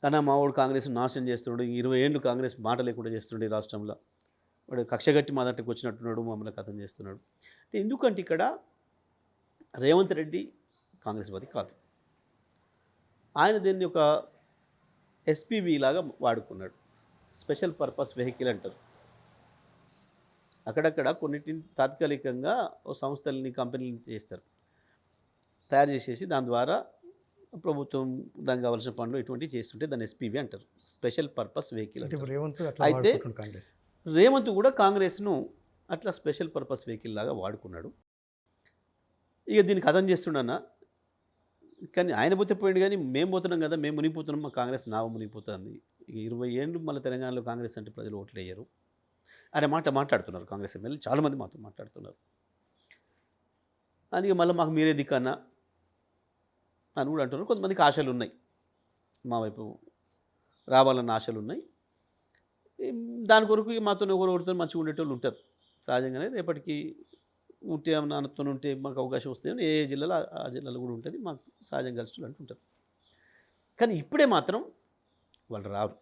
కానీ మావాడు కాంగ్రెస్ నాశనం చేస్తున్నాడు, 20 ఏళ్ళు కాంగ్రెస్ మాట లేకుండా చేస్తున్నాడు ఈ రాష్ట్రంలో, వాడు కక్షగట్టి మా దగ్గరికి వచ్చినట్టున్నాడు, మమ్మల్ని కథం చేస్తున్నాడు. అంటే ఎందుకంటే ఇక్కడ రేవంత్ రెడ్డి కాంగ్రెస్ పార్టీ కాదు, ఆయన దీన్ని ఒక ఎస్పీవి లాగా వాడుకున్నాడు, స్పెషల్ పర్పస్ వెహికల్ అంటారు. అక్కడక్కడ కొన్నిటిని తాత్కాలికంగా సంస్థలని, కంపెనీలని చేస్తారు, తయారు చేసేసి దాని ద్వారా ప్రభుత్వం దానికి కావాల్సిన పనులు ఇటువంటివి చేస్తుంటే దాన్ని ఎస్పీవి అంటారు, స్పెషల్ పర్పస్ వెహికల్. అయితే రేవంత్ కూడా కాంగ్రెస్ను అట్లా స్పెషల్ పర్పస్ వెహికల్ లాగా వాడుకున్నాడు. ఇక దీనికి అదం చేస్తుండన్నా, కానీ ఆయన పోతే పోయింది, కానీ మేము పోతున్నాం కదా, మేము మునిగిపోతున్నాం, మా కాంగ్రెస్ నావ మునిగిపోతుంది. ఇక 20 ఏళ్ళు మళ్ళీ తెలంగాణలో కాంగ్రెస్ అంటే ప్రజలు ఓట్లు వేయరు అనే మాట మాట్లాడుతున్నారు కాంగ్రెస్ ఎమ్మెల్యేలు, చాలామంది మాతో మాట్లాడుతున్నారు. అని మళ్ళీ మాకు మీరే దిక్కన్నా అని కూడా అంటున్నారు. కొంతమందికి ఆశలు ఉన్నాయి, మా వైపు రావాలన్న ఆశలు ఉన్నాయి. దాని కొరకు మాతో ఒకరితో మంచిగా ఉండేటోళ్ళు ఉంటారు సహజంగానే. రేపటికి ఉంటే నాన్నతో ఉంటే మాకు అవకాశం వస్తాయని ఏ జిల్లాలో ఆ జిల్లాలో కూడా ఉంటుంది, మాకు సహజంగా కలిసి అంటుంటారు. కానీ ఇప్పుడే మాత్రం వాళ్ళు రారు,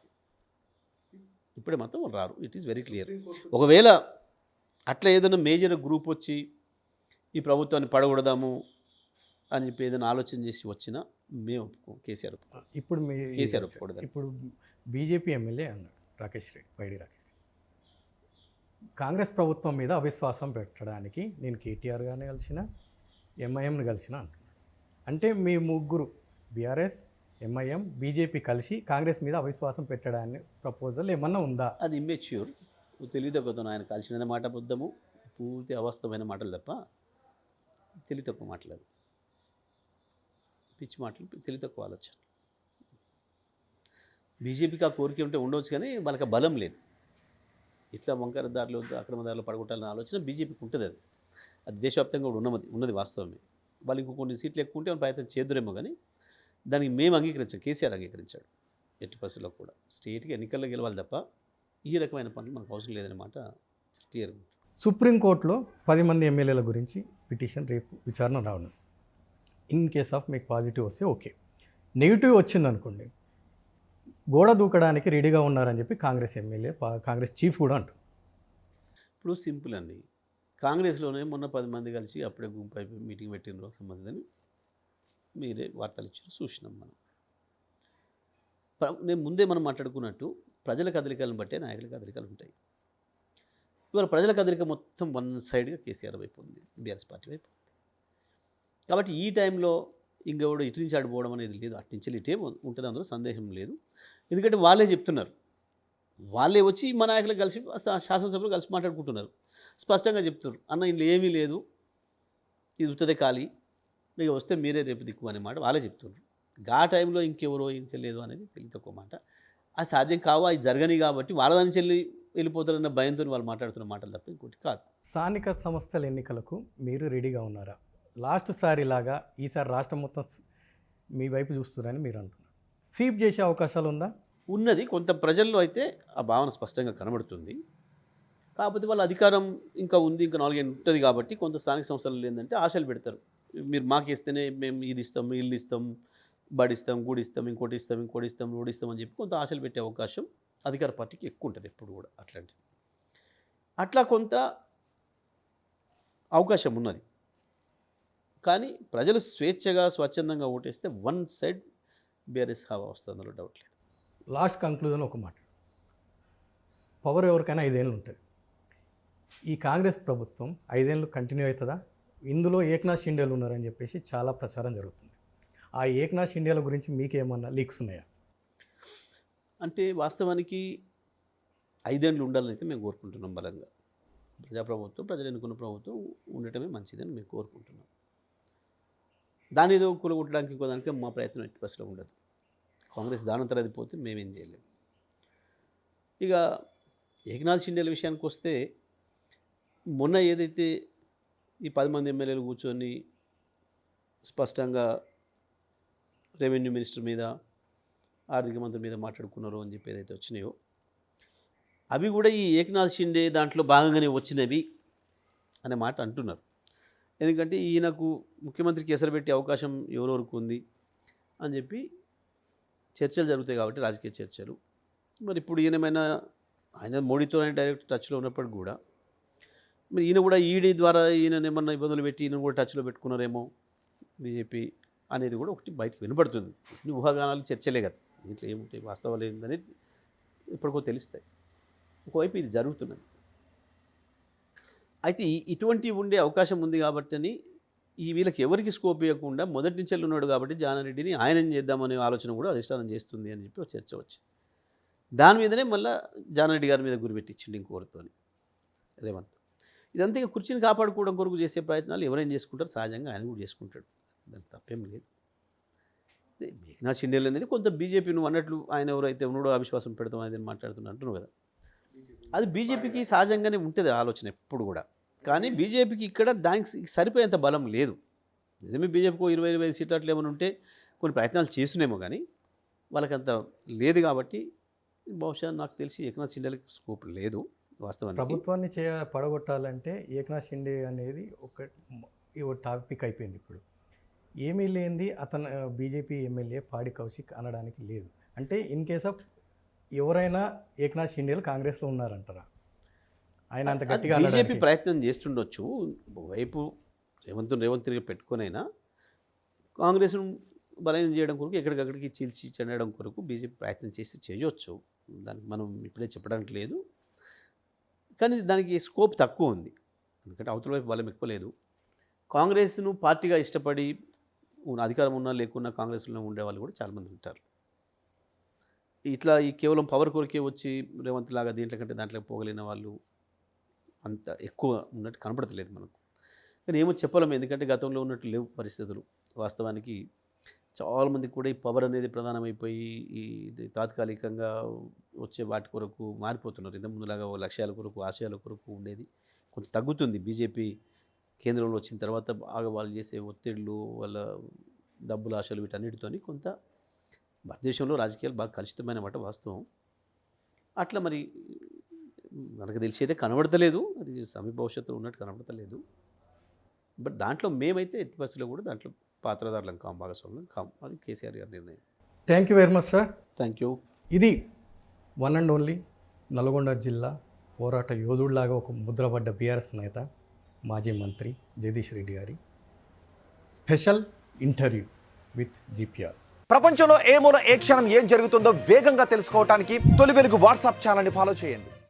ఇట్ ఈస్ వెరీ క్లియర్. ఒకవేళ అట్లా ఏదైనా మేజర్ గ్రూప్ వచ్చి ఈ ప్రభుత్వాన్ని పడగొడదాము అని చెప్పి ఏదైనా ఆలోచన చేసి వచ్చినా మేము ఒప్పుకోం. కేసీఆర్ ఒప్పుకోం. ఇప్పుడు మీ కేసీఆర్ ఒప్పుకోవడం. ఇప్పుడు బీజేపీ ఎమ్మెల్యే అన్నాడు రాకేష్ రెడ్డి, పైడి రాకేష్. కాంగ్రెస్ ప్రభుత్వం మీద అవిశ్వాసం పెట్టడానికి నేను కేటీఆర్ గారిని కలిసిన, ఎంఐఎంని కలిసిన అంటున్నాడు. అంటే మీ ముగ్గురు బీఆర్ఎస్, ఎంఐఎం, బీజేపీ కలిసి కాంగ్రెస్ మీద అవిశ్వాసం పెట్టడానికి ప్రపోజల్ ఏమన్నా ఉందా? అది ఇమ్మెచ్యూర్, తెలివి తక్కువతో ఆయన కలిసిన మాట బుద్ధము, పూర్తి అవాస్తవమైన మాటలు తప్ప తెలివి తక్కువ మాటలు, పిచ్చి మాటలు, తెలివి తక్కువ ఆలోచన. బీజేపీకి ఆ కోరిక ఉంటే ఉండవచ్చు, కానీ వాళ్ళకి ఆ బలం లేదు. ఇట్లా వంకర దారిలో అక్రమదారిలో పడగొట్టాలనే ఆలోచన బీజేపీకి ఉంటుంది. అది దేశవ్యాప్తంగా కూడా ఉన్నది వాస్తవమే. వాళ్ళు ఇంకో కొన్ని సీట్లు ఎక్కువ ఉంటే వాళ్ళు ప్రయత్నం చేద్దురేమో, కానీ దానికి మేము అంగీకరించాం, కేసీఆర్ అంగీకరించాడు. ఎట్టి పరిస్థితుల్లో కూడా స్టేట్కి ఎన్నికల్లో గెలవాలి తప్ప ఈ రకమైన పనులు మనకు అవసరం లేదనే మాట క్లియర్గా. సుప్రీంకోర్టులో 10 మంది ఎమ్మెల్యేల గురించి పిటిషన్ రేపు విచారణ రావడం. ఇన్ కేస్ ఆఫ్ మీకు పాజిటివ్ వస్తే ఓకే, నెగిటివ్ వచ్చిందనుకోండి గోడ దూకడానికి రెడీగా ఉన్నారని చెప్పి కాంగ్రెస్ ఎమ్మెల్యే, కాంగ్రెస్ చీఫ్ కూడా అంటారు. ఇప్పుడు సింపుల్ అండి, కాంగ్రెస్లోనే మొన్న 10 మంది కలిసి అప్పుడే గుంపు అయిపోయి మీటింగ్ పెట్టిన సంబంధించి మీరే వార్తలు ఇచ్చారు, చూసినాం మనం. నేను ముందే మనం మాట్లాడుకున్నట్టు ప్రజల కదలికలను బట్టే నాయకుల కదలికలు ఉంటాయి. ఇవాళ ప్రజల కదలిక మొత్తం వన్ సైడ్గా కేసీఆర్ వైపు ఉంది, బీఆర్ఎస్ పార్టీ వైపు ఉంది. కాబట్టి ఈ టైంలో ఇంకెవడు ఇటు నుంచి ఆడిపోవడం అనేది లేదు, అటు నుంచి ఇటే ఉంటుంది, అందులో సందేహం లేదు. ఎందుకంటే వాళ్ళే చెప్తున్నారు, వాళ్ళే వచ్చి మా నాయకులు కలిసి శాసనసభలో కలిసి మాట్లాడుకుంటున్నారు, స్పష్టంగా చెప్తున్నారు, అన్న ఇంట్లో ఏమీ లేదు, ఇది ఉత్తదే ఖాళీ, మీకు వస్తే మీరే రేపు దిక్కు అనే మాట వాళ్ళే చెప్తున్నారు. ఆ టైంలో ఇంకెవరో ఇంచలేదు అనేది తెలియదు ఒక మాట. అది సాధ్యం కావు, అది జరగని కాబట్టి వాళ్ళ దాని చెల్లి వెళ్ళిపోతారన్న భయంతో వాళ్ళు మాట్లాడుతున్న మాటలు తప్ప ఇంకోటి కాదు. స్థానిక సంస్థల ఎన్నికలకు మీరు రెడీగా ఉన్నారా? లాస్ట్ సారి లాగా ఈసారి రాష్ట్రం మొత్తం మీ వైపు చూస్తున్నారని మీరు అంటున్నారు. స్వీప్ చేసే అవకాశాలు ఉందా? ఉన్నది, కొంత ప్రజల్లో అయితే ఆ భావన స్పష్టంగా కనబడుతుంది. కాకపోతే వాళ్ళ అధికారం ఇంకా ఉంది, ఇంకా 4 ఏళ్ళు ఉంటుంది కాబట్టి కొంత స్థానిక సంస్థలు ఏంటంటే ఆశలు పెడతారు. మీరు మాకు ఇస్తేనే మేము ఇది ఇస్తాం, ఇల్లు ఇస్తాం, బడిస్తాం, గుడిస్తాం, ఇంకోటి ఇస్తాం, రోడ్ ఇస్తాం అని చెప్పి కొంత ఆశలు పెట్టే అవకాశం అధికార పార్టీకి ఎక్కువ ఉంటుంది ఎప్పుడు కూడా. అట్లాంటిది అట్లా కొంత అవకాశం ఉన్నది. కానీ ప్రజలు స్వేచ్ఛగా స్వచ్ఛందంగా ఓటేస్తే వన్ సైడ్ బీఆర్ఎస్ హావా వస్తుంది, అందులో డౌట్ లేదు. లాస్ట్ కంక్లూజన్ ఒక మాట, పవర్ ఎవరికైనా 5 ఏళ్ళు ఉంటుంది. ఈ కాంగ్రెస్ ప్రభుత్వం 5 ఏళ్ళు కంటిన్యూ అవుతుందా? ఇందులో ఏక్నాథ్ షిండేలు ఉన్నారని చెప్పేసి చాలా ప్రచారం జరుగుతుంది. ఆ ఏక్నాథ్ షిండేల గురించి మీకేమన్నా లీక్స్ ఉన్నాయా? అంటే వాస్తవానికి 5 ఏళ్ళు ఉండాలని అయితే మేము కోరుకుంటున్నాం బలంగా. ప్రజాప్రభుత్వం, ప్రజలు ఎన్నుకున్న ప్రభుత్వం ఉండటమే మంచిదని మేము కోరుకుంటున్నాం. దాని ఏదో కూలగొట్టడానికి ఇంకో దానికి మా ప్రయత్నం ఎట్టి పరిస్థితిలో ఉండదు. కాంగ్రెస్ దానంతరం అది పోతే మేమేం చేయలేము. ఇక ఏకనాథ్ షిండేల విషయానికి వస్తే, మొన్న ఏదైతే ఈ 10 మంది ఎమ్మెల్యేలు కూర్చొని స్పష్టంగా రెవెన్యూ మినిస్టర్ మీద, ఆర్థిక మంత్రి మీద మాట్లాడుకున్నారు అని చెప్పి ఏదైతే వచ్చినాయో, అవి కూడా ఈ ఏకనాథ్ షిండే దాంట్లో భాగంగానే వచ్చినవి అనే మాట అంటున్నారు. ఎందుకంటే ఈయనకు ముఖ్యమంత్రికి ఎసరు పెట్టే అవకాశం ఎవరెవరికి ఉంది అని చెప్పి చర్చలు జరుగుతాయి కాబట్టి, రాజకీయ చర్చలు. మరి ఇప్పుడు ఈయనమైనా ఆయన మోడీతోనే డైరెక్ట్ టచ్లో ఉన్నప్పటికి కూడా మరి ఈయన కూడా ఈడీ ద్వారా ఈయన ఏమన్నా ఇబ్బందులు పెట్టి ఈయన కూడా టచ్లో పెట్టుకున్నారేమో బీజేపీ అనేది కూడా ఒకటి బయటకు వినపడుతుంది. ఇన్ని ఊహాగానాలు చర్చలే కదా, దీంట్లో ఏముంటాయి వాస్తవాలు ఏంటనేది ఇప్పటికో తెలుస్తాయి. ఒకవైపు ఇది జరుగుతున్నది. అయితే ఇటువంటివి ఉండే అవకాశం ఉంది కాబట్టి అని ఈ వీళ్ళకి ఎవరికి స్కోప్ ఇవ్వకుండా మొదటి నుంచి ఉన్నాడు కాబట్టి జానారెడ్డిని ఆయన చేద్దామనే ఆలోచన కూడా అధిష్టానం చేస్తుంది అని చెప్పి ఒక చర్చ వచ్చింది. దాని మీదనే మళ్ళీ జానారెడ్డి గారి మీద గురిపెట్టించిండు ఇంకోరితోని రేవంత్. ఇదంతా ఇక కుర్చీని కాపాడుకోవడం కొరకు చేసే ప్రయత్నాలు ఎవరైనా చేసుకుంటారు, సహజంగా ఆయన కూడా చేసుకుంటాడు, దానికి తప్పేం లేదు. ఏకనాథ్ షిండేలు అనేది కొంత బీజేపీ నువ్వు అన్నట్లు ఆయన ఎవరైతే ఉన్నాడో అవిశ్వాసం పెడతాం అనేది మాట్లాడుతున్నట్టు కదా, అది బీజేపీకి సహజంగానే ఉంటుంది ఆలోచన ఎప్పుడు కూడా. కానీ బీజేపీకి ఇక్కడ దానికి సరిపోయేంత బలం లేదు. నిజమే బీజేపీకి 20-25 సీట్లు అట్లా ఏమైనా ఉంటే కొన్ని ప్రయత్నాలు చేస్తున్నామో, కానీ వాళ్ళకంత లేదు. కాబట్టి బహుశా నాకు తెలిసి ఏకనాథ్ షిండేలకి స్కోప్ లేదు వాస్తవానికి. ప్రభుత్వాన్ని పడగొట్టాలంటే ఏకనాథ్ షిండే అనేది ఒక టాపిక్ అయిపోయింది. ఇప్పుడు ఏమీ లేనిది అతను బీజేపీ ఎమ్మెల్యే పాడి కౌశిక్ అనడానికి లేదు. అంటే ఇన్ కేస్ ఆఫ్ ఎవరైనా ఏకనాథ్ షిండేలు కాంగ్రెస్లో ఉన్నారంటారా? ఆయన అంత గట్టిగా బీజేపీ ప్రయత్నం చేస్తుండొచ్చు. ఒకవైపు రేవంత్ తిరిగి పెట్టుకొనైనా కాంగ్రెస్ను బలహీనం చేయడం కొరకు ఎక్కడికక్కడికి చీల్చి చెందడం కొరకు బీజేపీ ప్రయత్నం చేసి చేయొచ్చు. దానికి మనం ఇప్పుడే చెప్పడానికి లేదు. కానీ దానికి స్కోప్ తక్కువ ఉంది. ఎందుకంటే అవతల వైపు బలం ఎక్కువ లేదు. కాంగ్రెస్ను పార్టీగా ఇష్టపడి అధికారం ఉన్నా లేకున్నా కాంగ్రెస్లో ఉండేవాళ్ళు కూడా చాలామంది ఉంటారు. ఇట్లా ఈ కేవలం పవర్ కొరికే వచ్చి రేవంత్ లాగా దీంట్లో కంటే దాంట్లోకి పోగలిగిన వాళ్ళు అంత ఎక్కువ ఉన్నట్టు కనపడతలేదు మనకు. కానీ ఏమో చెప్పలేము, ఎందుకంటే గతంలో ఉన్నట్టు లేవు పరిస్థితులు. వాస్తవానికి చాలామందికి కూడా ఈ పవర్ అనేది ప్రధానమైపోయి ఇది తాత్కాలికంగా వచ్చే వాటి కొరకు మారిపోతున్నారు. ఇంత ముందులాగా లక్ష్యాల కొరకు ఆశయాల కొరకు ఉండేది కొంచెం తగ్గుతుంది. బీజేపీ కేంద్రంలో వచ్చిన తర్వాత బాగా వాళ్ళు చేసే ఒత్తిళ్ళు, వాళ్ళ డబ్బుల ఆశలు వీటన్నిటితోని కొంత భారతదేశంలో రాజకీయాలు బాగా కలుషితమైన మాట వాస్తవం. అట్లా మరి మనకు తెలిసి అయితే కనబడతలేదు, అది సమీప భవిష్యత్తులో ఉన్నట్టు కనబడతలేదు. బట్ దాంట్లో మేమైతే ఎట్టి పరిస్థితుల్లో కూడా దాంట్లో పాత్రదారులం కాం, భాగస్వాములం కాం. అది కేసీఆర్ గారి నిర్ణయం. Thank you very much sir. Thank you. ఇది వన్ అండ్ ఓన్లీ నల్గొండ జిల్లా పోరాట యోధుడిలాగా ఒక ముద్రపడ్డ బీఆర్ఎస్ నేత, మాజీ మంత్రి జగదీష్ రెడ్డి గారి స్పెషల్ ఇంటర్వ్యూ విత్ జీపీఆర్. ప్రపంచంలో ఏ మూల ఏ క్షణం ఏం జరుగుతుందో వేగంగా తెలుసుకోవడానికి తొలి వెలుగు వాట్సాప్ ఛానల్ని ఫాలో చేయండి.